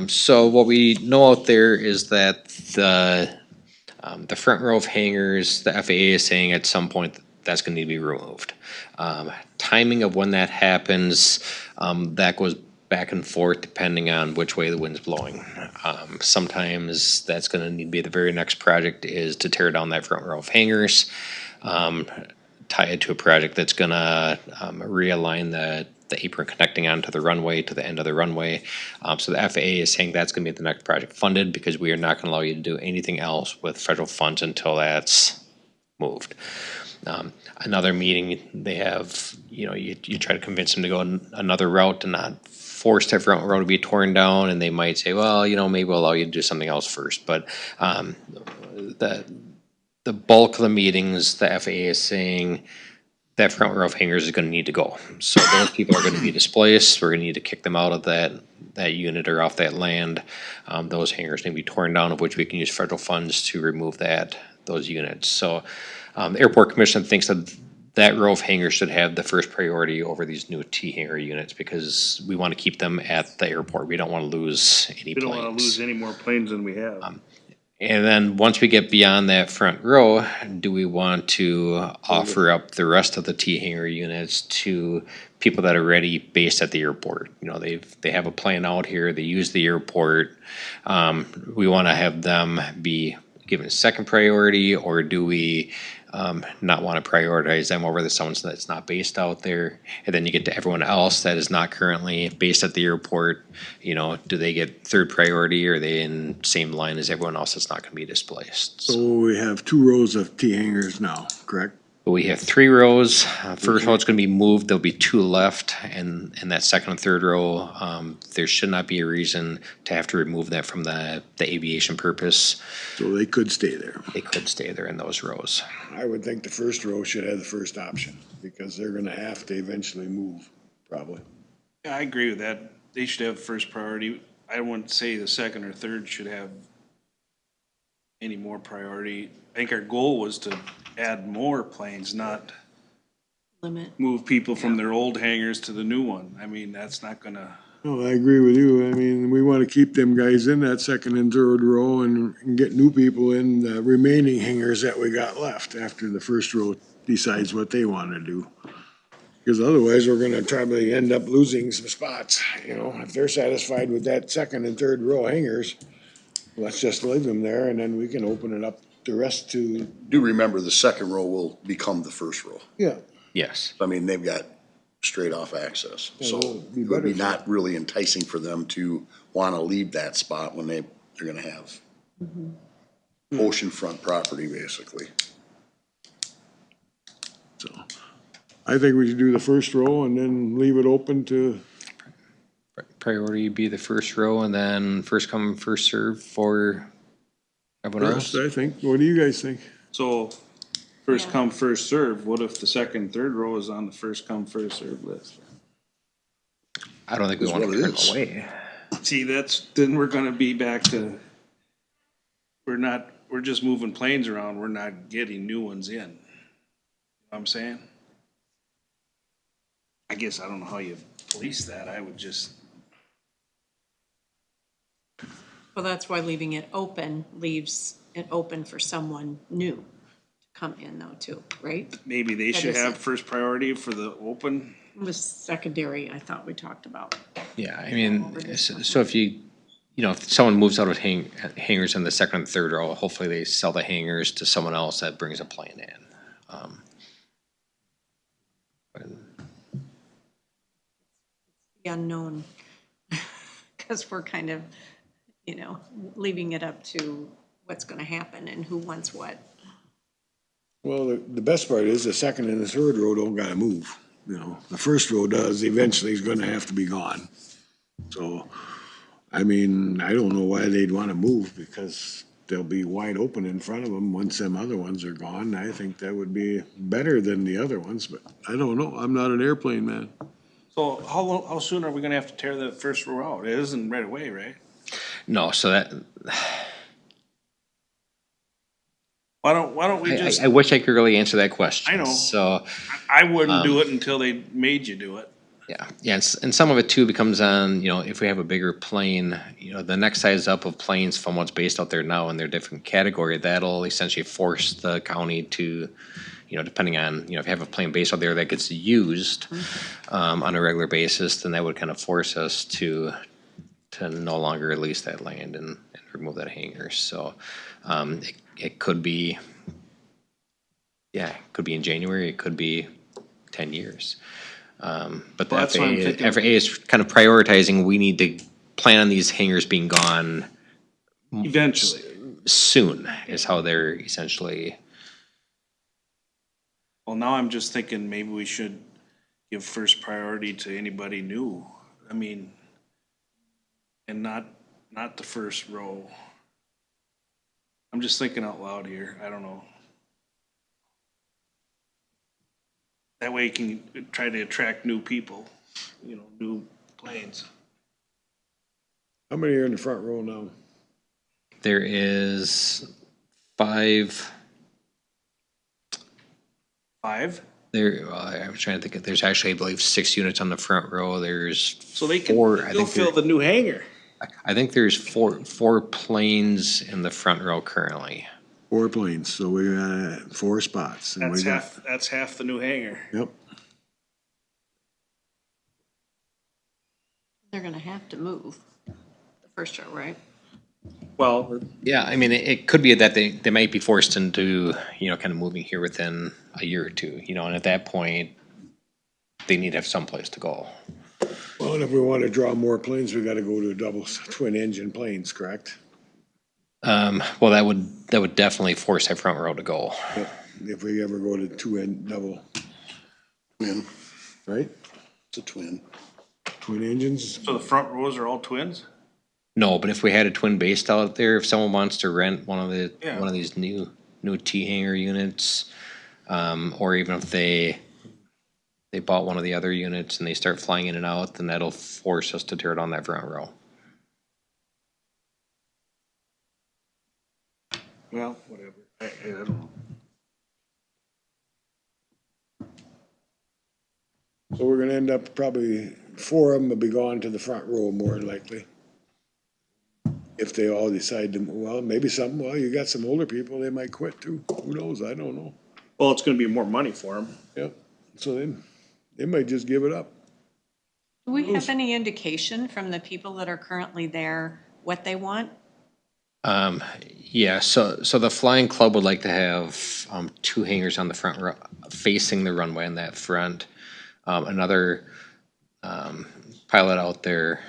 so what we know out there is that the front row of hangers, the FAA is saying at some point that's gonna need to be removed. Timing of when that happens, that goes back and forth depending on which way the wind's blowing. Sometimes that's gonna need to be the very next project is to tear down that front row of hangers. Tie it to a project that's gonna realign the apron connecting onto the runway to the end of the runway. So the FAA is saying that's gonna be the next project funded because we are not gonna allow you to do anything else with federal funds until that's moved. Another meeting, they have, you know, you try to convince them to go another route and not force that front row to be torn down, and they might say, well, you know, maybe we'll allow you to do something else first. But the bulk of the meetings, the FAA is saying that front row of hangers is gonna need to go. So those people are gonna be displaced, we're gonna need to kick them out of that unit or off that land. Those hangars need to be torn down, of which we can use federal funds to remove those units. So the airport commission thinks that row of hangars should have the first priority over these new T hangar units because we wanna keep them at the airport. We don't wanna lose any We don't wanna planes. lose any more planes than we have. And then once we get beyond that front row, do we want to offer up the rest of the T hangar units to people that are already based at the airport? You know, they have a plane out here, they use the airport. We wanna have them be given second priority, or do we not want to prioritize them over the someone that's not based out there? And then you get to everyone else that is not currently based at the airport. You know, do they get third priority, or are they in same line as everyone else that's not going to be displaced? So we have 2 rows of T hangers now, correct? But we have 3 rows. First row is going to be moved. There'll be 2 left, and that second and third row, there should not be a reason to have to remove that from the aviation purpose. So they could stay there. They could stay there in those rows. I would think the first row should have the first option, because they're gonna have to eventually move, probably. Yeah, I agree with that. They should have first priority. I wouldn't say the second or third should have any more priority. I think our goal was to add more planes, not Limit. move people from their old hangars to the new one. I mean, that's not gonna, No, I agree with you. I mean, we wanna keep them guys in that second and third row and get new people in the remaining hangars that we got left after the first row decides what they wanna do. Because otherwise, we're gonna probably end up losing some spots, you know, if they're satisfied with that second and third row hangars, let's just leave them there and then we can open it up the rest to, Do remember, the second row will become the first row. yeah. Yes. I mean, they've got straight off access, Yeah, so it'll be it would be better for not really enticing for them to wanna leave that spot when they're gonna have oceanfront property, basically. So, I think we should do the first row and then leave it open to, Priority be the first row, and then first come, first serve for everyone else. first, I think. What do you guys think? so first come, first serve. What if the second, third row is on the first come, first serve list? I don't think we Is want to what it turn is. them away. See, then we're gonna be back to, we're just moving planes around. We're not getting new ones in. You know what I'm saying? I guess I don't know how you police that. I would just, Well, that's why leaving it open leaves it open for someone new to come in though too, right? maybe they That should is have it. first priority for the open. It was secondary, I thought we talked about. Yeah, I mean, so if you know, if someone moves out of hangars in the second and third row, hopefully they sell the hangars to someone else that brings a plane in. The unknown, because we're kind of, you know, leaving it up to what's gonna happen and who wants what. Well, the best part is the second and the third row don't gotta move, you know. The first row does, eventually is gonna have to be gone. So, I mean, I don't know why they'd wanna move because they'll be wide open in front of them once them other ones are gone. I think that would be better than the other ones, but I don't know. I'm not an airplane man. So how soon are we gonna have to tear the first row out? It isn't right away, right? No, so that, Why don't we just, I wish I could really answer that question. I know. So, I wouldn't do it until they made you do it. yeah, and some of it too becomes on, if we have a bigger plane, the next size up of planes from what's based out there now in their different category, that'll essentially force the county to, depending on, if you have a plane based out there that gets used on a regular basis, then that would kind of force us to no longer lease that land and remove that hangar. So, it could be, it could be in January, it could be 10 years. But the Well, that's what I'm thinking. FAA is kind of prioritizing, we need to plan on these hangars being gone Eventually. soon, is how they're essentially. Well, now I'm just thinking maybe we should give first priority to anybody new. I mean, and not the first row. I'm just thinking out loud here. I don't know. That way you can try to attract new people, new planes. How many are in the front row now? There is 5. 5? I was trying to think, there's actually, I believe, 6 units on the front row. There's So they can, 4, they'll fill the new hangar. I think there's four planes in the front row currently. 4 planes, so we got 4 spots. And we got, That's half the new hangar. yep. They're gonna have to move the first row, right? Well, Yeah, I mean, it could be that they might be forced into, kind of moving here within a year or two, and at that point, they need to have someplace to go. Well, and if we want to draw more planes, we got to go to double twin engine planes, correct? Well, that would definitely force that front row to go. Yep. If we ever go to double, Twin, right? it's a twin. Twin engines. so the front rows are all twins? No, but if we had a twin based out there, if someone wants to rent one Yeah. of these new T hangar units, or even if they bought one of the other units and they start flying in and out, then that'll force us to tear down that front row. Well, whatever. I don't know. So we're gonna end up probably 4 of them will be gone to the front row more than likely. If they all decide to, maybe you got some older people, they might quit too. Who knows? I don't know. Well, it's gonna be more money for them. Yep. So they might just give it up. Do we have any indication from the people that are currently there what they want? Yeah, so the flying club would like to have 2 hangars on the front row, facing the runway on that front. Another pilot out there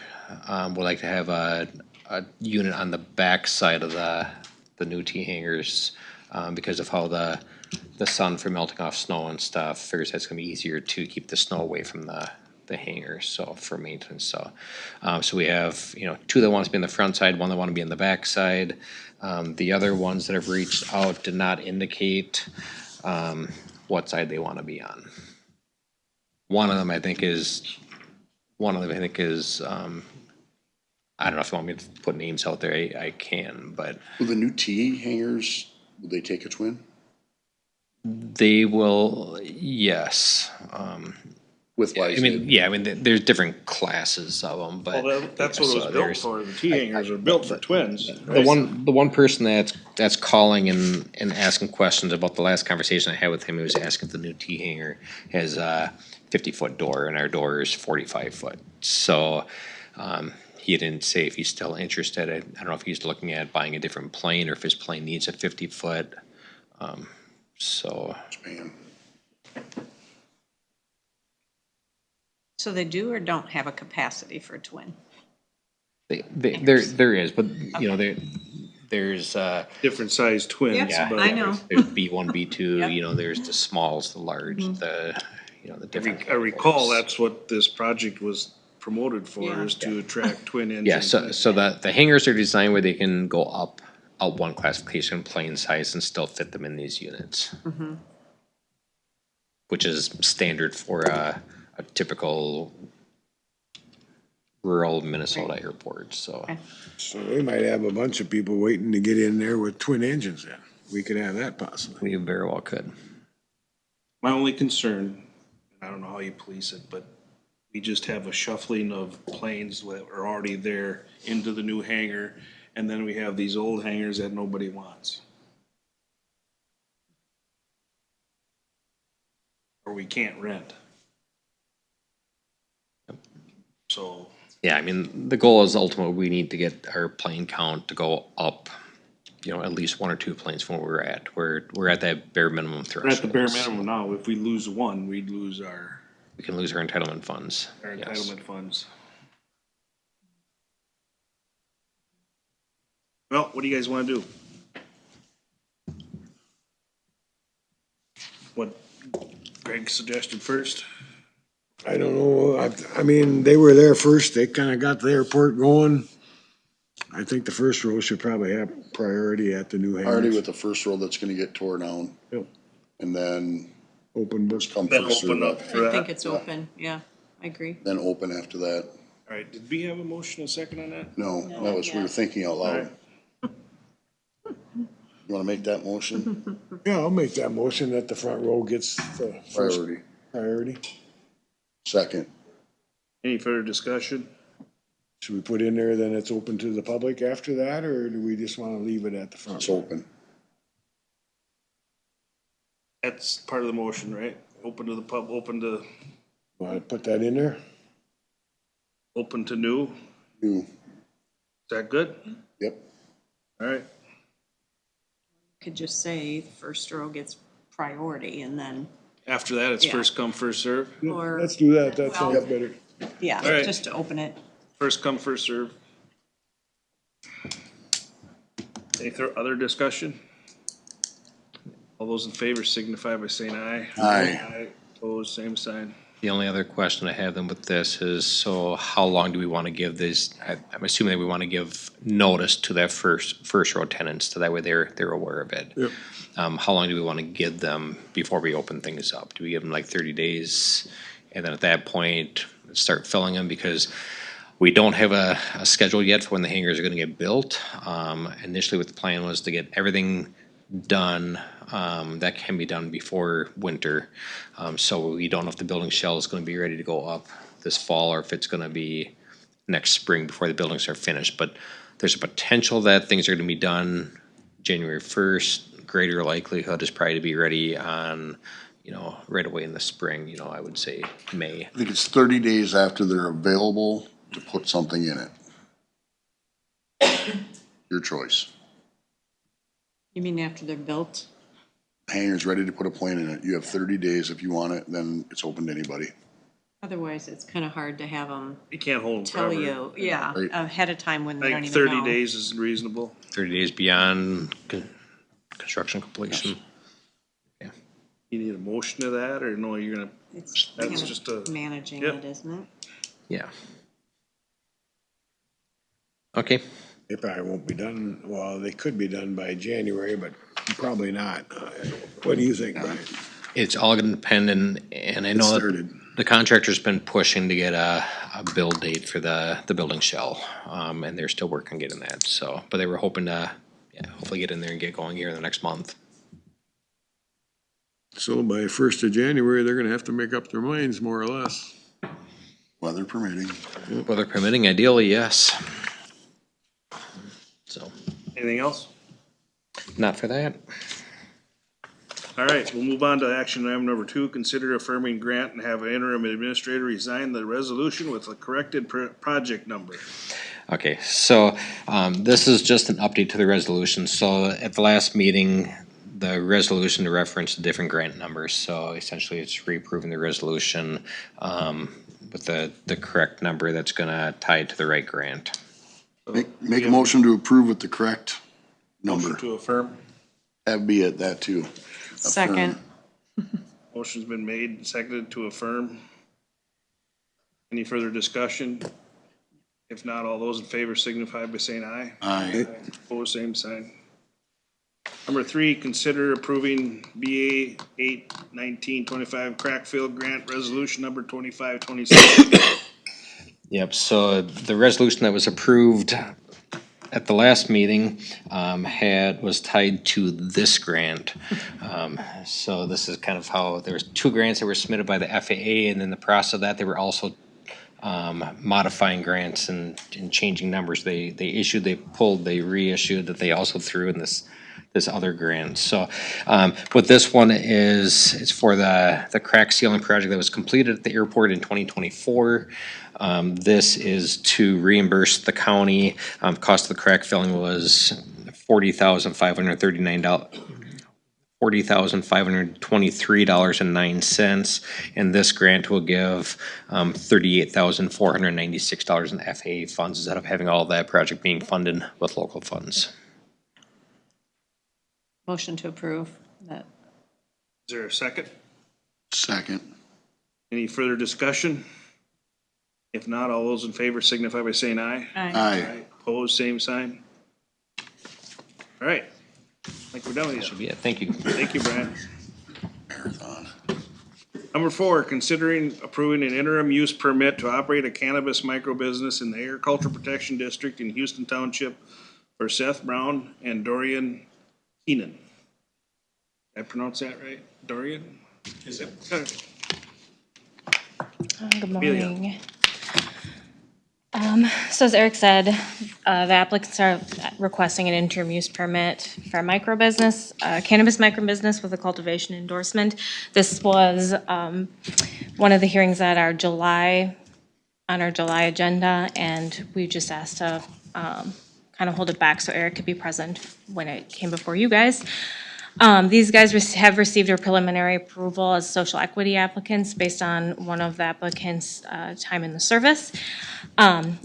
would like to have a unit on the back side of the new T hangars because of how the sun from melting off snow and stuff figures that's gonna be easier to keep the snow away from the hangars, so for maintenance. So we have 2 that want to be on the front side, 1 that want to be on the back side. The other ones that have reached out did not indicate what side they want to be on. One of them I think is I don't know if you want me to put names out there, I can, but Will the new T hangars, will they take a twin? they will, yes. With I mean, there's different classes of them, but. Well, that's what it was built there's- for. The T hangars are built for twins. The one person that's calling and asking questions about the last conversation I had with him, he was asking if the new T hangar has a 50-foot door and our door is 45 foot. So, he didn't say if he's still interested. I don't know if he's looking at buying a different plane or if his plane needs a 50-foot. So. Man. So they do or don't have a capacity for a twin? There is, but there's Different sized twins. Yep, yeah, I know. There's B1, B2. Yep. There's the smalls, the large, the different. I recall that's what this project was promoted for, Yeah. is to attract twin engines. Yeah, so the hangars are designed where they can go up one classification plane size and still fit them in these units, which is standard for a typical rural Minnesota airport, so. So we might have a bunch of people waiting to get in there with twin engines then. We could have that possibly. We very well could. My only concern, I don't know how you police it, but we just have a shuffling of planes that are already there into the new hangar, and then we have these old hangars that nobody wants. Or we can't rent. So, Yeah, I mean, the goal is ultimately we need to get our plane count to go up, you know, at least 1 or 2 planes from where we're at. We're at that bare minimum we're threshold. at the bare minimum now. If we lose one, we'd lose our We can lose our entitlement funds. Yes. entitlement funds. Well, what do you guys wanna do? What Greg suggested first? I don't know, I mean, they were there first, they kinda got the airport going. I think the first row should probably have priority at the new hangars. Already with the first row that's gonna get tore down. Yep. And then Open book. come Then first open serve. up for I think that. it's open, yeah, I agree. Then open after that. Alright, did we have a motion, a second on that? No, that was, we were thinking out loud. You wanna make that motion? Yeah, I'll make that motion that the front row gets the first Priority. priority. Second. Any further discussion? Should we put in there then it's open to the public after that, or do we just wanna leave it at the front? It's open. That's part of the motion, right? Open to the pub, open to, Wanna put that in there? open to new, is New. that good? Yep. Alright, Could just say the first row gets priority and then, after that, it's Yeah. first come, first serve. or, Let's do that, that Well- sounds better. yeah, All right. just to open it. First come, first serve. Any other discussion? All those in favor signify by saying aye. Aye. Opposed, same sign. The only other question I have then with this is, so how long do we want to give this? I'm assuming that we want to give notice to that first row tenants, so that way they're aware of it. Yep. How long do we want to give them before we open things up? Do we give them like 30 days? And then at that point, start filling them? Because we don't have a schedule yet for when the hangars are gonna get built. Initially, what the plan was to get everything done, that can be done before winter. So we don't know if the building shell is gonna be ready to go up this fall, or if it's gonna be next spring before the buildings are finished. But there's a potential that things are gonna be done January 1st. Greater likelihood is probably to be ready on, you know, right away in the spring, you know, I would say May. I think it's 30 days after they're available to put something in it. Your choice. You mean after they're built? Hangar's ready to put a plane in it. You have 30 days if you want it, then it's open to anybody. Otherwise, it's kind of hard to have them You can't hold them tell forever. you, yeah, Right. ahead of time when I they don't think even 30 know. days is reasonable. 30 days beyond construction completion. You need a motion to that, or no, you're gonna, It's That's kind just of a- managing Yep. it, isn't it? Yeah. Okay, They probably won't be done, well, they could be done by January, but probably not. What do you think, Brian? it's all gonna depend, and I It know that started. the contractor's been pushing to get a build date for the building shell, and they're still working on getting that, so, but they were hoping to, yeah, hopefully get in there and get going here in the next month. So by 1st of January, they're gonna have to make up their minds, more or less. Weather permitting. Weather permitting, ideally, yes. So, anything else? not for that. All right, we'll move on to action item number 2, consider affirming grant and have an interim administrator resign the resolution with a corrected project number. Okay, so this is just an update to the resolution. So at the last meeting, the resolution referenced the different grant numbers. So essentially, it's reapproving the resolution with the correct number that's gonna tie it to the right grant. Make a motion to approve with the correct Motion number. to affirm. Have be it that too. Second, Motion's been made and seconded to affirm. Any further discussion? If not, all those in favor signify by saying aye. Aye. Opposed, same sign. Number 3, consider approving BA 8/19/25 Crackfield Grant Resolution Number 2526. Yep, so the resolution that was approved at the last meeting was tied to this grant. So this is kind of how, there was two grants that were submitted by the FAA, and in the process of that, they were also modifying grants and changing numbers. They issued, they pulled, they reissued, that they also threw in this other grant. So what this one is, it's for the crack sealing project that was completed at the airport in 2024. This is to reimburse the county. Cost of the crack filling was $40,523.09, and this grant will give $38,496 in FAA funds instead of having all that project being funded with local funds. Motion to approve that. Is there a second? Second. Any further discussion? If not, all those in favor signify by saying aye. Aye. Opposed, same sign. All right. I think we're done with you. Should be it. Thank you. Thank you, Brian. Marathon. Number 4, considering approving an interim use permit to operate a cannabis microbusiness in the Agricultural Protection District in Houston Township for Seth Brown and Dorian Keenan. Did I pronounce that right? Dorian? Is it? Good morning. So as Eric said, the applicants are requesting an interim use permit for a microbusiness, cannabis microbusiness with a cultivation endorsement. This was one of the hearings at our July agenda, and we just asked to kind of hold it back so Eric could be present when it came before you guys. These guys have received a preliminary approval as social equity applicants based on one of the applicants' time in the service.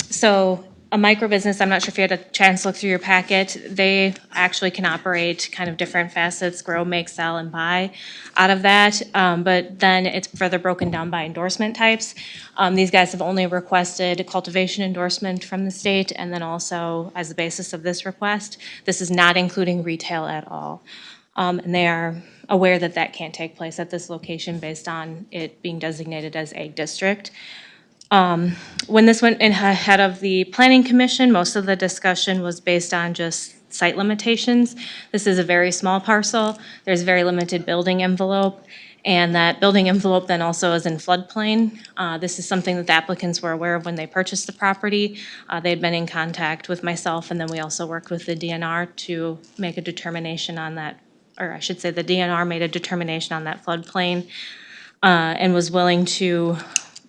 So a microbusiness, I'm not sure if you had a chance to look through your packet, they actually can operate kind of different facets, grow, make, sell, and buy out of that. But then it's further broken down by endorsement types. These guys have only requested cultivation endorsement from the state, and then also as the basis of this request, this is not including retail at all. And they are aware that that can't take place at this location based on it being designated as a district. When this went in ahead of the Planning Commission, most of the discussion was based on just site limitations. This is a very small parcel. There's very limited building envelope, and that building envelope then also is in floodplain. This is something that the applicants were aware of when they purchased the property. They had been in contact with myself, and then we also worked with the DNR to make a determination on that, or I should say the DNR made a determination on that floodplain and was willing to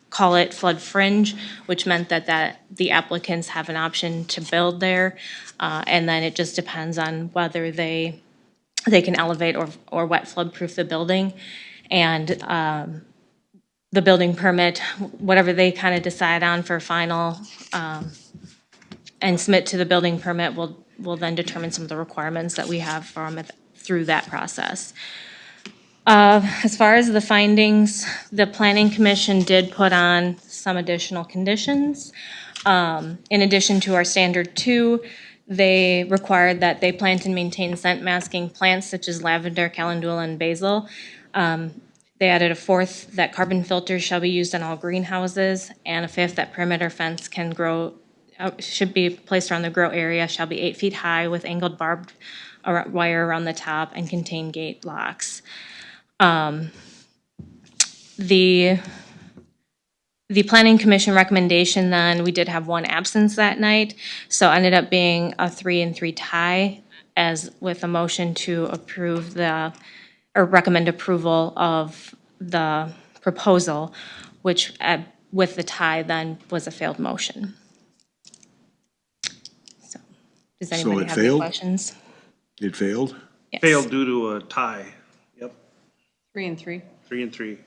call it flood fringe, which meant that the applicants have an option to build there. And then it just depends on whether they can elevate or wet flood proof the building. And the building permit, whatever they kind of decide on for final and submit to the building permit will then determine some of the requirements that we have from it through that process. As far as the findings, the Planning Commission did put on some additional conditions. In addition to our standard 2, they required that they plant and maintain scent masking plants such as lavender, calendula, and basil. They added a 4th that carbon filters shall be used in all greenhouses, and a 5th that perimeter fence should be placed around the grow area, shall be 8 feet high with angled barbed wire around the top and contain gate locks. The Planning Commission recommendation then, we did have one absence that night, so ended up being a 3-3 tie, as with a motion to approve or recommend approval of the proposal, which with the tie then was a failed motion. So, does anybody have any questions? It failed? Yes. Failed due to a tie. Yep, 3-3. 3-3,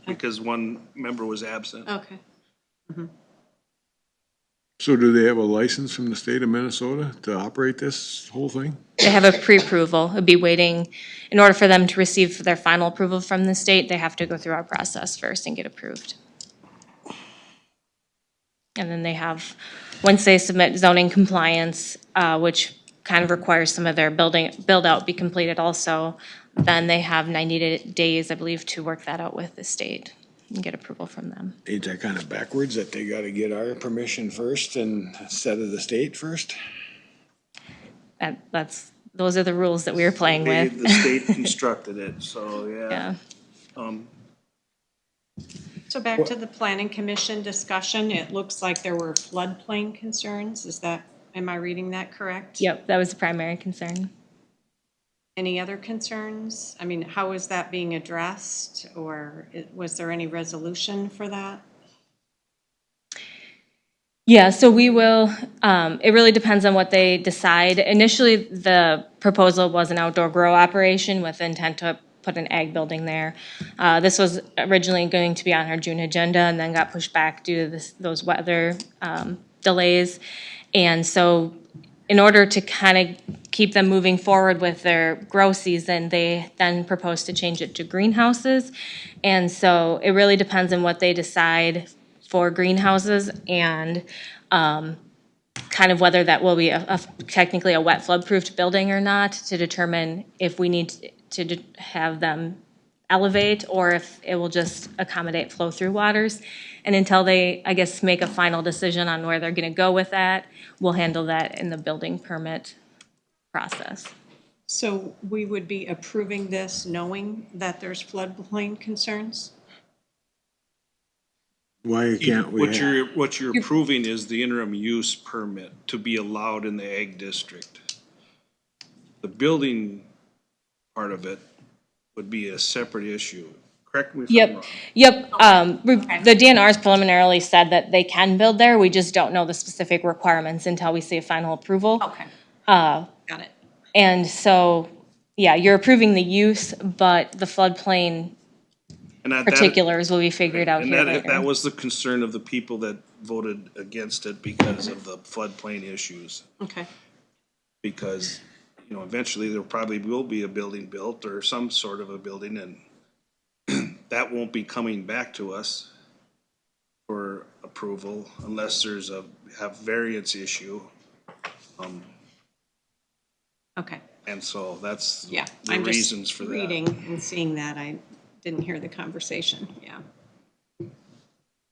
because one member was absent. Okay. So do they have a license from the state of Minnesota to operate this whole thing? They have a pre-approval. It'd be waiting, in order for them to receive their final approval from the state, they have to go through our process first and get approved. And then they have, once they submit zoning compliance, which kind of requires some of their build out be completed also, then they have 90 days, I believe, to work that out with the state. and get approval from them. Ain't that kind of backwards that they gotta get our permission first and instead of the state first? Those are the rules that we were playing with. The state constructed it, so, yeah. Yeah. So back to the planning commission discussion, it looks like there were floodplain concerns. Am I reading that correct? Yep, that was the primary concern. Any other concerns? I mean, how is that being addressed, or was there any resolution for that? Yeah, so we will, it really depends on what they decide. Initially, the proposal was an outdoor grow operation with intent to put an ag building there. This was originally going to be on our June agenda and then got pushed back due to those weather delays. And so in order to kind of keep them moving forward with their grow season, they then proposed to change it to greenhouses. And so it really depends on what they decide for greenhouses and kind of whether that will be technically a wet flood-proofed building or not, to determine if we need to have them elevate or if it will just accommodate flow-through waters. And until they, I guess, make a final decision on where they're gonna go with that, we'll handle that in the building permit process. So we would be approving this knowing that there's floodplain concerns? Why can't we? What you're approving is the interim use permit to be allowed in the ag district. The building part of it would be a separate issue. Correct me if I'm wrong. Yep, the DNR's preliminarily said that they can build there, we just don't know the specific requirements until we see a final approval. Okay, Got it. And so, yeah, you're approving the use, but the floodplain And that- particulars will be figured out And here that later. was the concern of the people that voted against it because of the floodplain issues. Okay. Because, eventually there probably will be a building built or some sort of a building, and that won't be coming back to us for approval unless there's a variance issue. Okay. And so that's Yeah, the I'm reasons just for that. reading and seeing that. I didn't hear the conversation, yeah.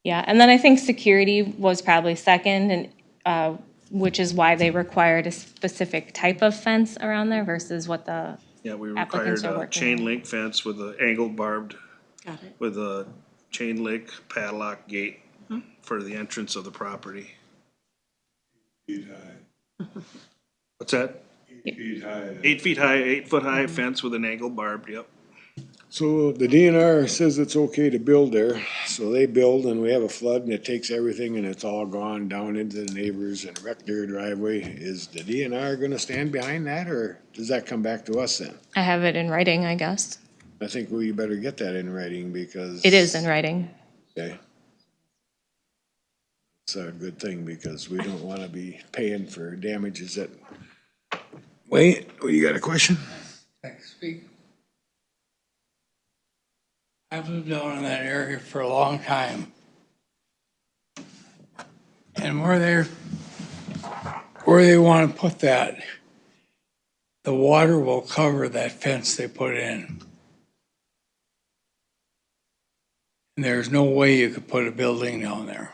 Yeah, and then I think security was probably second, and, which is why they required a specific type of fence around there versus what the Yeah, we applicants required are a working chain on. link fence with an angled barbed, Got it. with a chain link padlock gate Mhm. for the entrance of the property. 8 feet high. What's that? 8 feet high. 8 feet high, 8 foot high fence with an angled barbed, yep. So the DNR says it's okay to build there, so they build and we have a flood and it takes everything and it's all gone down into the neighbors and wrecked their driveway. Is the DNR gonna stand behind that, or does that come back to us then? I have it in writing, I guess. I think we better get that in writing because. It is in writing. Okay. It's a good thing because we don't wanna be paying for damages that. Wait, you got a question? Speak. I've lived down in that area for a long time. And where they want to put that, the water will cover that fence they put in. And there's no way you could put a building down there.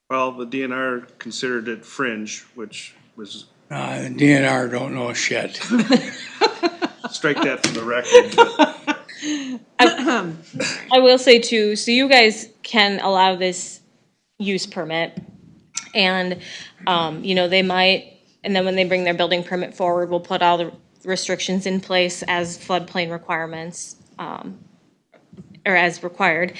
Well, the DNR considered it fringe, which was, The DNR don't know shit. strike that from the record, but I will say too, so you guys can allow this use permit and, they might, and then when they bring their building permit forward, we'll put all the restrictions in place as floodplain requirements, or as required.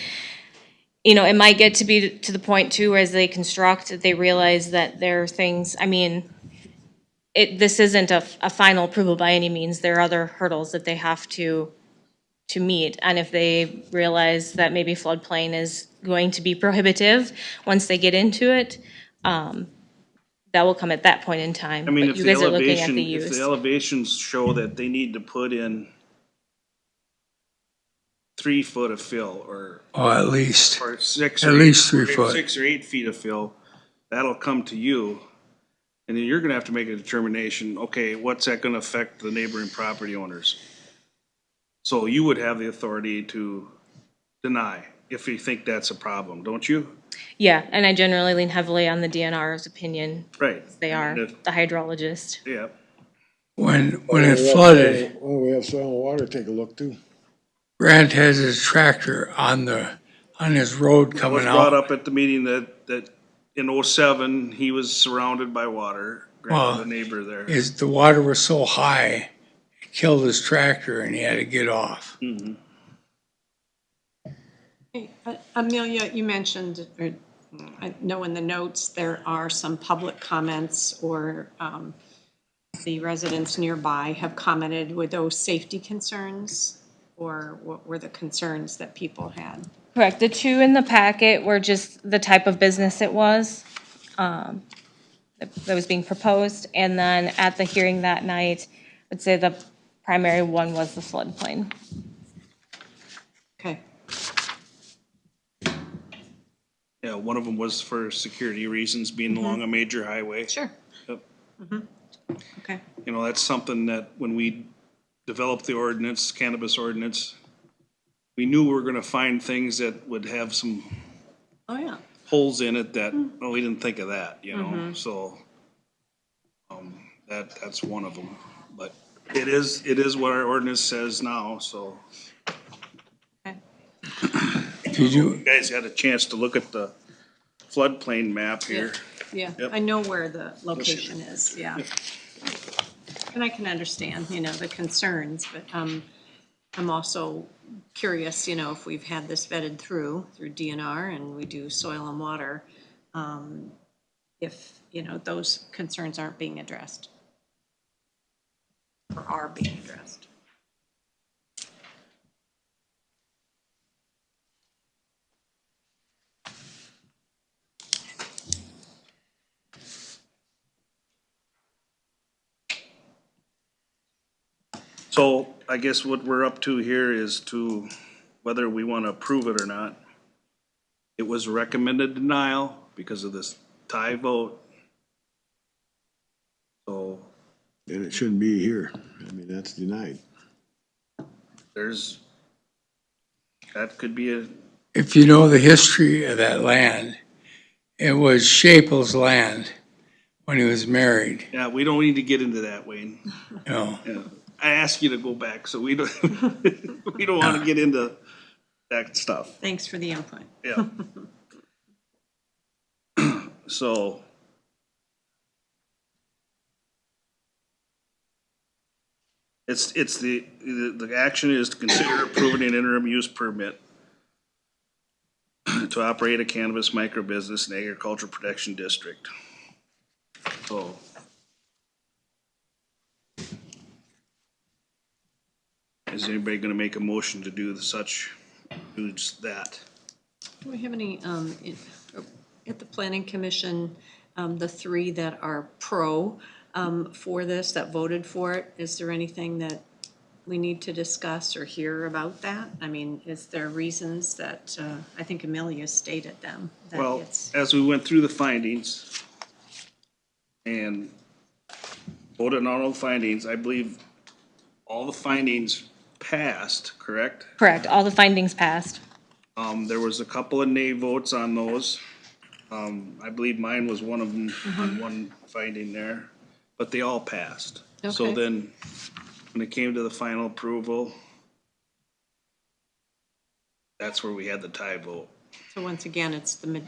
It might get to be to the point too, where as they construct, they realize that there are things, this isn't a final approval by any means. There are other hurdles that they have to meet. And if they realize that maybe floodplain is going to be prohibitive, once they get into it, that will come at that point in time. I mean, But if you the guys are looking at elevation, the if use. the elevations show that they need to put in 3 foot of fill or. Oh, at least. Or 6. At or least 8 3 foot. 6 or 8 feet of fill, that'll come to you. And then you're gonna have to make a determination, okay, what's that gonna affect the neighboring property owners? So you would have the authority to deny if you think that's a problem, don't you? Yeah, and I generally lean heavily on the DNR's opinion. Right. They are And if- the hydrologist. Yeah. When it flooded, Well, we have soil and water, take a look too. Grant has his tractor on his road It was coming brought out. up at the meeting that in '07, he was surrounded by water, Well, the neighbor there. The water was so high, it killed his tractor and he had to get off. Mhm. Hey, Amelia, you mentioned, or I know in the notes, there are some public comments or the residents nearby have commented. Were those safety concerns or what were the concerns that people had? Correct. The two in the packet were just the type of business it was that was being proposed. And then at the hearing that night, I'd say the primary one was the floodplain. Okay. Yeah, one of them was for security reasons, being along a major highway. Sure. Yep. Okay. You know, that's something that when we developed the ordinance, cannabis ordinance, we knew we were gonna find things that would have some Oh, yeah. holes in it that, oh, we didn't think of that, you know, so. That's one of them, but it is what our ordinance says now, so. Did you, You guys had a chance to look at the floodplain map here. Yeah, Yep. I know where the location is, yeah. And I can understand, the concerns, but I'm also curious, if we've had this vetted through DNR and we do soil and water, if, those concerns aren't being addressed. Or are being addressed. So I guess what we're up to here is to whether we want to approve it or not. It was recommended denial because of this tie vote. So And it shouldn't be here. I mean, that's denied. that could be a, if you know the history of that land, it was Shaple's land when he was married, yeah, we don't need to get into that, Wayne. you know. Yeah. I asked you to go back, so we don't, we don't want to get into that stuff. Thanks for the input. Yeah. So. It's the action is to consider approving an interim use permit to operate a cannabis microbusiness in agriculture protection district. So. Is anybody gonna make a motion to do that? Do we have any, at the planning commission, the three that are pro for this, that voted for it, is there anything that we need to discuss or hear about that? I mean, is there reasons that, I think Amelia stated them, that Well, it's, as we went through the findings and voted on all the findings, I believe all the findings passed, correct? Correct. All the findings passed. There was a couple of nay votes on those. I believe mine was one of them on one finding there, but they all passed. So Okay. then, when it came to the final approval, that's where we had the tie vote. so once again, it's the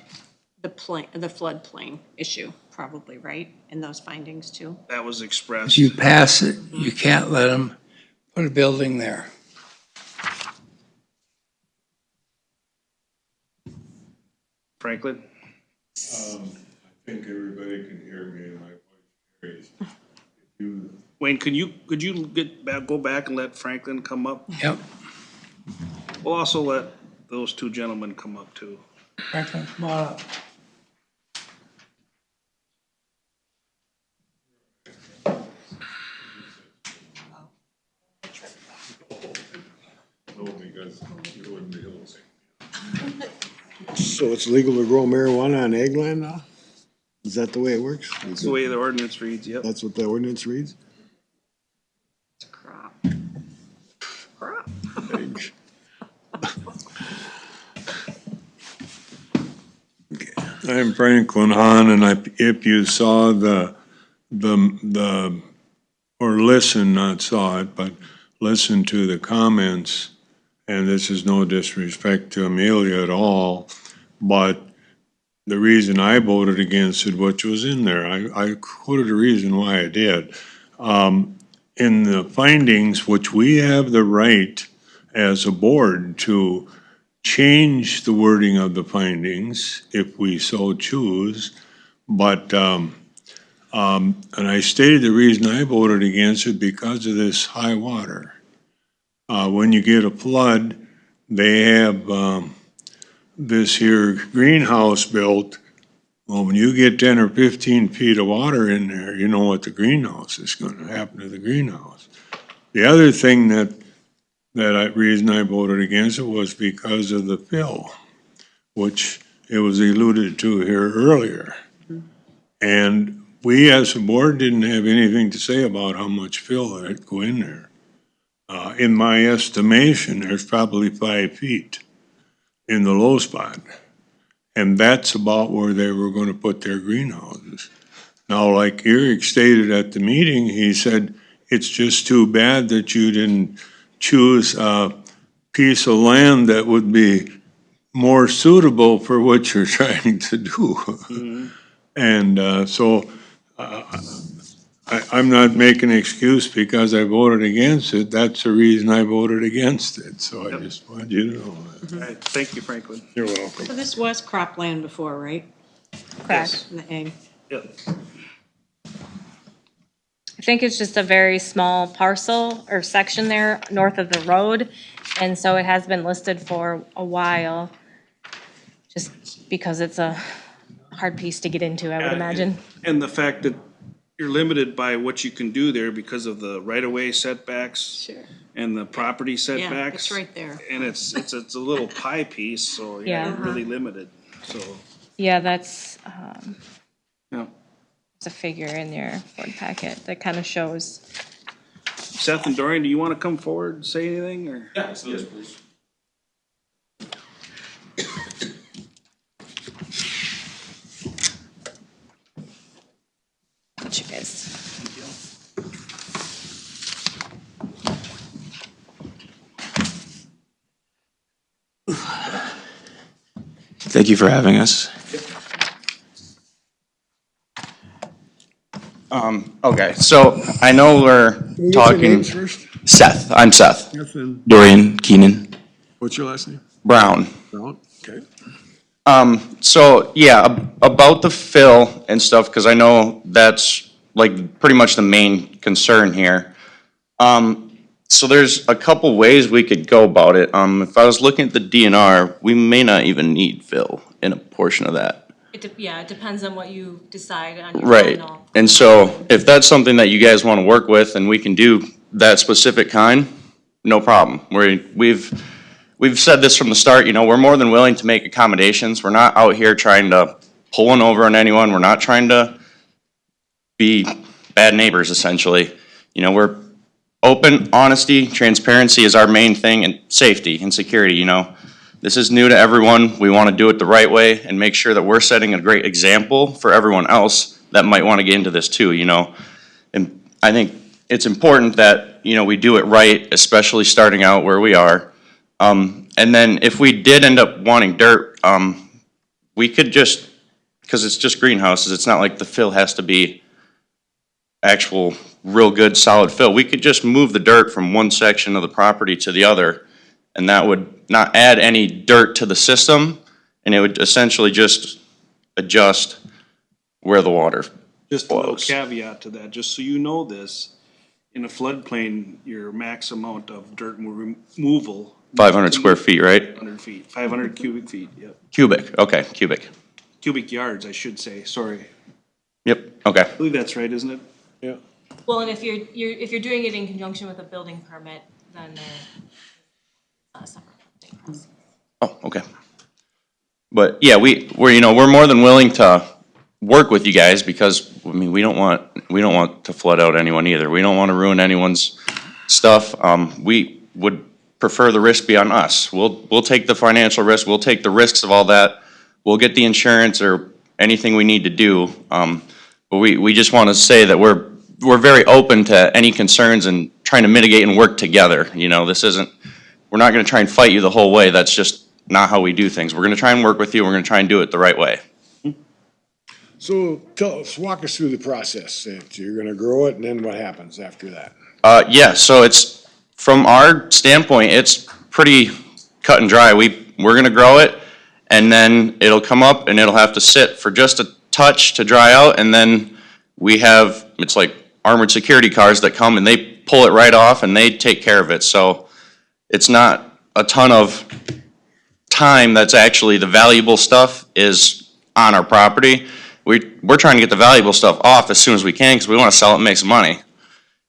floodplain issue, probably, right, in those findings too? That was If expressed. you pass it, you can't let them put a building there. Franklin? I think everybody can hear me and my voice carries. Wayne, could you go back and let Franklin come up? Yep. We'll also let those two gentlemen come up too. Franklin, come on up. No, because you wouldn't be able to say. So it's legal to grow marijuana on ag land now? Is that the way it works? That's the way the ordinance reads, yep. That's what the ordinance reads? It's a crop. Crop. stage. I'm Franklin Hahn, and if you saw or listen, not saw it, but listen to the comments, and this is no disrespect to Amelia at all, but the reason I voted against it, which was in there, I quoted the reason why I did. In the findings, which we have the right as a board to change the wording of the findings if we so choose, but, and I stated the reason I voted against it because of this high water. When you get a flood, they have, this here greenhouse built. Well, when you get 10 or 15 feet of water in there, you know what the greenhouse is gonna happen to the greenhouse. The other thing reason I voted against it was because of the fill, which it was alluded to here earlier. And we as a board didn't have anything to say about how much fill that go in there. In my estimation, there's probably 5 feet in the low spot. And that's about where they were gonna put their greenhouses. Now, like Eric stated at the meeting, he said, it's just too bad that you didn't choose a piece of land that would be more suitable for what you're trying to do. And so I'm not making an excuse because I voted against it. That's the reason I voted against it. So I just wanted you to know that. All right, thank you, Franklin. You're welcome. So this was cropland before, right? Correct. In the ag. Yep. I think it's just a very small parcel or section there north of the road. And so it has been listed for a while, just because it's a hard piece to get into, I would imagine. And the fact that you're limited by what you can do there because of the right-of-way setbacks. Sure. And the property Yeah, setbacks. it's right there. And it's a little pie piece, so Yeah. you're really limited, so. Yeah, that's, Yeah. there's a figure in your board packet that kind of shows. Seth and Dorian, do you want to come forward and say anything, or? Yes, please. What you guys. Thank you for having us. Okay, so I know we're Your talking, names first? Seth, I'm Seth. Yes, and Dorian Keenan what's your last name? Brown. Brown, okay. So yeah, about the fill and stuff, because I know that's like pretty much the main concern here. So there's a couple ways we could go about it. If I was looking at the DNR, we may not even need fill in a portion of that. Yeah, it depends on what you decide on your Right, final. and so if that's something that you guys want to work with and we can do that specific kind, no problem. We've said this from the start, you know, we're more than willing to make accommodations. We're not out here trying to pull one over on anyone. We're not trying to be bad neighbors, essentially. You know, we're open, honesty, transparency is our main thing, and safety and security, you know. This is new to everyone. We want to do it the right way and make sure that we're setting a great example for everyone else that might want to get into this too, you know. And I think it's important that, you know, we do it right, especially starting out where we are. And then if we did end up wanting dirt, we could just, because it's just greenhouses, it's not like the fill has to be actual real good solid fill. We could just move the dirt from one section of the property to the other, and that would not add any dirt to the system, and it would essentially just adjust where the water Just a little flows. caveat to that, just so you know this, in a floodplain, your max amount of dirt removal. 500 square feet, right? 500 feet, 500 cubic feet, yep. Cubic, okay, cubic. Cubic yards, I should say, sorry. Yep, okay. I believe that's right, isn't it? Yeah. Well, and if you're doing it in conjunction with a building permit, then they're separate. Oh, okay. But yeah, we're, you know, we're more than willing to work with you guys because, I mean, we don't want to flood out anyone either. We don't want to ruin anyone's stuff. We would prefer the risk be on us. We'll take the financial risk, we'll take the risks of all that. We'll get the insurance or anything we need to do. But we just want to say that we're very open to any concerns and trying to mitigate and work together. You know, this isn't, we're not going to try and fight you the whole way. That's just not how we do things. We're going to try and work with you. We're going to try and do it the right way. So walk us through the process. So you're gonna grow it, and then what happens after that? Yeah, so it's, from our standpoint, it's pretty cut and dry. We're gonna grow it, and then it'll come up and it'll have to sit for just a touch to dry out, and then we have, it's like armored security cars that come and they pull it right off and they take care of it. So it's not a ton of time. That's actually, the valuable stuff is on our property. We're trying to get the valuable stuff off as soon as we can because we want to sell it and make some money.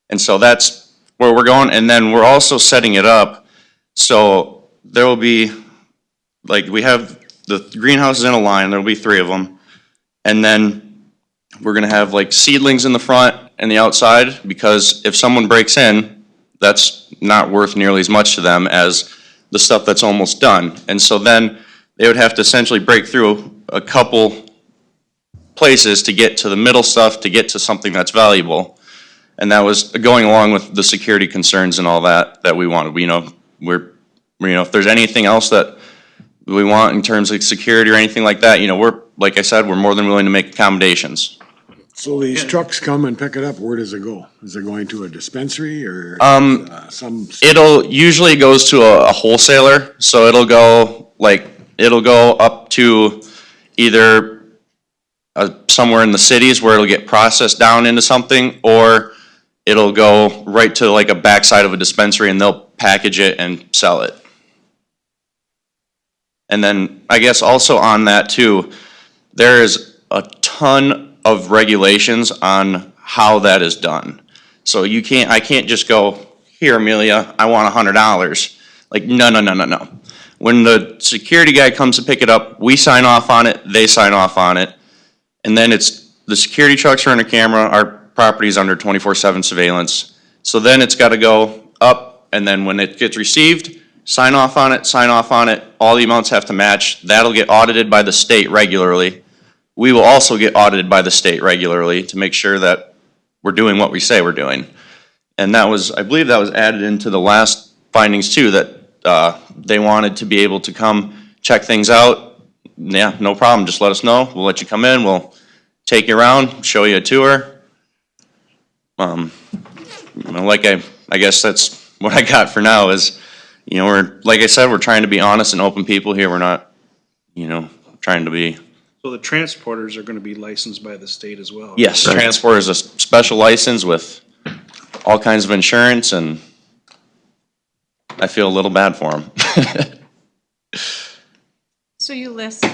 And so that's where we're going. And then we're also setting it up so there will be, like, we have the greenhouses in a line, there'll be 3 of them. And then we're gonna have like seedlings in the front and the outside, because if someone breaks in, that's not worth nearly as much to them as the stuff that's almost done. And so then they would have to essentially break through a couple places to get to the middle stuff, to get to something that's valuable. And that was going along with the security concerns and all that we wanted. You know, if there's anything else that we want in terms of security or anything like that, you know, like I said, we're more than willing to make accommodations. So these trucks come and pick it up, where does it go? Is it going to a dispensary or some? It'll usually goes to a wholesaler, so it'll go up to either somewhere in the cities where it'll get processed down into something, or it'll go right to like a backside of a dispensary and they'll package it and sell it. And then I guess also on that too, there is a ton of regulations on how that is done. So I can't just go, here Amelia, I want $100. Like, no. When the security guy comes to pick it up, we sign off on it, they sign off on it. And then the security trucks are under camera, our property is under 24/7 surveillance. So then it's gotta go up, and then when it gets received, sign off on it, all the amounts have to match. That'll get audited by the state regularly. We will also get audited by the state regularly to make sure that we're doing what we say we're doing. And I believe that was added into the last findings too, that they wanted to be able to come check things out. Yeah, no problem, just let us know, we'll let you come in, we'll take you around, show you a tour. I guess that's what I got for now is, you know, like I said, we're trying to be honest and open people here, we're not, you know, trying to be. So the transporters are gonna be licensed by the state as well? Yes, transport is a special license with all kinds of insurance, and I feel a little bad for them. So you list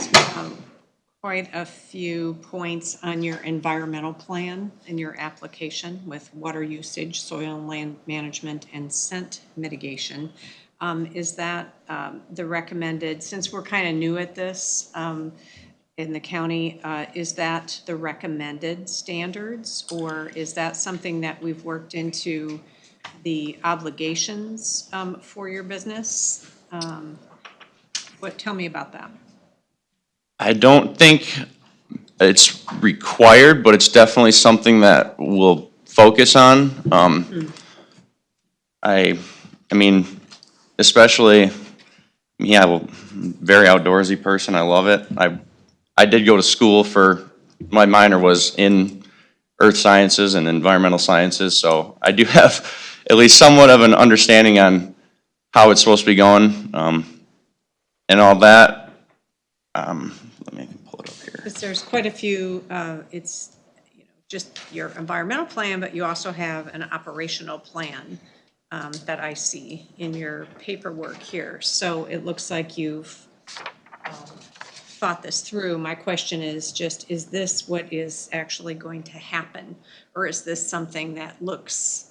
quite a few points on your environmental plan in your application with water usage, soil and land management, and scent mitigation. Is that the recommended, since we're kind of new at this in the county, is that the recommended standards, or is that something that we've worked into the obligations for your business? Tell me about that. I don't think it's required, but it's definitely something that we'll focus on. I mean, especially, very outdoorsy person, I love it. I did go to school my minor was in earth sciences and environmental sciences, so I do have at least somewhat of an understanding on how it's supposed to be going, and all that. Let me pull it up here. Because there's quite a few, it's just your environmental plan, but you also have an operational plan that I see in your paperwork here. So it looks like you've thought this through. My question is just, is this what is actually going to happen? Or is this something that looks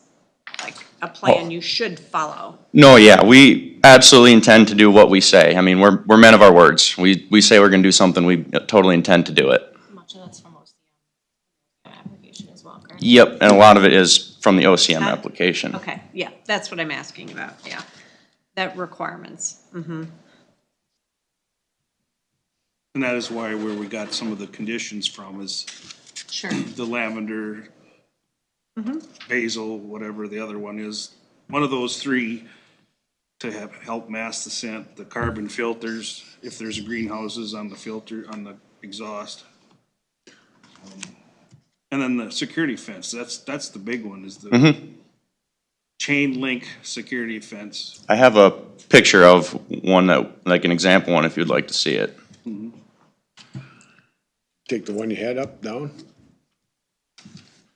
like a plan you should follow? No, yeah, we absolutely intend to do what we say. I mean, we're men of our words. We say we're gonna do something, we totally intend to do it. Much of that's from OCM application as well, correct? Yep, and a lot of it is from the OCM application. Okay, yeah, that's what I'm asking about, yeah. That requirements. And that is why where we got some of the conditions from is Sure. the lavender, basil, whatever the other one is. One of those three to help mask the scent, the carbon filters, if there's greenhouses on the filter, on the exhaust. And then the security fence, that's the big one, is the chain link security fence. I have a picture of one that, like an example one, if you'd like to see it. Take the one you had up, down?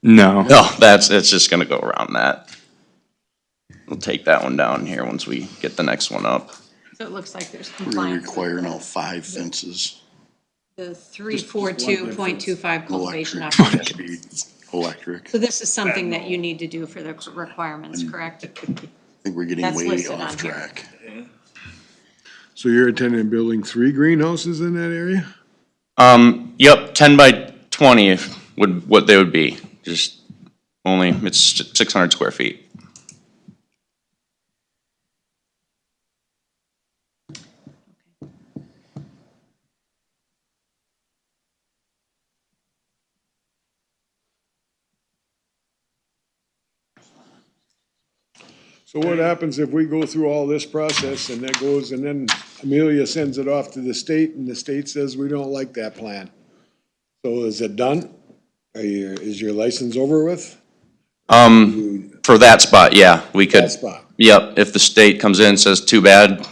No. No, it's just gonna go around that. We'll take that one down here once we get the next one up. So it looks like there's We're gonna compliance. require now 5 fences. The 342.25 cultivation Electric, operations. speed, electric. So this is something that you need to do for the requirements, correct? I think we're getting That's way listed off on here. track. So you're intending building 3 greenhouses in that area? Yep, 10 by 20 would, what they would be, just only, it's 600 square feet. So what happens if we go through all this process and that goes, and then Amelia sends it off to the state and the state says, we don't like that plan? So is it done? Is your license over with? For that spot, yeah, we could. That spot? Yep, if the state comes in and says too bad,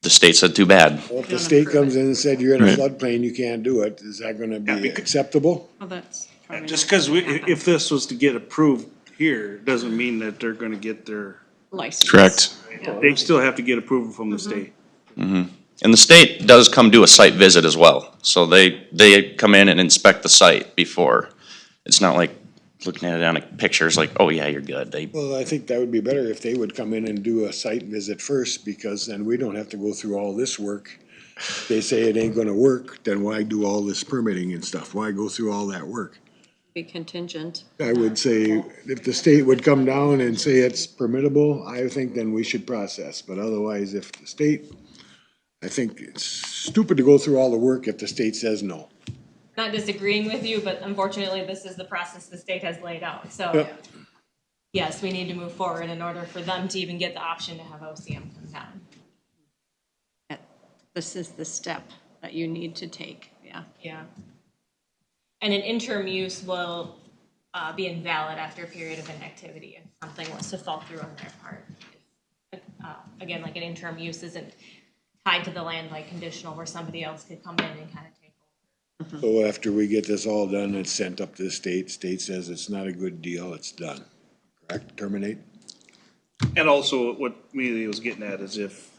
the state said too bad. Well, if the state comes in and said you're in a Right. floodplain, you can't do it, is that gonna be acceptable? Well, that's probably Just not because gonna happen. if this was to get approved here, doesn't mean that they're gonna get their, License. Correct. they still have to get approval from the state. And the state does come do a site visit as well, so they come in and inspect the site before. It's not like looking at it on pictures like, oh yeah, you're good. Well, I think that would be better if they would come in and do a site visit first, because then we don't have to go through all this work. If they say it ain't gonna work, then why do all this permitting and stuff? Why go through all that work? Be contingent. I would say if the state would come down and say it's permittable, I think then we should process. But otherwise, if the state, I think it's stupid to go through all the work if the state says no. Not disagreeing with you, but unfortunately, this is the process the state has laid out, so. Yep. Yes, we need to move forward in order for them to even get the option to have OCM come down. This is the step that you need to take, yeah. Yeah. And an interim use will be invalid after a period of inactivity if something was to fall through on their part. Again, like an interim use isn't tied to the land like conditional where somebody else could come in and kind of take over. So after we get this all done, it's sent up to the state. State says it's not a good deal, it's done. Correct? Terminate? And also, what Amelia was getting at is if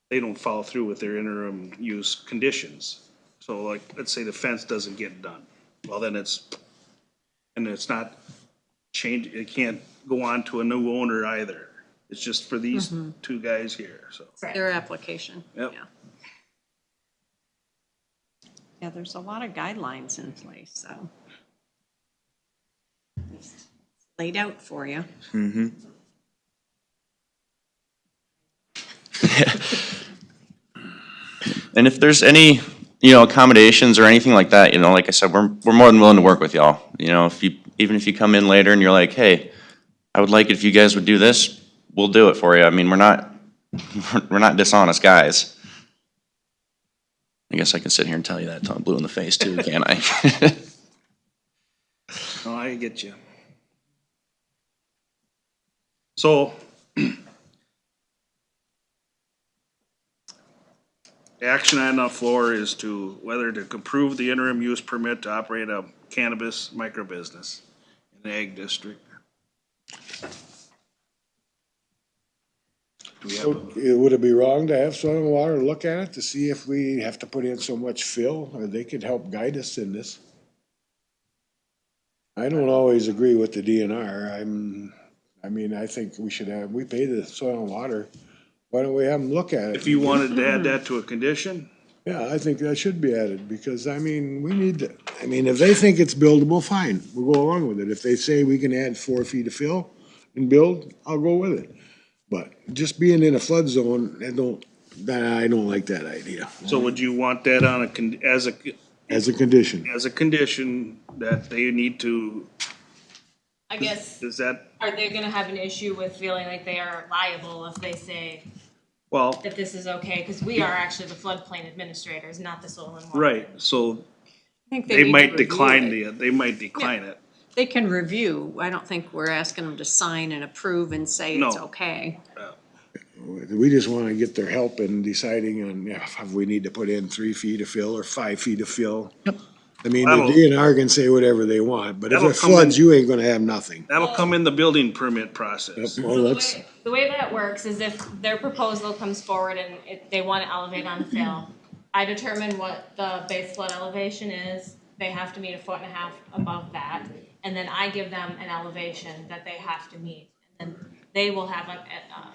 they don't follow through with their interim use conditions. So like, let's say the fence doesn't get done, well, then it's not change, it can't go on to a new owner either. It's just for these 2 guys here, so. Their application. Yep. Yeah. Yeah, there's a lot of guidelines in place, so. It's laid out for you. And if there's any, accommodations or anything like that, like I said, we're more than willing to work with y'all. Even if you come in later and you're like, hey, I would like it if you guys would do this, we'll do it for you. I mean, we're not dishonest guys. I guess I can sit here and tell you that till I'm blue in the face too, can't I? No, I get you. So. The action on the floor is to whether to approve the interim use permit to operate a cannabis microbusiness in the ag district. Do we have a- Would it be wrong to have Soil and Water look at it to see if we have to put in so much fill, or they could help guide us in this? I don't always agree with the DNR. I think we pay the Soil and Water. Why don't we have them look at it? If you wanted to add that to a condition, Yeah, I think that should be added, because, if they think it's buildable, fine, we'll go along with it. If they say we can add 4 feet of fill and build, I'll go with it. But just being in a flood zone, I don't like that idea. So would you want that on as a condition that they need to, I guess, is that, Are they gonna have an issue with feeling like they are liable if they say well, that this is okay? Because we are actually the floodplain administrators, not the soil and water. right, so I think they need might to decline review it. they might decline it. They can review. I don't think we're asking them to sign and approve and say it's No. okay. We just wanna get their help in deciding on if we need to put in 3 feet of fill or 5 feet of fill. I mean, the That'll- DNR can say whatever they want, but if That'll it come floods, in- you ain't gonna have nothing. That'll come in the building permit process. Well, that's, The way that works is if their proposal comes forward and they want to elevate on fill, I determine what the base flood elevation is. They have to meet 1.5 feet above that, and then I give them an elevation that they have to meet. And then they will have a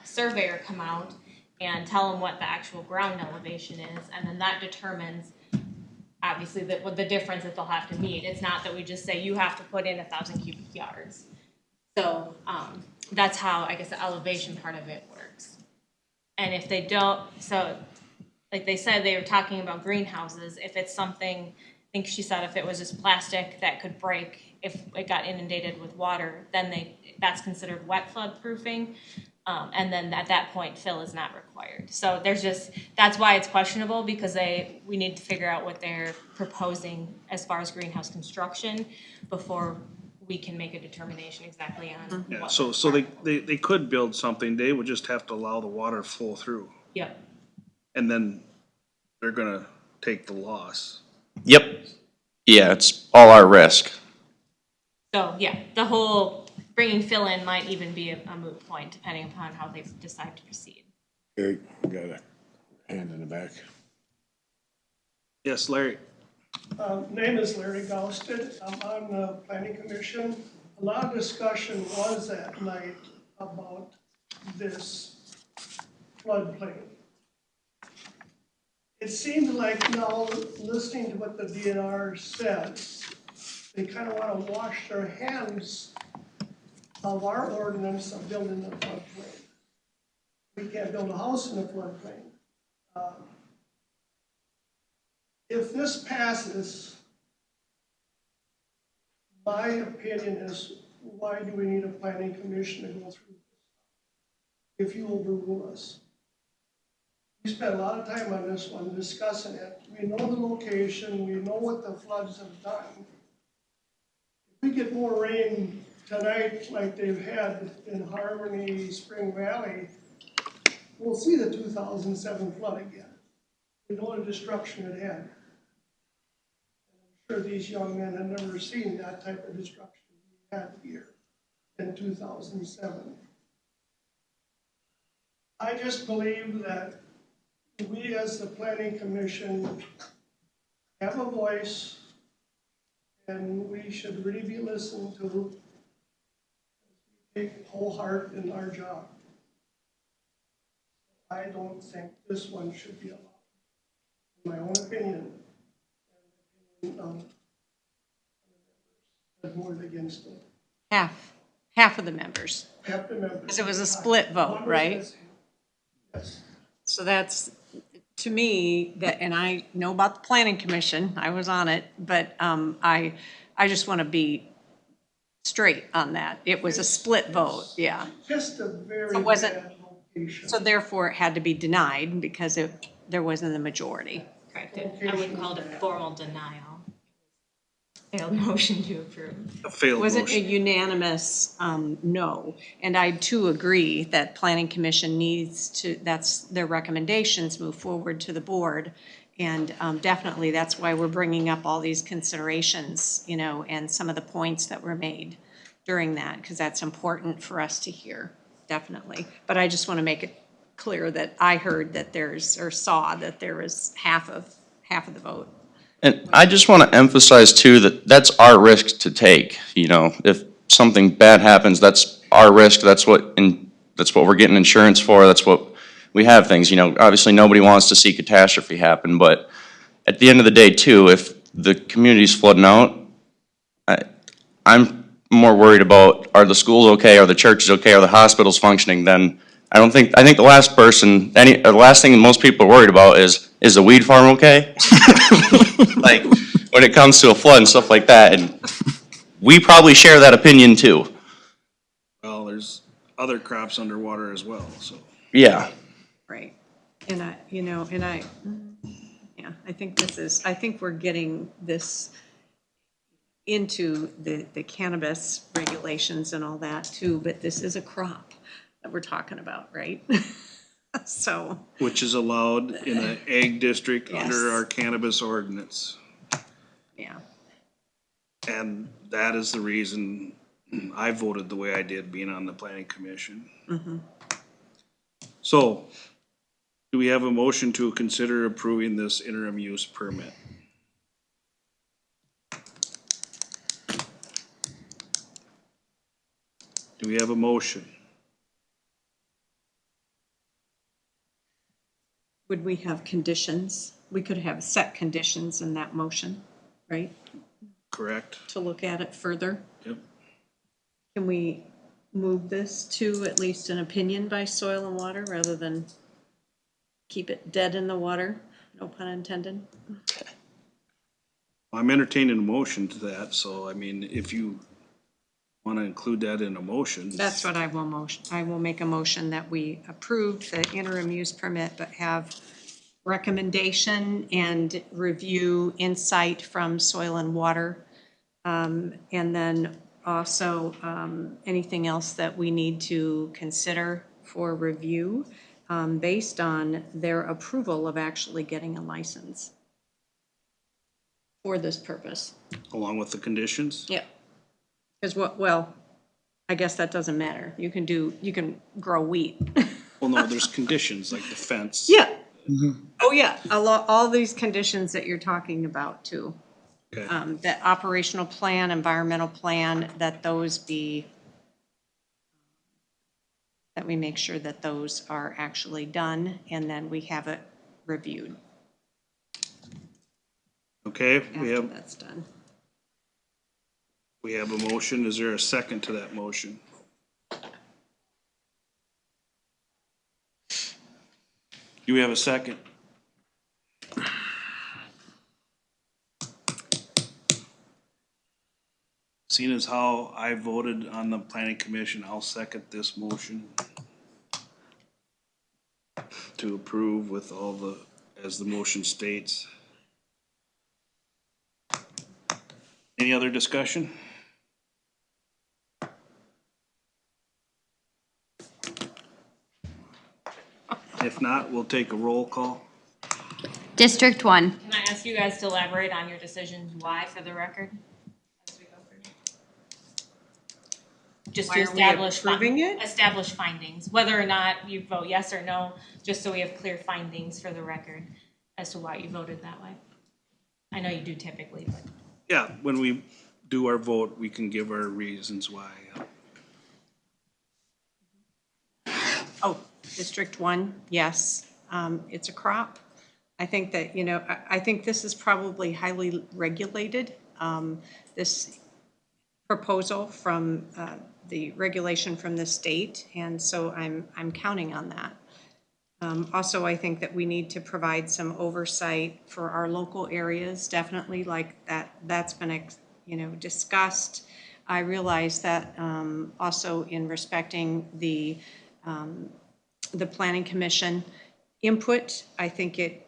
surveyor come out and tell them what the actual ground elevation is, and then that determines obviously what the difference that they'll have to meet. It's not that we just say you have to put in 1,000 cubic yards. So that's how I guess the elevation part of it works. And if they don't, so like they said, they were talking about greenhouses. If it's something, I think she said if it was just plastic that could break if it got inundated with water, then that's considered wet flood proofing. And then at that point, fill is not required. So that's why it's questionable, because we need to figure out what they're proposing as far as greenhouse construction before we can make a determination exactly on Yeah, what. so they could build something, they would just have to allow the water to flow through, Yep. and then they're gonna take the loss. Yep. Yeah, it's all our risk. So, yeah, the whole bringing fill in might even be a moot point, depending upon how they decide to proceed. Eric, got a hand in the back. Yes, Larry? Name is Larry Gausted. I'm on the planning commission. A lot of discussion was that night about this floodplain. It seems like now, listening to what the DNR says, they kind of want to wash their hands of our ordinance of building a floodplain. We can't build a house in a floodplain. If this passes, my opinion is, why do we need a planning commission to go through this? If you overrule us. We spent a lot of time on this one, discussing it. We know the location, we know what the floods have done. If we get more rain tonight like they've had in Harmony, Spring Valley, we'll see the 2007 flood again. We know the destruction it had. I'm sure these young men have never seen that type of destruction we had here in 2007. I just believe that we as the planning commission have a voice, and we should really be listened to. We take whole heart in our job. I don't think this one should be allowed, in my own opinion. Voted against it. Half of the members. Half the members. Because it was a split vote, right? Yes. So that's, to me, and I know about the planning commission, I was on it, but I just want to be straight on that. It was a split vote, yeah. Just a very It wasn't- bad location. So therefore, it had to be denied because there wasn't a majority. Correct. I wouldn't call it a formal denial. Failed motion to approve. A failed Wasn't a motion. unanimous no. And I too agree that planning commission needs to, that's their recommendations, move forward to the board. And definitely, that's why we're bringing up all these considerations, and some of the points that were made during that, because that's important for us to hear, definitely. But I just want to make it clear that I heard that saw that there was half of the vote. And I just want to emphasize too, that that's our risk to take, if something bad happens, that's our risk, that's what we're getting insurance for, that's what we have things, obviously nobody wants to see catastrophe happen, but at the end of the day too, if the community's flooding out, I'm more worried about, are the schools okay, are the churches okay, are the hospitals functioning, than I think the last thing most people are worried about is the weed farm okay? Like, when it comes to a flood and stuff like that, and we probably share that opinion too. Well, there's other crops underwater as well, so. Yeah. Right. And I think we're getting this into the cannabis regulations and all that too, but this is a crop that we're talking about, right? So. Which is allowed in an ag district under Yes. our cannabis ordinance. Yeah. And that is the reason I voted the way I did, being on the planning commission. Mhm. So, do we have a motion to consider approving this interim use permit? Do we have a motion? Would we have conditions? We could have set conditions in that motion, right? Correct. To look at it further. Yep. Can we move this to at least an opinion by Soil and Water rather than keep it dead in the water? No pun intended. I'm entertaining a motion to that, so I mean, if you want to include that in a motion. That's what I will motion. I will make a motion that we approve the interim use permit, but have recommendation and review insight from Soil and Water. And then also, anything else that we need to consider for review, based on their approval of actually getting a license for this purpose. Along with the conditions? Yep. Because I guess that doesn't matter. You can grow wheat. Well, no, there's conditions like the fence. Yeah. Oh, yeah. All these conditions that you're talking about too. Okay. That operational plan, environmental plan, that we make sure that those are actually done and then we have it reviewed Okay, after that's done. we have a motion. Is there a second to that motion? Do we have a second? Seeing as how I voted on the planning commission, I'll second this motion to approve with all the, as the motion states. Any other discussion? If not, we'll take a roll call. District 1. Can I ask you guys to elaborate on your decisions why for the record? As we go through? Just to Why are we establish. approving it? Establish findings, whether or not you vote yes or no, just so we have clear findings for the record as to why you voted that way. I know you do typically, but. Yeah, when we do our vote, we can give our reasons why. Oh, District 1, yes, it's a crop. I think that, I think this is probably highly regulated. This proposal from the regulation from the state, and so I'm counting on that. Also, I think that we need to provide some oversight for our local areas, definitely like that's been, discussed. I realize that also in respecting the planning commission input, I think it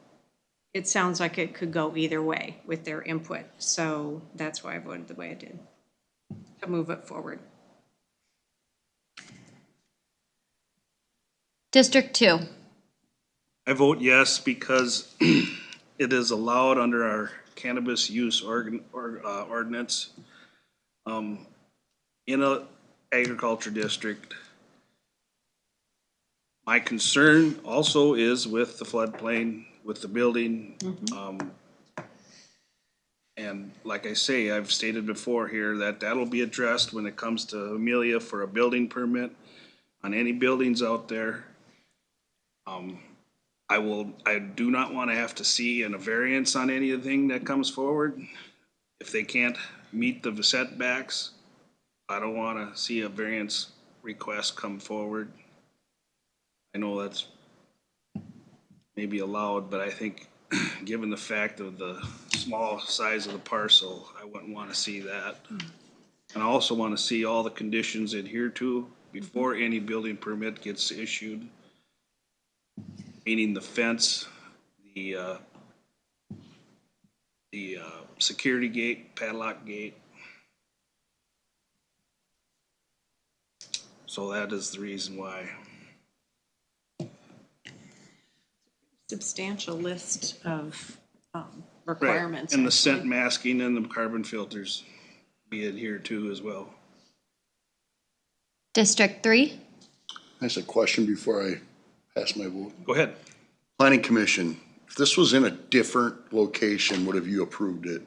sounds like it could go either way with their input. So that's why I voted the way I did, to move it forward. District 2. I vote yes because it is allowed under our cannabis use ordinance in a agriculture district. My concern also is with the floodplain, with the building. And like I say, I've stated before here that that'll be addressed when it comes to Amelia for a building permit on any buildings out there. I do not want to have to see a variance on anything that comes forward. If they can't meet the setbacks, I don't want to see a variance request come forward. I know that's maybe allowed, but I think given the fact of the small size of the parcel, I wouldn't want to see that. And I also want to see all the conditions adhered to before any building permit gets issued. Meaning the fence, the security gate, padlock gate. So that is the reason why. Substantial list of Right, requirements. and the actually. scent masking and the carbon filters be adhered to as well. District 3? That's a question before I pass my vote. Go ahead. Planning Commission, if this was in a different location, would have you approved it?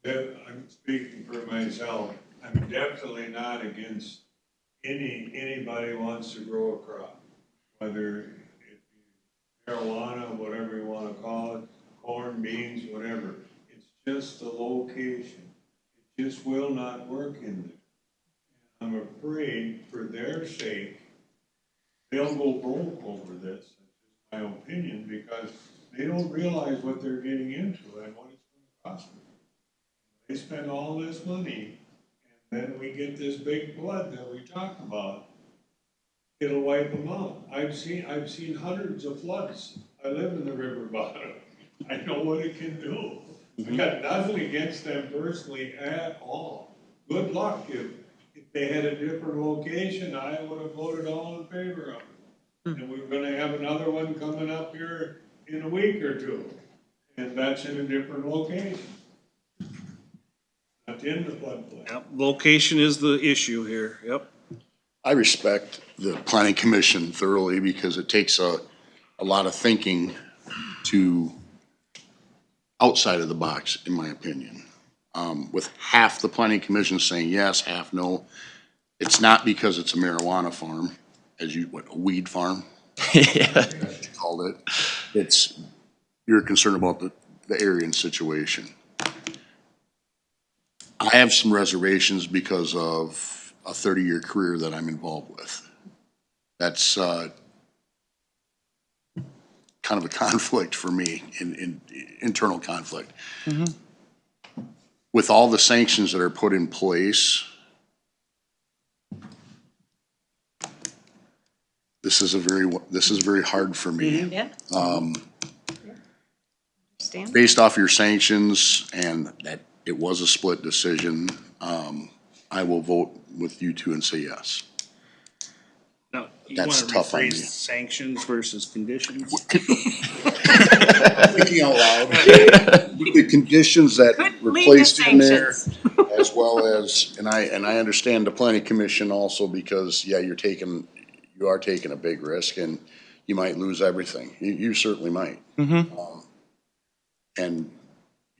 I'm speaking for myself. I'm definitely not against anybody wants to grow a crop, whether it be marijuana, whatever you wanna call it, corn, beans, whatever. It's just the location. It just will not work in there. I'm afraid for their sake, they'll go broke over this, that's just my opinion, because they don't realize what they're getting into and what it's gonna cost them. They spend all this money, and then we get this big flood that we talk about. It'll wipe them out. I've seen hundreds of floods. I live in the river bottom. I know what it can do. I got nothing against them personally at all. Good luck. If they had a different location, I would have voted all in favor of it. And we're gonna have another one coming up here in a week or two, and that's in a different location. Not in the floodplain. Yep, location is the issue here, yep. I respect the Planning Commission thoroughly because it takes a lot of thinking to outside of the box, in my opinion. With half the Planning Commission saying yes, half no, it's not because it's a marijuana farm, a weed farm? Yeah. Called it. It's, you're concerned about the area and situation. I have some reservations because of a 30-year career that I'm involved with. That's kind of a conflict for me, in internal conflict. With all the sanctions that are put in place, this is very hard for me. Yeah. Understand. Based off your sanctions and that it was a split decision, I will vote with you two and say yes. Now, you That's wanna tough on rephrase me. sanctions versus conditions? Thinking out loud, the conditions that were lead to placed in there, sanctions. as well as, and I understand the planning commission also because, yeah, you are taking a big risk and you might lose everything. You certainly might. And,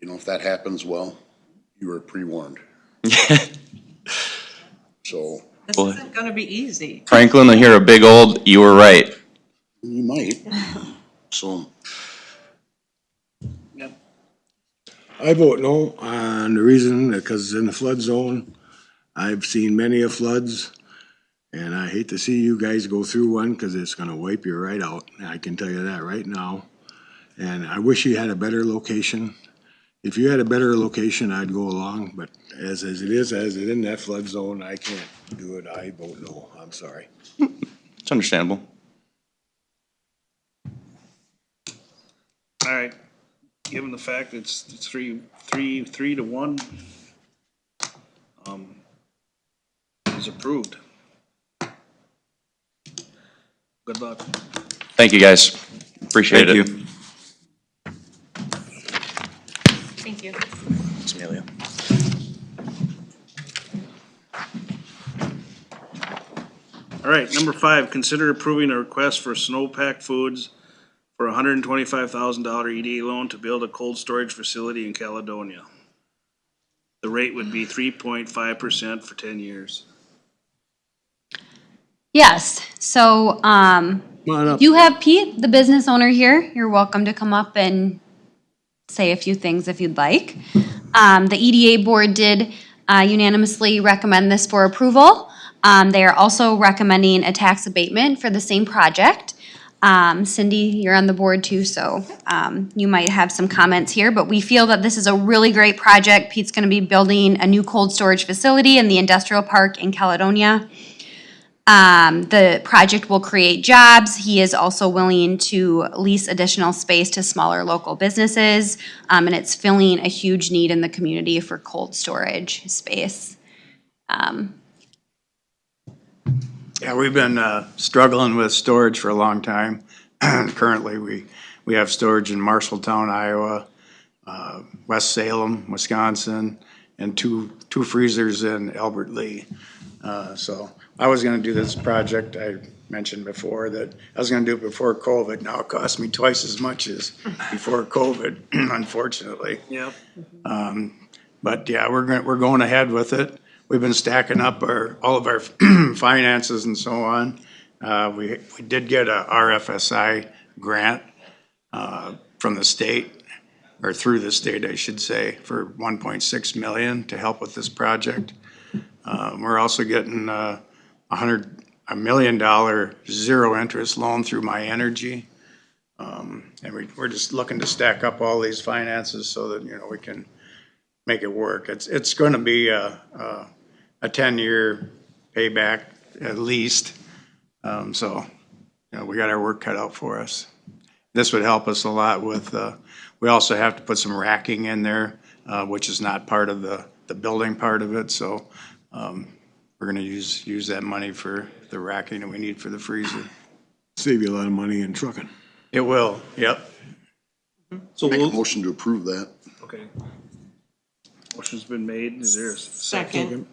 you know, if that happens, well, you are pre-warned. So. This isn't gonna be easy. Franklin will hear a big old, you were right. You might. So. I vote no, and the reason, because in the flood zone, I've seen many of floods, and I hate to see you guys go through one, because it's gonna wipe you right out, I can tell you that right now. And I wish you had a better location. If you had a better location, I'd go along, but as it is in that flood zone, I can't do it, I vote no, I'm sorry. It's understandable. All right, given the fact it's 3-1, is approved. Good luck. Thank you, guys. Appreciate it. Thank you. Thanks, Amelia. All right, number 5, consider approving a request for Snowpack Foods for a $125,000 EDA loan to build a cold storage facility in Caledonia. The rate would be 3.5% for 10 years. Yes, so, you have Pete, the business owner here. You're welcome to come up and say a few things if you'd like. The EDA board did unanimously recommend this for approval. They are also recommending a tax abatement for the same project. Cindy, you're on the board too, so you might have some comments here, but we feel that this is a really great project. Pete's gonna be building a new cold storage facility in the industrial park in Caledonia. The project will create jobs. He is also willing to lease additional space to smaller local businesses, and it's filling a huge need in the community for cold storage space. Yeah, we've been struggling with storage for a long time. Currently, we have storage in Marshalltown, Iowa, West Salem, Wisconsin, and two freezers in Albert Lee. So I was gonna do this project, I mentioned before that I was gonna do it before COVID. Now it costs me twice as much as before COVID, unfortunately. Yep. But yeah, we're going ahead with it. We've been stacking up all of our finances and so on. We did get a RFSI grant from the state, or through the state, I should say, for 1.6 million to help with this project. We're also getting a $1 million zero interest loan through My Energy. And we're just looking to stack up all these finances so that, you know, we can make it work. It's gonna be a 10-year payback at least. So, you know, we got our work cut out for us. This would help us a lot with, we also have to put some racking in there, which is not part of the building part of it. So, we're gonna use that money for the racking that we need for the freezer. Save you a lot of money in trucking. It will, yep. So Make a we'll, motion to approve that. okay. Motion's been made. Is there a second?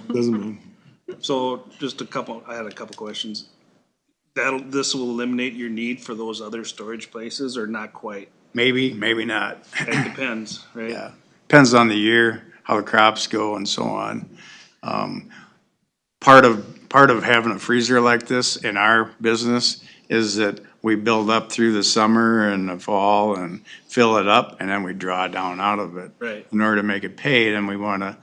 Doesn't matter. So just I had a couple questions. This will eliminate your need for those other storage places or not quite? Maybe, maybe not. It depends, right? Yeah, depends on the year, how the crops go and so on. Part of having a freezer like this in our business is that we build up through the summer and the fall and fill it up, and then we draw down out of it. Right. In order to make it paid, and we wanna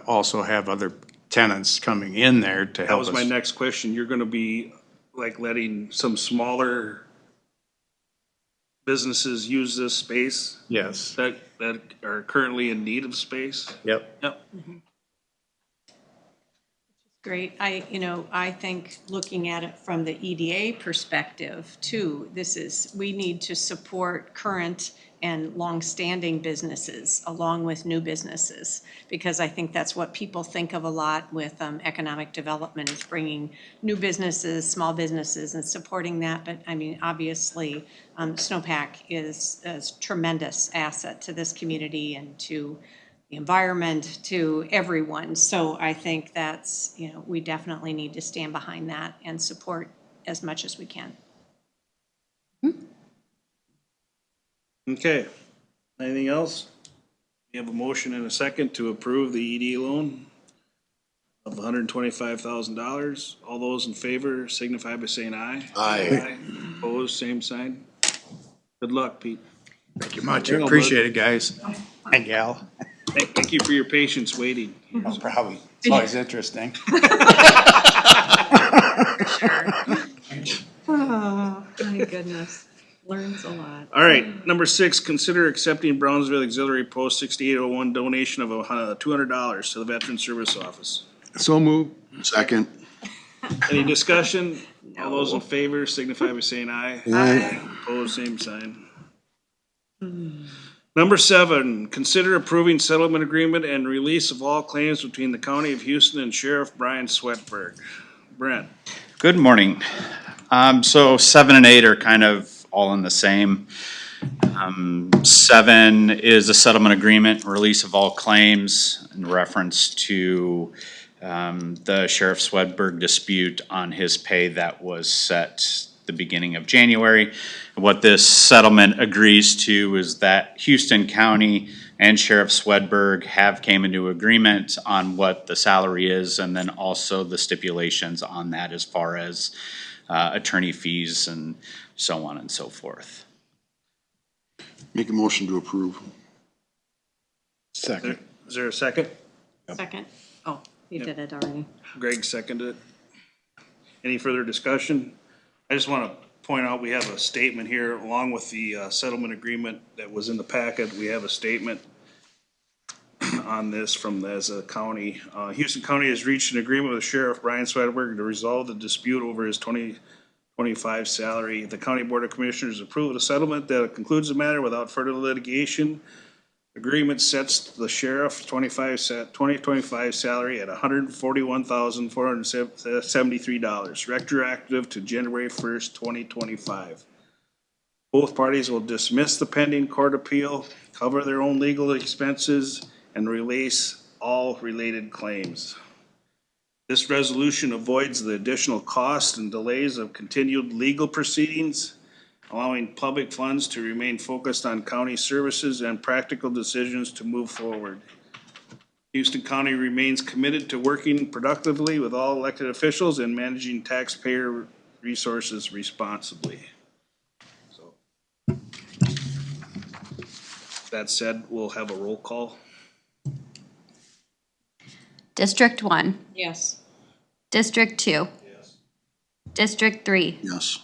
also have other tenants coming in there to That help was us. my next question. You're gonna be like letting some smaller businesses use this space Yes, that are currently in need of space? yep. Yep. Great. I think looking at it from the EDA perspective too, we need to support current and longstanding businesses along with new businesses. Because I think that's what people think of a lot with economic development is bringing new businesses, small businesses and supporting that. But I mean, obviously, Snowpack is a tremendous asset to this community and to the environment, to everyone. So I think that's, we definitely need to stand behind that and support as much as we can. Okay. Anything else? We have a motion and a second to approve the ED loan of $125,000. All those in favor signify by saying aye. Aye. Opposed, same sign. Good luck, Pete. Thank you much. There I you go, appreciate it, guys and gal. Thank you for your patience waiting. No problem. It's always interesting. Oh, my goodness. Learns a lot. All right, number 6, consider accepting Brownsville Auxiliary Post 6801 donation of $200 to the Veteran Service Office. So move. Second. Any discussion? All those in favor signify by saying aye. Aye. Opposed, same sign. Number 7, consider approving settlement agreement and release of all claims between the County of Houston and Sheriff Brian Sweatberg. Brent. Good morning. So 7 and 8 are kind of all in the same. 7 is a settlement agreement, release of all claims in reference to the Sheriff Swedberg dispute on his pay that was set the beginning of January. What this settlement agrees to is that Houston County and Sheriff Swedberg have came into agreement on what the salary is, and then also the stipulations on that as far as attorney fees and so on and so forth. Make a motion to approve. Second. Is there a second? Second? Oh, You did it already. Greg seconded it. Any further discussion? I just want to point out, we have a statement here along with the settlement agreement that was in the packet. We have a statement on this from as a county. Houston County has reached an agreement with Sheriff Brian Swedberg to resolve the dispute over his 2025 salary. The County Board of Commissioners approved a settlement that concludes the matter without further litigation. Agreement sets the sheriff's 2025 salary at $141,473, retroactive to January 1st, 2025. Both parties will dismiss the pending court appeal, cover their own legal expenses, and release all related claims. This resolution avoids the additional costs and delays of continued legal proceedings, allowing public funds to remain focused on county services and practical decisions to move forward. Houston County remains committed to working productively with all elected officials and managing taxpayer resources responsibly. So, that said, we'll have a roll call. District 1, Yes. District 2. Yes. District 3, Yes.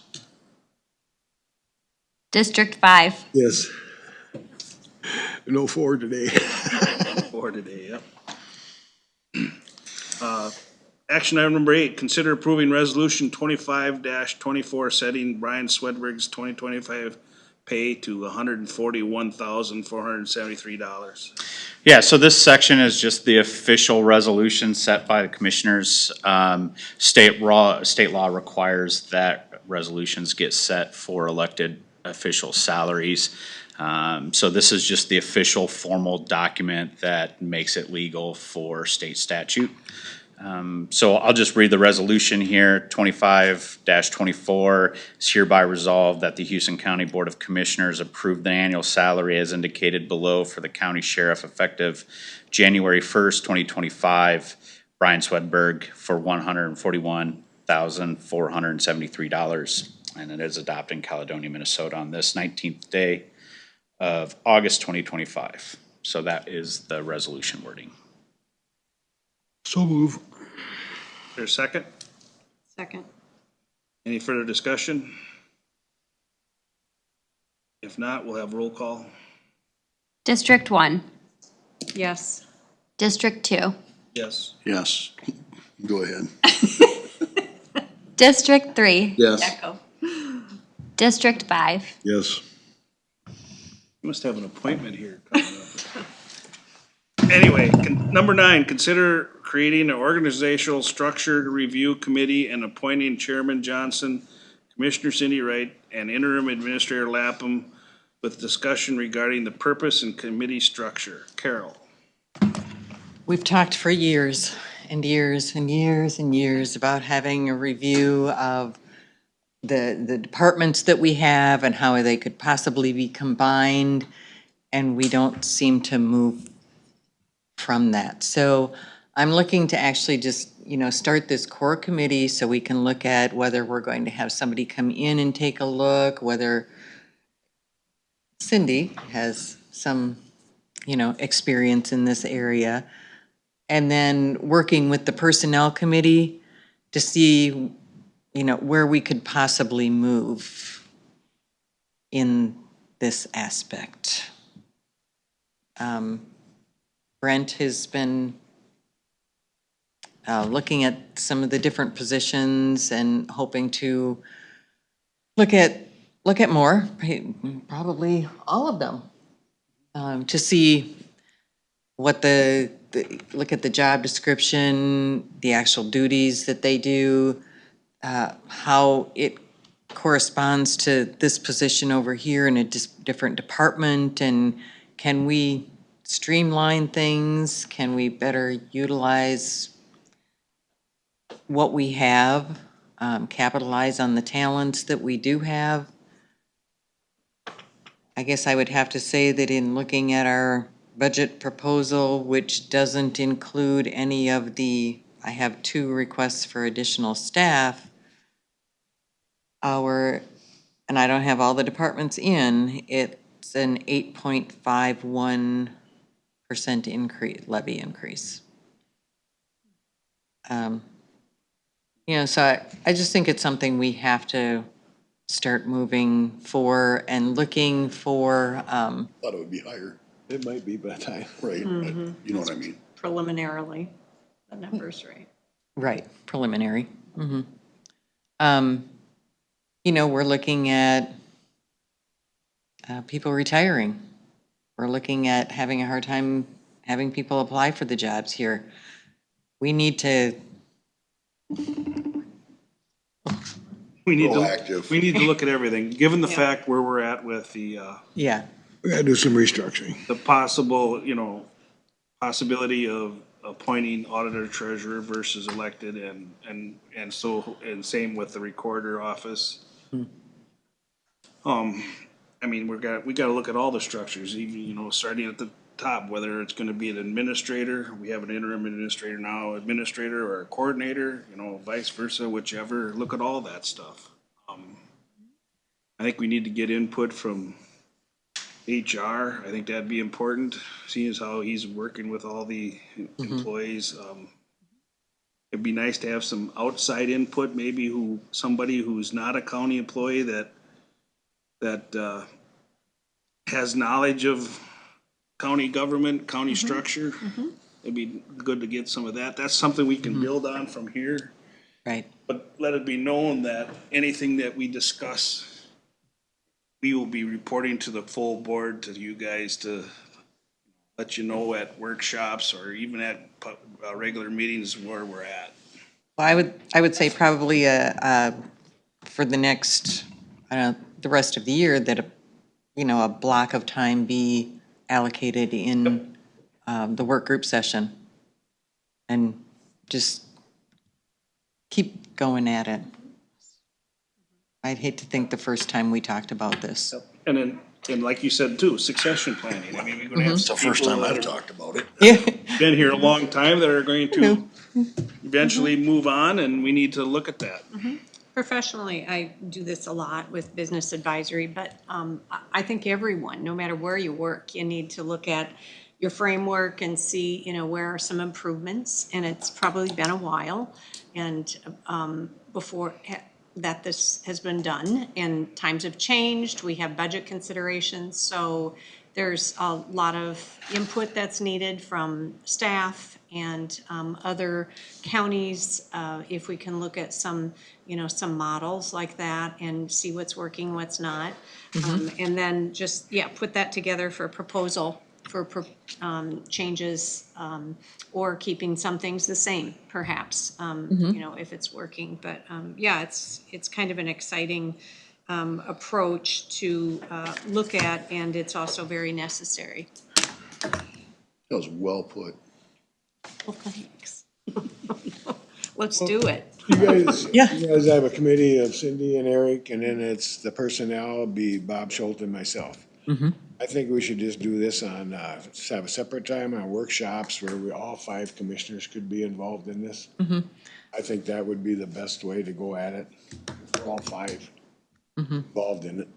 District 5, Yes. No 4 today. For today, yep. Action item number 8, consider approving resolution 25-24, setting Brian Swedberg's 2025 pay to $141,473. Yeah, so this section is just the official resolution set by the commissioners. State law requires that resolutions get set for elected official salaries. So this is just the official formal document that makes it legal for state statute. So I'll just read the resolution here. 25-24 is hereby resolved that the Houston County Board of Commissioners approve the annual salary as indicated below for the county sheriff effective January 1st, 2025, Brian Swedberg, for $141,473. And it is adopted in Caledonia, Minnesota on this 19th day of August 2025. So that is the resolution wording. So move. Is there a second? Second. Any further discussion? If not, we'll have roll call. District 1, Yes. District 2, Yes. Yes. Go ahead. District 3, Yes. Echo. District 5. Yes. You must have an appointment here coming up. Anyway, number 9, consider creating an organizational structure review committee and appointing Chairman Johnson, Commissioner Cindy Wright, and Interim Administrator Lapham with discussion regarding the purpose and committee structure. Carol. We've talked for years and years and years and years about having a review of the departments that we have and how they could possibly be combined, and we don't seem to move from that. So I'm looking to actually just, start this core committee so we can look at whether we're going to have somebody come in and take a look, whether Cindy has some, experience in this area. And then working with the personnel committee to see, where we could possibly move in this aspect. Brent has been looking at some of the different positions and hoping to look at more, probably all of them, to see what look at the job description, the actual duties that they do, how it corresponds to this position over here in a different department, and can we streamline things? Can we better utilize what we have, capitalize on the talents that we do have? I guess I would have to say that in looking at our budget proposal, which doesn't include any of I have 2 requests for additional staff, and I don't have all the departments in, it's an 8.51% increase, levy increase. You know, so I just think it's something we have to start moving for and looking for, Thought it would be higher, It might be by the time. right? But Mhm. you know what I mean? Preliminarily, the number's right. right, preliminary. Mhm. You know, we're looking at people retiring. We're looking at having a hard time having people apply for the jobs here. We need to, We need to, Proactive. we need to look at everything, given the Yeah. fact where we're at with yeah, We gotta do some restructuring. the possible, possibility of appointing auditor treasurer versus elected and same with the recorder office. I mean, we gotta look at all the structures, even, starting at the top, whether it's gonna be an administrator, we have an interim administrator now, administrator or a coordinator, vice versa, whichever, look at all that stuff. I think we need to get input from HR. I think that'd be important, seeing as how he's working with all the employees. It'd be nice to have some outside input, maybe somebody who's not a county employee that has knowledge of county government, county structure. It'd be good to get some of that. That's something we can build on from here. right. But let it be known that anything that we discuss, we will be reporting to the full board, to you guys, to let you know at workshops or even at regular meetings where we're at. Well, I would say probably for the next, the rest of the year, that a block of time be allocated in the work group session. And just keep going at it. I'd hate to think the first time we talked about this. And then, and like you said too, succession planning. I mean, we're gonna have It's the some first people time that I've are talked about it. Yeah. been here a long time that are going to eventually move on, and we need to look at that. Professionally, I do this a lot with business advisory, but I think everyone, no matter where you work, you need to look at your framework and see, where are some improvements, and it's probably been a while, and before that this has been done, and times have changed, we have budget considerations, so there's a lot of input that's needed from staff and other counties. If we can look at some models like that and see what's working, what's not. And then just, put that together for a proposal for changes, or keeping some things the same, perhaps, if it's working. But, it's kind of an exciting approach to look at, and it's also very necessary. That was well put. Well, thanks. Let's do it. You guys, Yeah. you guys have a committee of Cindy and Eric, and then it's the personnel, be Bob Schultz and myself. I think we should just do this on, just have a separate time on workshops where all 5 commissioners could be involved in this. I think that would be the best way to go at it, all 5 involved in it.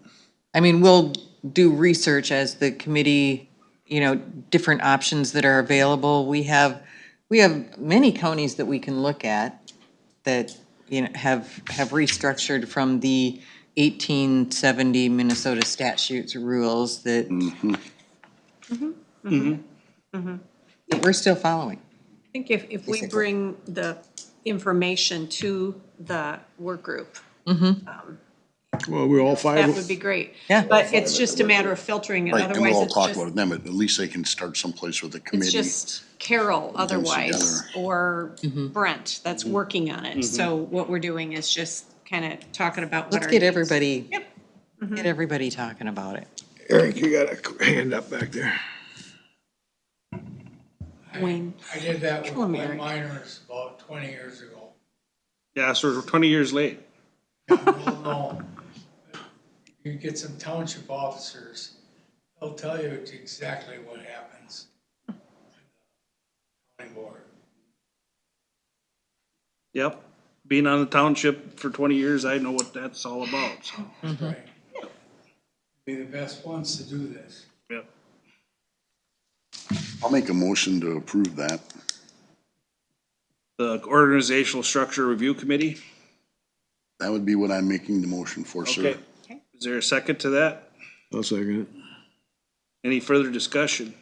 I mean, we'll do research as the committee, different options that are available. We have many counties that we can look at that, have restructured from the 1870 Minnesota statutes rules that that we're still following. I think if we bring the information to the work group, Well, we're all 5. that would be great. Yeah. But it's just a matter of filtering it, Right, and otherwise we'll all it's talk just, about it then, but at least they can start someplace with a it's committee. just Carol otherwise, together. or Brent that's working on it. So what we're doing is just kind of talking about what Let's our get needs. everybody, get everybody talking about it. Eric, you got a hand up back there. Wayne. I did that with Kill 'em, my Eric. minors about 20 years ago. Yeah, so we're 20 years late. No. You get some township officers, they'll tell you exactly what happens. County board. Yep. Being on the township for 20 years, I know what that's all about, so. Right. Be the best ones to do this. Yep. I'll make a motion to approve that. The Organizational Structure Review Committee. That would be what I'm making the motion for, sir. Okay. Is there a second to that? I'll second it. Any further discussion?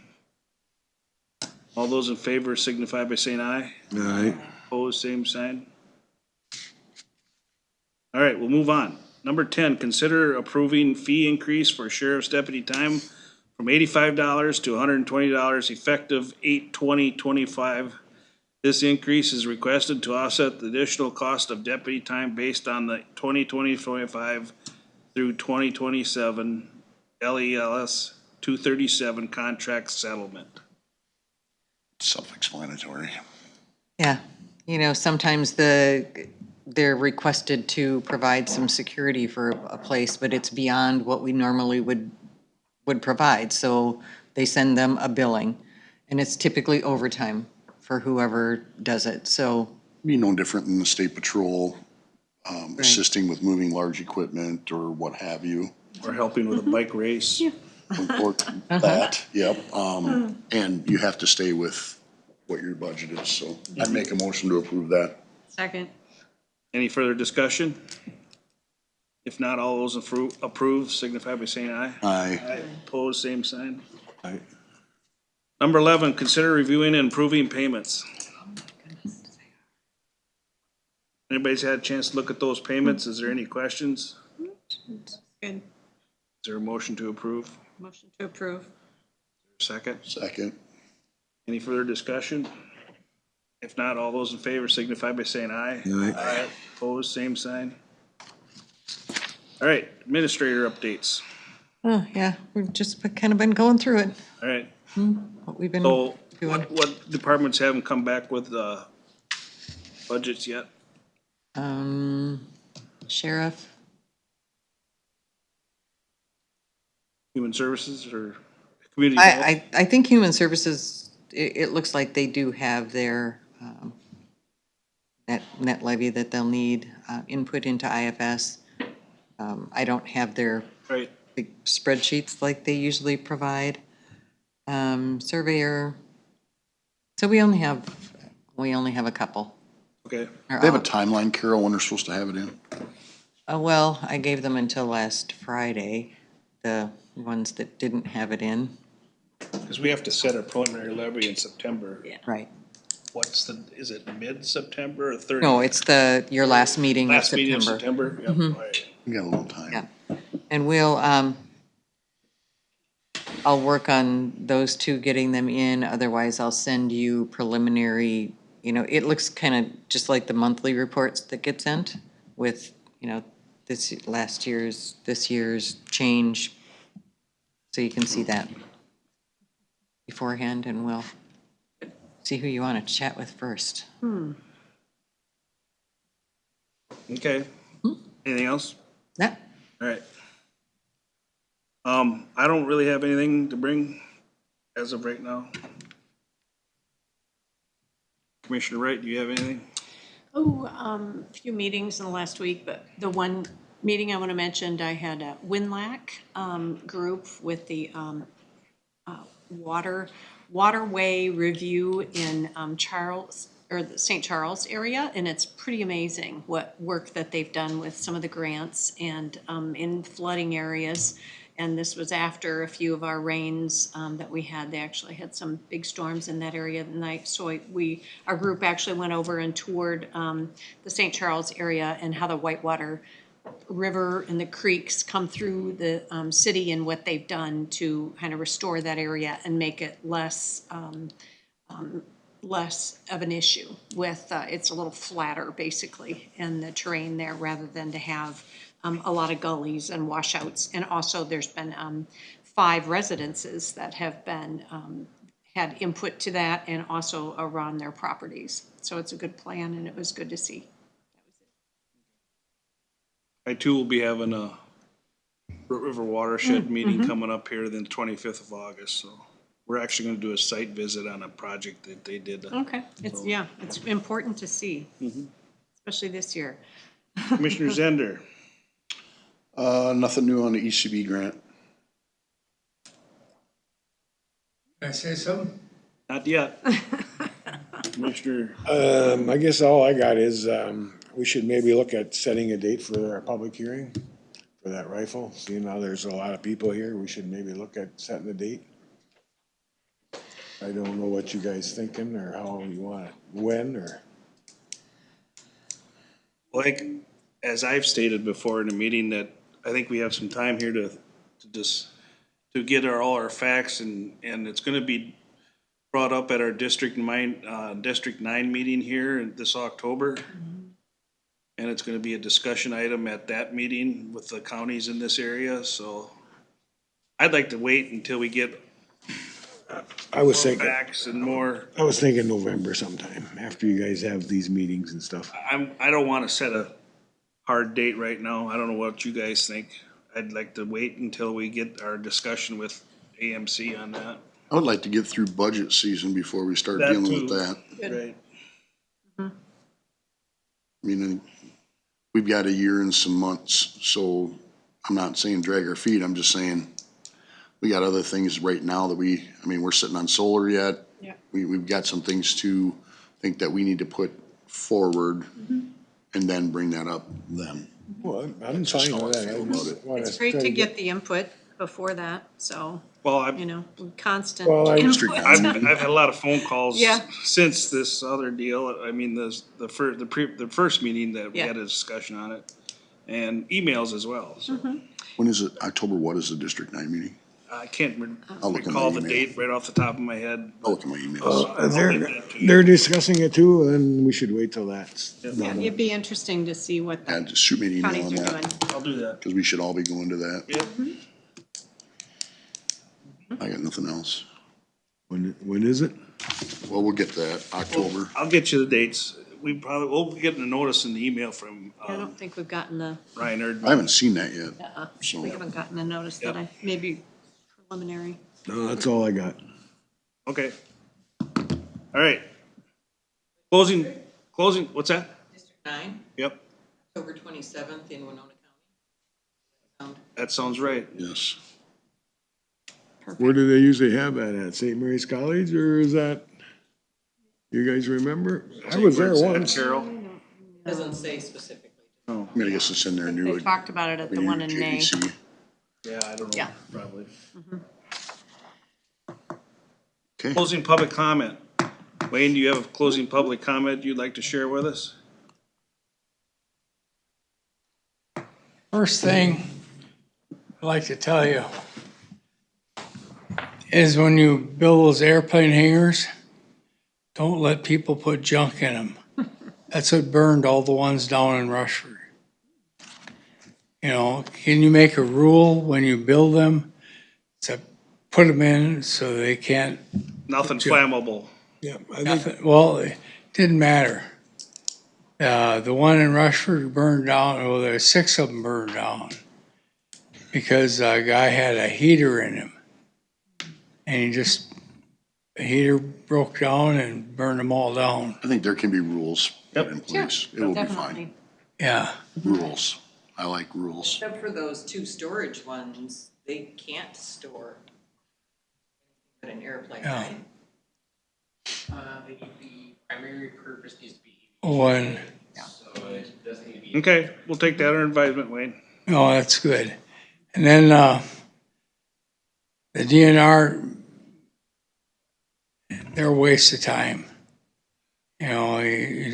All those in favor signify by saying aye. Aye. Opposed, same sign. All right, we'll move on. Number 10, consider approving fee increase for sheriff's deputy time from $85 to $120 effective 8/20/25. This increase is requested to offset the additional cost of deputy time based on the 2020-25 through 2027 LELS 237 contract settlement. Self-explanatory. Yeah, you know, sometimes they're requested to provide some security for a place, but it's beyond what we normally would provide. So they send them a billing, and it's typically overtime for whoever does it. So Be no different than the state patrol, assisting with moving large equipment or what have you. Or helping with a bike race. Or that, yep. And you have to stay with what your budget is, so I'd make a motion to approve that. Second. Any further discussion? If not, all those approve signify by saying aye. Aye. Opposed, same sign. Aye. Number 11, consider reviewing and approving payments. Anybody's had a chance to look at those payments? Is there any questions? Good. Is there a motion to approve? Motion to approve. Second? Second. Any further discussion? If not, all those in favor signify by saying aye. Aye. Opposed, same sign. All right, administrator updates. oh, yeah, we've just kind of been going through it, All right, what we've been so doing. what departments haven't come back with budgets yet? Sheriff, Human Services or Community Health? I think Human Services, it looks like they do have their net levy that they'll need, input into IFS. I don't have their Right. big spreadsheets like they usually provide. Surveyor, so we only have a couple. Okay. Or They have a all- timeline, Carol, when they're supposed to have it in? Well, I gave them until last Friday, the ones that didn't have it in. Because we have to set our preliminary levy in September. Right. Is it mid-September or 30? No, it's your last meeting of Last meeting in September. September? Yep, all right. We got a little time. Yeah. And I'll work on those two, getting them in, otherwise I'll send you preliminary, it looks kind of just like the monthly reports that get sent with, this year's change. So you can see that beforehand, and we'll see who you want to chat with first. Okay. Anything else? Yeah. All right. I don't really have anything to bring as of right now. Commissioner Wright, do you have anything? A few meetings in the last week, but the one meeting I want to mention, I had a WINLAC group with the waterway review in Charles, or the St. Charles area, and it's pretty amazing what work that they've done with some of the grants and in flooding areas. And this was after a few of our rains that we had. They actually had some big storms in that area at night. So our group actually went over and toured the St. Charles area and how the Whitewater River and the creeks come through the city and what they've done to kind of restore that area and make it less of an issue with, it's a little flatter basically in the terrain there rather than to have a lot of gullies and washouts. And also there's been 5 residences that have been, had input to that and also around their properties. So it's a good plan and it was good to see. I too will be having a River Watershed meeting coming up here the 25th of August, so we're actually gonna do a site visit on a project that they did. Okay, it's important to see, especially this year. Commissioner Zender. Nothing new on the ECB grant. Can I say something? Not yet. Commissioner? I guess all I got is, we should maybe look at setting a date for our public hearing for that rifle. Seeing how there's a lot of people here, we should maybe look at setting a date. I don't know what you guys thinking or how you want it, when or. Like, as I've stated before in a meeting, that I think we have some time here to just, to get all our facts, and it's gonna be brought up at our District 9 meeting here this October. And it's gonna be a discussion item at that meeting with the counties in this area, so I'd like to wait until we get I was more thinking, facts and more. I was thinking November sometime, after you guys have these meetings and stuff. I don't wanna set a hard date right now. I don't know what you guys think. I'd like to wait until we get our discussion with AMC on that. I would like to get through budget season before we start That dealing with too. that. Right. I mean, we've got a year and some months, so I'm not saying drag our feet, I'm just saying we got other things right now that we're sitting on solar yet. Yeah. We've got some things to think that we need to put forward and then bring that up then. Well, I'm fine with that. I just wanna It's great try to to get the input before that, so, Well, you know, constant Well, I- input. I've had a lot of phone calls Yeah. since this other deal. I mean, the first meeting that we Yeah. had a discussion on it, and emails as well. So When is it, October, what is the District 9 meeting? I can't I'll look in recall my the email. date right off the top of my head. I'll look at my emails. They're discussing it too, then we should wait till that's Yeah, done. it'd be interesting to see what And the just shoot me an email counties on are that, doing. I'll do that. because we should all be going to that. Yep. I got nothing else. When is it? Well, we'll get to that, October. I'll get you the dates. We'll be getting a notice in the email from I don't think we've gotten the, Ryan Erdman. I haven't seen that yet. So- we haven't gotten a notice that Yep. maybe preliminary. No, that's all I got. Okay. All right. Closing, what's that? District 9, Yep, October 27th in Winona County. that sounds right. Yes. Where do they usually have that at? St. Mary's College, or is that, you guys remember? I was there once. Carol? Doesn't say specifically. I mean, I guess it's in there new. They talked about it at the one in May. JDC. Yeah, I don't know, Yeah. probably. Okay. Closing public comment. Wayne, do you have a closing public comment you'd like to share with us? First thing I'd like to tell you is when you build those airplane hangars, don't let people put junk in them. That's what burned all the ones down in Rushford. You know, can you make a rule when you build them to put them in so they can't, Nothing flammable. Yeah, I think, well, it didn't matter. The one in Rushford burned down, well, there's 6 of them burned down because a guy had a heater in him. And the heater broke down and burned them all down. I think there can be rules put in place. It will be fine. Definitely. Yeah, Rules. I like rules. Except for those 2 storage ones, they can't store but an airplane, Yeah. right? The primary purpose needs to be, when, so it doesn't need to be. Okay, we'll take that under advisement, Wayne. oh, that's good. And then, the DNR, they're a waste of time. You know, you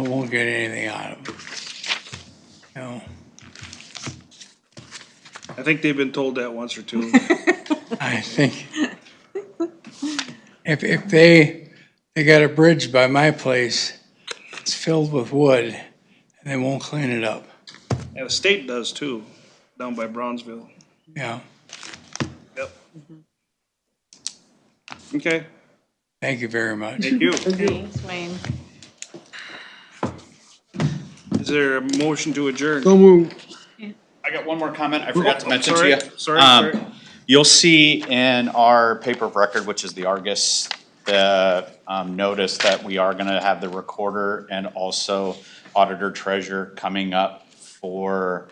won't get anything out of them. You know, I think they've been told that once or two. I think if they got a bridge by my place, it's filled with wood and they won't clean it up. And the state does too, down by Bronzeville. Yeah, Yep. Okay, thank you very much. thank you. Thanks, Wayne. Is there a motion to adjourn? so move. I got one more comment I forgot to Oh, mention to sorry, you. sorry. You'll see in our paper of record, which is the Argus, the notice that we are gonna have the recorder and also auditor treasurer coming up for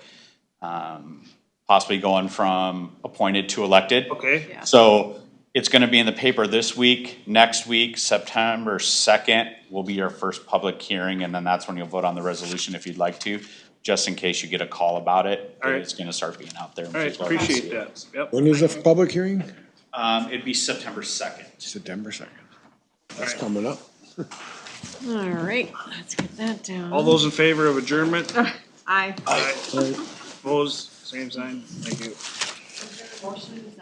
possibly going from appointed to elected. Okay, Yeah. So It's gonna be in the paper this week. Next week, September 2nd, will be your first public hearing, and then that's when you'll vote on the resolution if you'd like to, just in case you get a call about it. All right. It's gonna start being out there. All right, appreciate that. Yep. When is the public hearing? It'd be September 2nd. September 2nd. That's coming up. All right, let's get that down. All those in favor of adjournment? Aye. Aye. Opposed, same sign. Thank you. Motion,